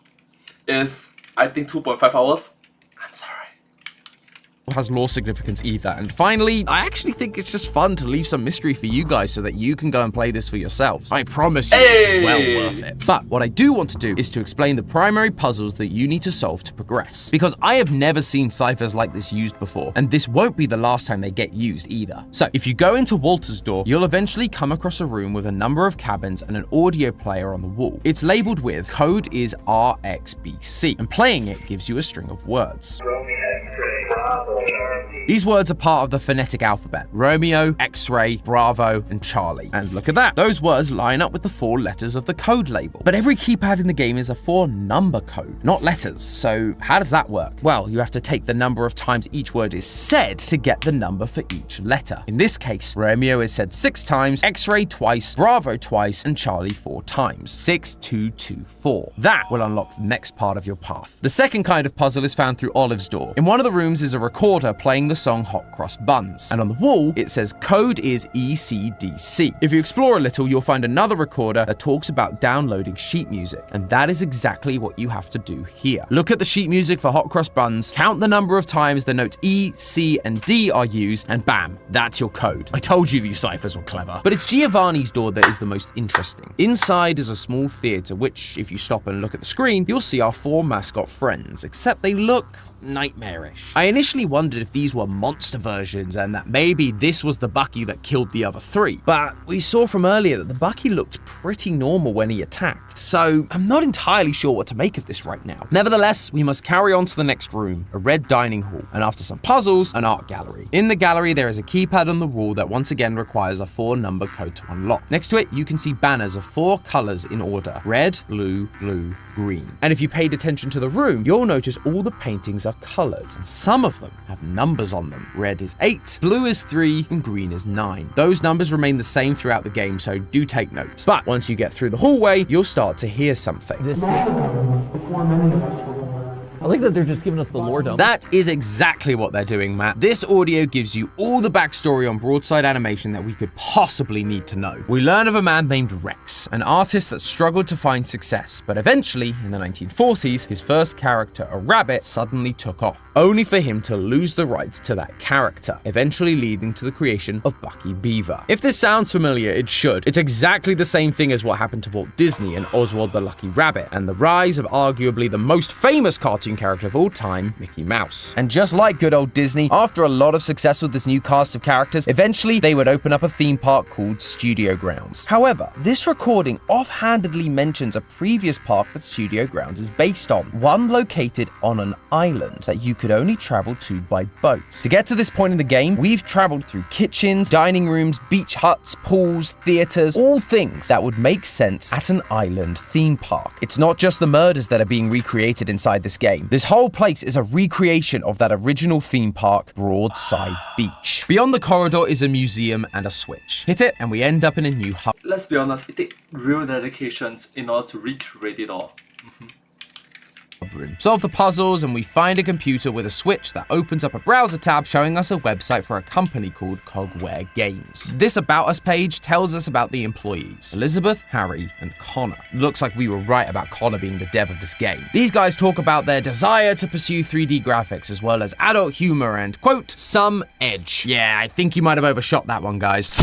is, I think, 2.5 hours. I'm sorry. Has lore significance either. And finally, I actually think it's just fun to leave some mystery for you guys so that you can go and play this for yourselves. I promise you, it's well worth it. But what I do want to do is to explain the primary puzzles that you need to solve to progress, because I have never seen ciphers like this used before, and this won't be the last time they get used either. So if you go into Walter's door, you'll eventually come across a room with a number of cabins and an audio player on the wall. It's labeled with code is RXBC, and playing it gives you a string of words. These words are part of the phonetic alphabet: Romeo, X-ray, Bravo, and Charlie. And look at that, those words line up with the 4 letters of the code label. But every keypad in the game is a 4-number code, not letters. So how does that work? Well, you have to take the number of times each word is said to get the number for each letter. In this case, Romeo is said 6 times, X-ray twice, Bravo twice, and Charlie 4 times. 6, 2, 2, 4. That will unlock the next part of your path. The second kind of puzzle is found through Olive's door. In one of the rooms is a recorder playing the song Hot Cross Buns, and on the wall it says code is ECDC. If you explore a little, you'll find another recorder that talks about downloading sheet music, and that is exactly what you have to do here. Look at the sheet music for Hot Cross Buns, count the number of times the notes E, C, and D are used, and bam, that's your code. I told you these ciphers were clever. But it's Giovanni's door that is the most interesting. Inside is a small theater which, if you stop and look at the screen, you'll see our 4 mascot friends, except they look nightmarish. I initially wondered if these were monster versions and that maybe this was the Bucky that killed the other 3, but we saw from earlier that the Bucky looked pretty normal when he attacked, so I'm not entirely sure what to make of this right now. Nevertheless, we must carry on to the next room, a red dining hall, and after some puzzles, an art gallery. In the gallery, there is a keypad on the wall that once again requires a 4-number code to unlock. Next to it, you can see banners of 4 colors in order: red, blue, blue, green. And if you paid attention to the room, you'll notice all the paintings are colored, and some of them have numbers on them. Red is 8, blue is 3, and green is 9. Those numbers remain the same throughout the game, so do take note. But once you get through the hallway, you'll start to hear something. I like that they're just giving us the lore dump. That is exactly what they're doing, Matt. This audio gives you all the backstory on Broadside Animation that we could possibly need to know. We learn of a man named Rex, an artist that struggled to find success, but eventually, in the 1940s, his first character, a rabbit, suddenly took off, only for him to lose the rights to that character, eventually leading to the creation of Bucky Beaver. If this sounds familiar, it should. It's exactly the same thing as what happened to Walt Disney and Oswald the Lucky Rabbit, and the rise of arguably the most famous cartoon character of all time, Mickey Mouse. And just like good old Disney, after a lot of success with this new cast of characters, eventually they would open up a theme park called Studio Grounds. However, this recording offhandedly mentions a previous park that Studio Grounds is based on, one located on an island that you could only travel to by boat. To get to this point in the game, we've traveled through kitchens, dining rooms, beach huts, pools, theaters, all things that would make sense at an island theme park. It's not just the murders that are being recreated inside this game. This whole place is a recreation of that original theme park, Broadside Beach. Beyond the corridor is a museum and a switch. Hit it and we end up in a new hub. Let's be honest, it takes real dedications in order to recreate it all. Room. Solve the puzzles and we find a computer with a switch that opens up a browser tab showing us a website for a company called Cogware Games. This About Us page tells us about the employees, Elizabeth, Harry, and Connor. Looks like we were right about Connor being the dev of this game. These guys talk about their desire to pursue 3D graphics as well as adult humor and, quote, some edge. Yeah, I think you might have overshot that one, guys.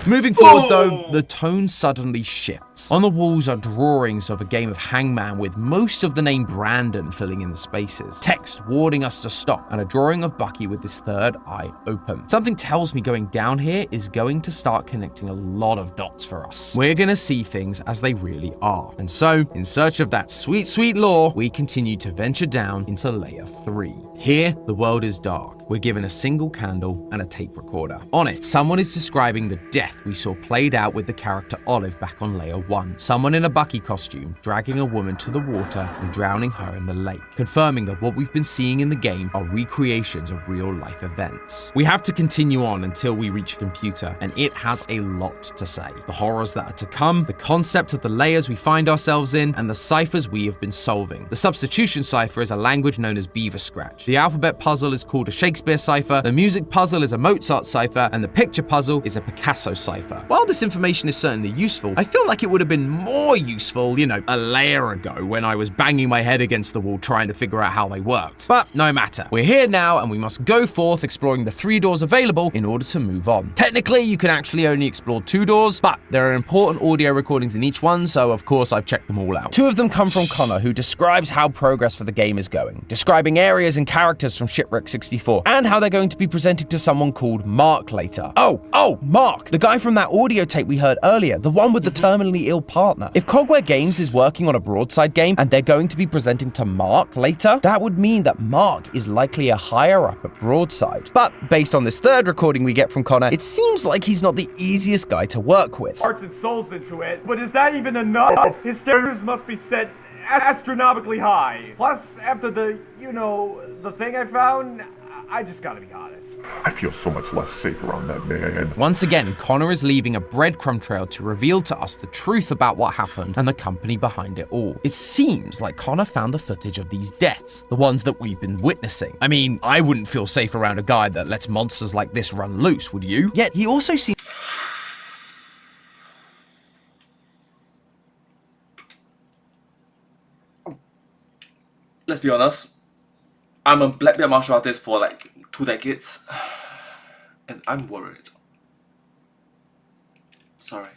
Moving forward though, the tone suddenly shifts. On the walls are drawings of a game of Hangman with most of the name Brandon filling in the spaces, text warning us to stop, and a drawing of Bucky with his third eye open. Something tells me going down here is going to start connecting a lot of dots for us. We're gonna see things as they really are. And so, in search of that sweet, sweet lore, we continue to venture down into layer 3. Here, the world is dark. We're given a single candle and a tape recorder. On it, someone is describing the death we saw played out with the character Olive back on layer 1. Someone in a Bucky costume dragging a woman to the water and drowning her in the lake, confirming that what we've been seeing in the game are recreations of real life events. We have to continue on until we reach a computer, and it has a lot to say. The horrors that are to come, the concept of the layers we find ourselves in, and the ciphers we have been solving. The substitution cipher is a language known as Beaver Scratch. The alphabet puzzle is called a Shakespeare cipher, the music puzzle is a Mozart cipher, and the picture puzzle is a Picasso cipher. While this information is certainly useful, I feel like it would have been more useful, a layer ago when I was banging my head against the wall trying to figure out how they worked. But no matter. We're here now and we must go forth exploring the 3 doors available in order to move on. Technically, you can actually only explore 2 doors, but there are important audio recordings in each one, so of course I've checked them all out. 2 of them come from Connor, who describes how progress for the game is going, describing areas and characters from Shipwreck 64, and how they're going to be presenting to someone called Mark later. Oh, Mark, the guy from that audio tape we heard earlier, the one with the terminally ill partner. If Cogware Games is working on a Broadside game and they're going to be presenting to Mark later, that would mean that Mark is likely a higher up at Broadside. But based on this third recording we get from Connor, it seems like he's not the easiest guy to work with. Hearts and souls into it, but is that even enough? His standards must be set astronomically high. Plus, after the thing I found, I just gotta be honest. I feel so much less safe around that man. Once again, Connor is leaving a breadcrumb trail to reveal to us the truth about what happened and the company behind it all. It seems like Connor found the footage of these deaths, the ones that we've been witnessing. I mean, I wouldn't feel safe around a guy that lets monsters like this run loose, would you? Yet he also seems... Let's be honest, I'm a black belt martial artist for like 2 decades, and I'm worried. Sorry.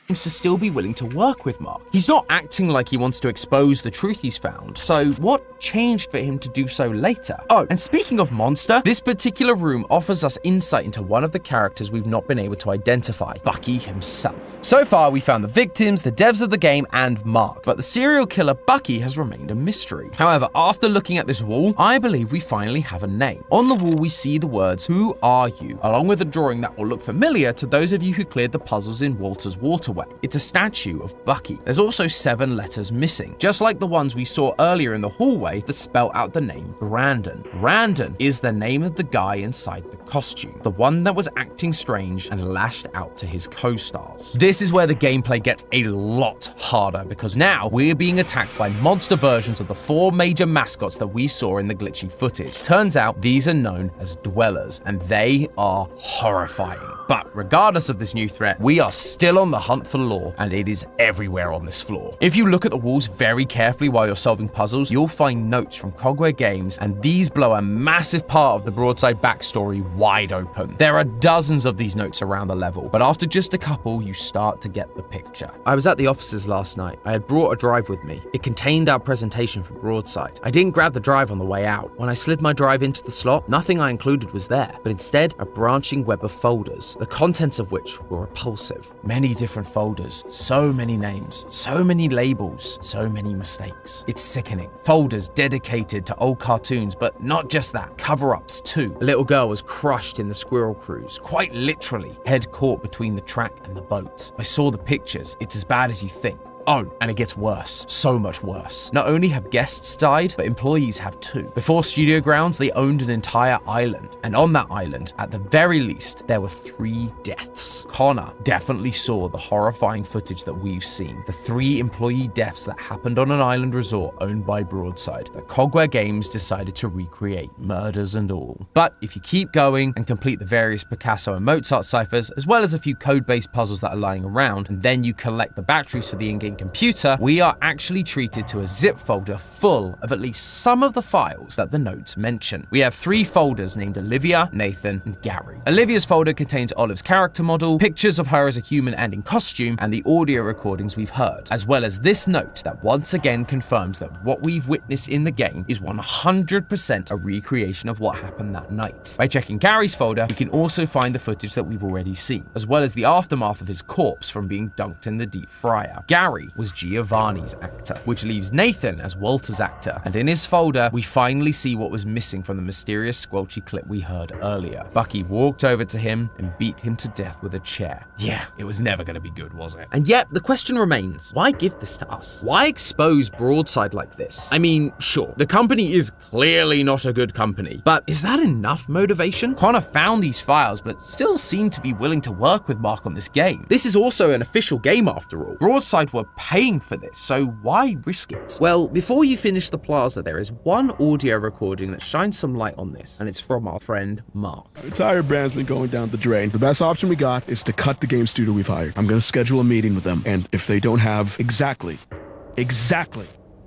seems to still be willing to work with Mark. He's not acting like he wants to expose the truth he's found, so what changed for him to do so later? Oh, and speaking of monster, this particular room offers us insight into one of the characters we've not been able to identify, Bucky himself. So far, we found the victims, the devs of the game, and Mark, but the serial killer Bucky has remained a mystery. However, after looking at this wall, I believe we finally have a name. On the wall, we see the words, "Who are you?" along with a drawing that will look familiar to those of you who cleared the puzzles in Walter's Waterway. It's a statue of Bucky. There's also 7 letters missing. Just like the ones we saw earlier in the hallway, hallway that spell out the name Brandon. Brandon is the name of the guy inside the costume, the one that was acting strange and lashed out to his co-stars. This is where the gameplay gets a lot harder, because now we're being attacked by monster versions of the 4 major mascots that we saw in the glitchy footage. Turns out these are known as dwellers, and they are horrifying. But regardless of this new threat, we are still on the hunt for lore, and it is everywhere on this floor. If you look at the walls very carefully while you're solving puzzles, you'll find notes from Cogware Games, and these blow a massive part of the Broadside backstory wide open. There are dozens of these notes around the level, but after just a couple, you start to get the picture. I was at the offices last night. I had brought a drive with me. It contained our presentation for Broadside. I didn't grab the drive on the way out. When I slid my drive into the slot, nothing I included was there, but instead a branching web of folders, the contents of which were repulsive. Many different folders, so many names, so many labels, so many mistakes. It's sickening. Folders dedicated to old cartoons, but not just that, cover-ups too. A little girl was crushed in the squirrel cruise, quite literally, head caught between the track and the boat. I saw the pictures. It's as bad as you think. Oh, and it gets worse. So much worse. Not only have guests died, but employees have too. Before Studio Grounds, they owned an entire island. And on that island, at the very least, there were 3 deaths. Connor definitely saw the horrifying footage that we've seen. The 3 employee deaths that happened on an island resort owned by Broadside, that Cogware Games decided to recreate, murders and all. But if you keep going and complete the various Picasso and Mozart ciphers, as well as a few code-based puzzles that are lying around, and then you collect the batteries for the in-game computer, we are actually treated to a zip folder full of at least some of the files that the notes mention. We have 3 folders named Olivia, Nathan, and Gary. Olivia's folder contains Olive's character model, pictures of her as a human and in costume, and the audio recordings we've heard, as well as this note that once again confirms that what we've witnessed in the game is 100% a recreation of what happened that night. By checking Gary's folder, we can also find the footage that we've already seen, as well as the aftermath of his corpse from being dunked in the deep fryer. Gary was Giovanni's actor, which leaves Nathan as Walter's actor, and in his folder, we finally see what was missing from the mysterious squelchy clip we heard earlier. Bucky walked over to him and beat him to death with a chair. Yeah, it was never gonna be good, was it? And yet, the question remains, why give this to us? Why expose Broadside like this? I mean, sure, the company is clearly not a good company, but is that enough motivation? Connor found these files, but still seemed to be willing to work with Mark on this game. This is also an official game after all. Broadside were paying for this, so why risk it? Well, before you finish the plaza, there is one audio recording that shines some light on this, and it's from our friend Mark. The entire brand's been going down the drain. The best option we got is to cut the game studio we've hired. I'm gonna schedule a meeting with them, and if they don't have exactly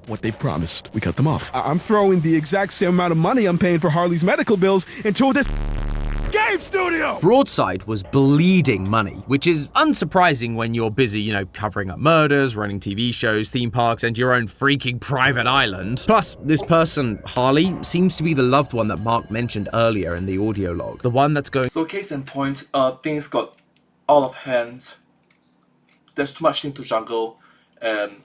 what they've promised, we cut them off. I'm throwing the exact same amount of money I'm paying for Harley's medical bills into this game studio! Broadside was bleeding money, which is unsurprising when you're busy, covering up murders, running TV shows, theme parks, and your own freaking private island. Plus, this person, Harley, seems to be the loved one that Mark mentioned earlier in the audio log. The one that's going... So case in point, things got out of hand. There's too much thing to juggle, and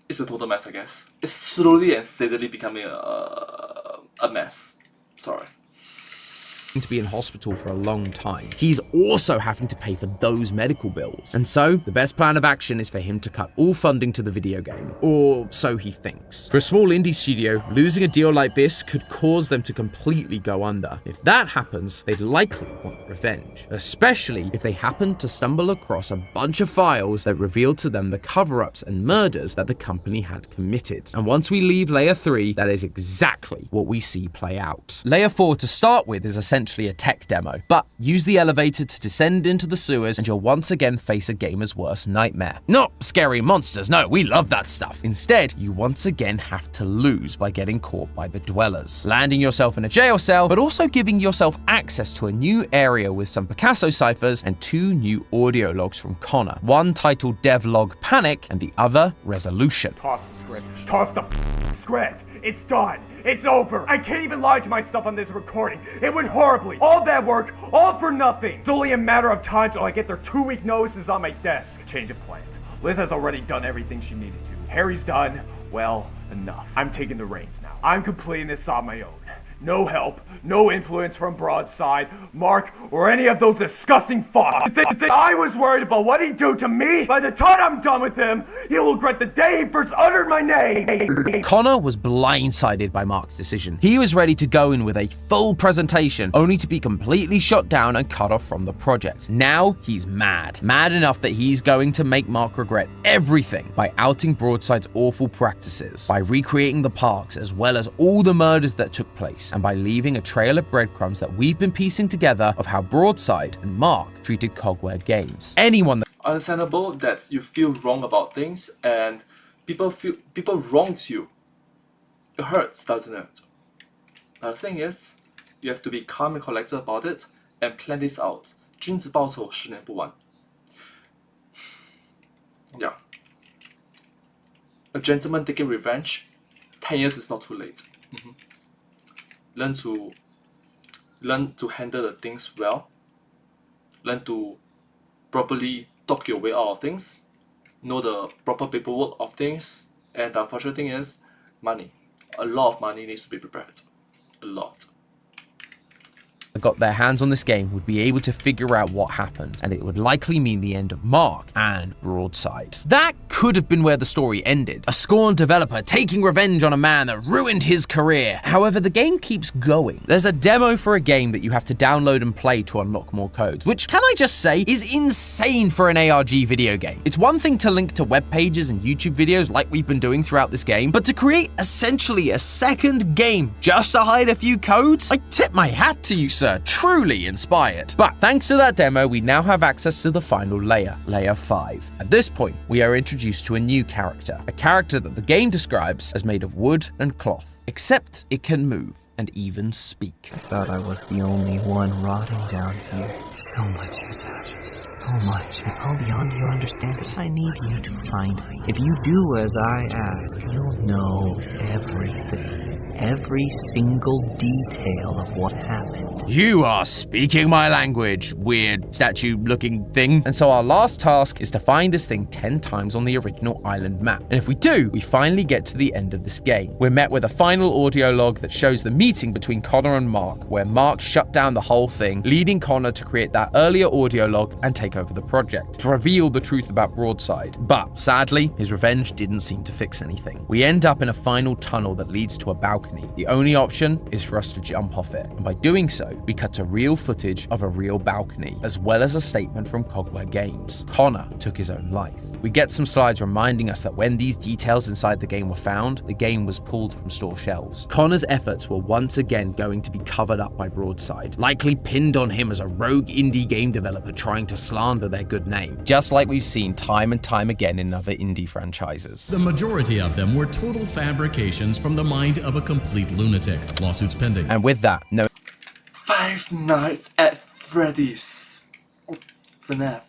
it's a total mess, I guess. It's slowly and steadily becoming a mess. Sorry. To be in hospital for a long time. He's also having to pay for those medical bills. And so, the best plan of action is for him to cut all funding to the video game. Or so he thinks. For a small indie studio, losing a deal like this could cause them to completely go under. If that happens, they'd likely want revenge. Especially if they happen to stumble across a bunch of files that reveal to them the cover-ups and murders that the company had committed. And once we leave Layer 3, that is exactly what we see play out. Layer 4 to start with is essentially a tech demo, but use the elevator to descend into the sewers and you'll once again face a gamer's worst nightmare. Not scary monsters, no, we love that stuff. Instead, you once again have to lose by getting caught by the dwellers, landing yourself in a jail cell, but also giving yourself access to a new area with some Picasso ciphers and 2 new audio logs from Connor, one titled Devlog Panic and the other Resolution. Toss the script. Toss the script. It's done. It's over. I can't even lie to myself on this recording. It went horribly. All that work, all for nothing. It's only a matter of time till I get their 2-week notices on my desk. Change of plans. Liz has already done everything she needed to. Harry's done. Well, enough. I'm taking the reins now. I'm completing this on my own. No help, no influence from Broadside, Mark, or any of those disgusting fucks. I was worried about what he'd do to me. By the time I'm done with him, he'll regret the day he first uttered my name. Connor was blindsided by Mark's decision. He was ready to go in with a full presentation, only to be completely shot down and cut off from the project. Now he's mad. Mad enough that he's going to make Mark regret everything by outing Broadside's awful practices, by recreating the parks as well as all the murders that took place, and by leaving a trail of breadcrumbs that we've been piecing together of how Broadside and Mark treated Cogware Games. Anyone that Understandable that you feel wrong about things and people wronged you. It hurts, doesn't it? But the thing is, you have to be calm and collected about it and plan this out. 君子报仇10年不晚. Yeah. A gentleman taking revenge, 10 years is not too late. Learn to handle the things well. Learn to properly talk your way out of things. Know the proper paperwork of things. And the unfortunate thing is, money. A lot of money needs to be prepared. A lot. got their hands on this game would be able to figure out what happened, and it would likely mean the end of Mark and Broadside. That could have been where the story ended. A scorned developer taking revenge on a man that ruined his career. However, the game keeps going. There's a demo for a game that you have to download and play to unlock more codes, which, can I just say, is insane for an ARG video game. It's one thing to link to web pages and YouTube videos like we've been doing throughout this game, but to create essentially a second game just to hide a few codes? I tip my hat to you, sir. Truly inspired. But thanks to that demo, we now have access to the final layer, Layer 5. At this point, we are introduced to a new character, a character that the game describes as made of wood and cloth, except it can move and even speak. I thought I was the only one rotting down here. So much has happened. So much. It's all beyond your understanding. I need you to find me. If you do as I ask, you'll know everything. Every single detail of what's happened. You are speaking my language, weird statue-looking thing. And so our last task is to find this thing 10 times on the original island map. And if we do, we finally get to the end of this game. We're met with a final audio log that shows the meeting between Connor and Mark, where Mark shut down the whole thing, leading Connor to create that earlier audio log and take over the project, to reveal the truth about Broadside. But sadly, his revenge didn't seem to fix anything. We end up in a final tunnel that leads to a balcony. The only option is for us to jump off it, and by doing so, we cut to real footage of a real balcony, as well as a statement from Cogware Games. Connor took his own life. We get some slides reminding us that when these details inside the game were found, the game was pulled from store shelves. Connor's efforts were once again going to be covered up by Broadside, likely pinned on him as a rogue indie game developer trying to slander their good name, just like we've seen time and time again in other indie franchises. The majority of them were total fabrications from the mind of a complete lunatic. Lawsuits pending. And with that, no. Five Nights at Freddy's. FNAF.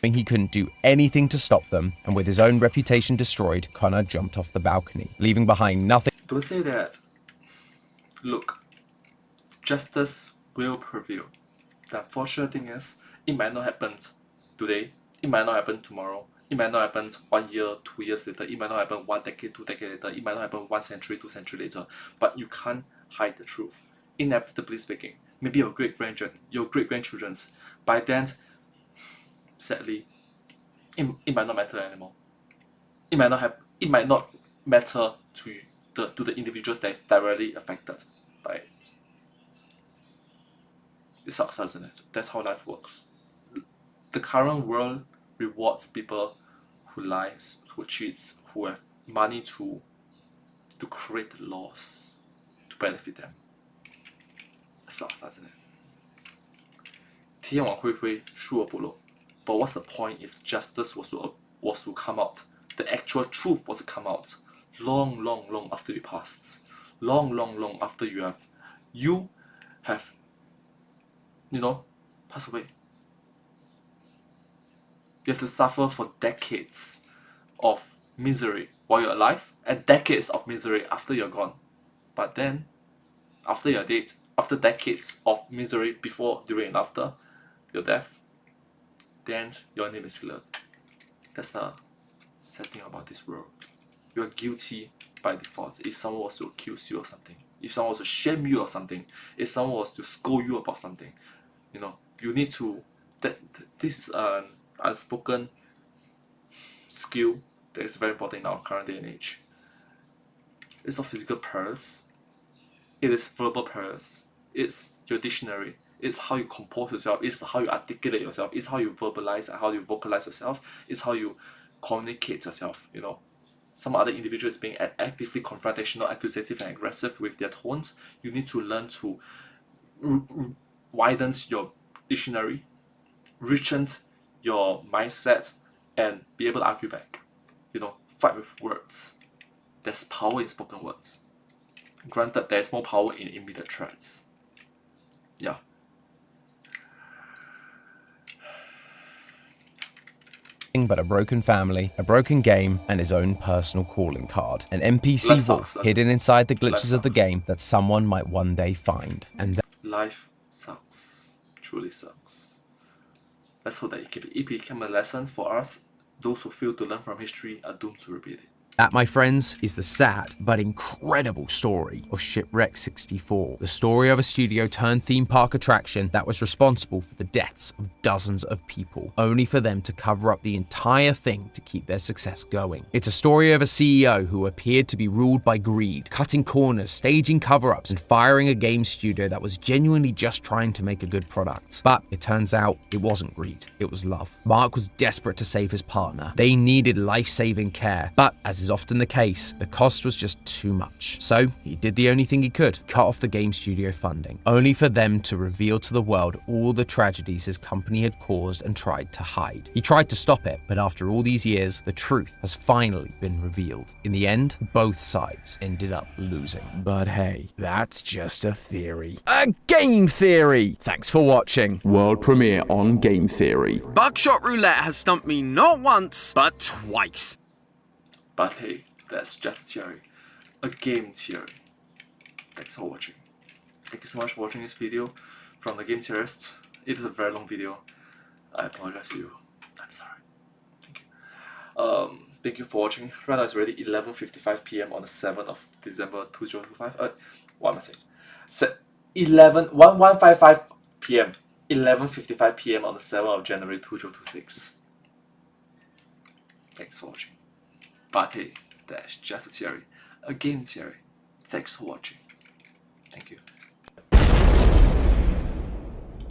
He couldn't do anything to stop them, and with his own reputation destroyed, Connor jumped off the balcony, leaving behind nothing. Don't say that. Look, justice will prevail. The unfortunate thing is, it might not happen today, it might not happen tomorrow, it might not happen 1 year, 2 years later, it might not happen 1 decade, 2 decades later, it might not happen 1 century, 2 centuries later, but you can't hide the truth. Inevitably speaking, maybe your great-grandchildren's, by then, sadly, it might not matter anymore. It might not matter to the individuals that is directly affected by it. It sucks, doesn't it? That's how life works. The current world rewards people who lies, who cheats, who have money to create the laws to benefit them. It sucks, doesn't it? 天网恢恢，疏而不漏. But what's the point if justice was to come out? The actual truth was to come out long after you passed. Long after you have passed away. You have to suffer for decades of misery while you're alive and decades of misery after you're gone. But then, after you're dead, after decades of misery before, during, and after your death, then your name is cleared. That's the sad thing about this world. You're guilty by default. If someone was to accuse you of something, if someone was to shame you of something, if someone was to scold you about something, you know, you need to, this is an unspoken skill that is very important in our current day and age. It's not physical prowess, it is verbal prowess, it's your dictionary, it's how you compose yourself, it's how you articulate yourself, it's how you verbalize and how you vocalize yourself, it's how you communicate yourself, you know. Some other individuals being actively confrontational, accusative and aggressive with their tones. You need to learn to widen your dictionary, richen your mindset, and be able to argue back. You know, fight with words. There's power in spoken words. Granted, there's more power in immediate threats. Yeah. But a broken family, a broken game, and his own personal calling card. An NPC Life wolf sucks, hidden inside the Life glitches of the sucks. game that someone might one day find. And Life sucks. Truly sucks. Let's hope that it became a lesson for us. Those who fail to learn from history are doomed to repeat it. that, my friends, is the sad but incredible story of Shipwreck 64, the story of a studio turned theme park attraction that was responsible for the deaths of dozens of people, only for them to cover up the entire thing to keep their success going. It's a story of a CEO who appeared to be ruled by greed, cutting corners, staging cover-ups, and firing a game studio that was genuinely just trying to make a good product. But it turns out it wasn't greed, it was love. Mark was desperate to save his partner. They needed life-saving care, but as is often the case, the cost was just too much. So he did the only thing he could, cut off the game studio funding, only for them to reveal to the world all the tragedies his company had caused and tried to hide. He tried to stop it, but after all these years, the truth has finally been revealed. In the end, both sides ended up losing. But hey, that's just a theory. A game theory! Thanks for watching. World premiere on Game Theory. Buckshot Roulette has stumped me not once, but twice. But hey, that's just a theory. A game theory. Thanks for watching. Thank you so much for watching this video from the Game Theorists. It is a very long video. I apologize to you. I'm sorry. Thank you. Thank you for watching. Right now it's already 11:55 PM on the 7th of December 2025. What am I saying? 11:55 PM. 11:55 PM on the 7th of January 2026. Thanks for watching. But hey, that's just a theory. A game theory. Thanks for watching. Thank you.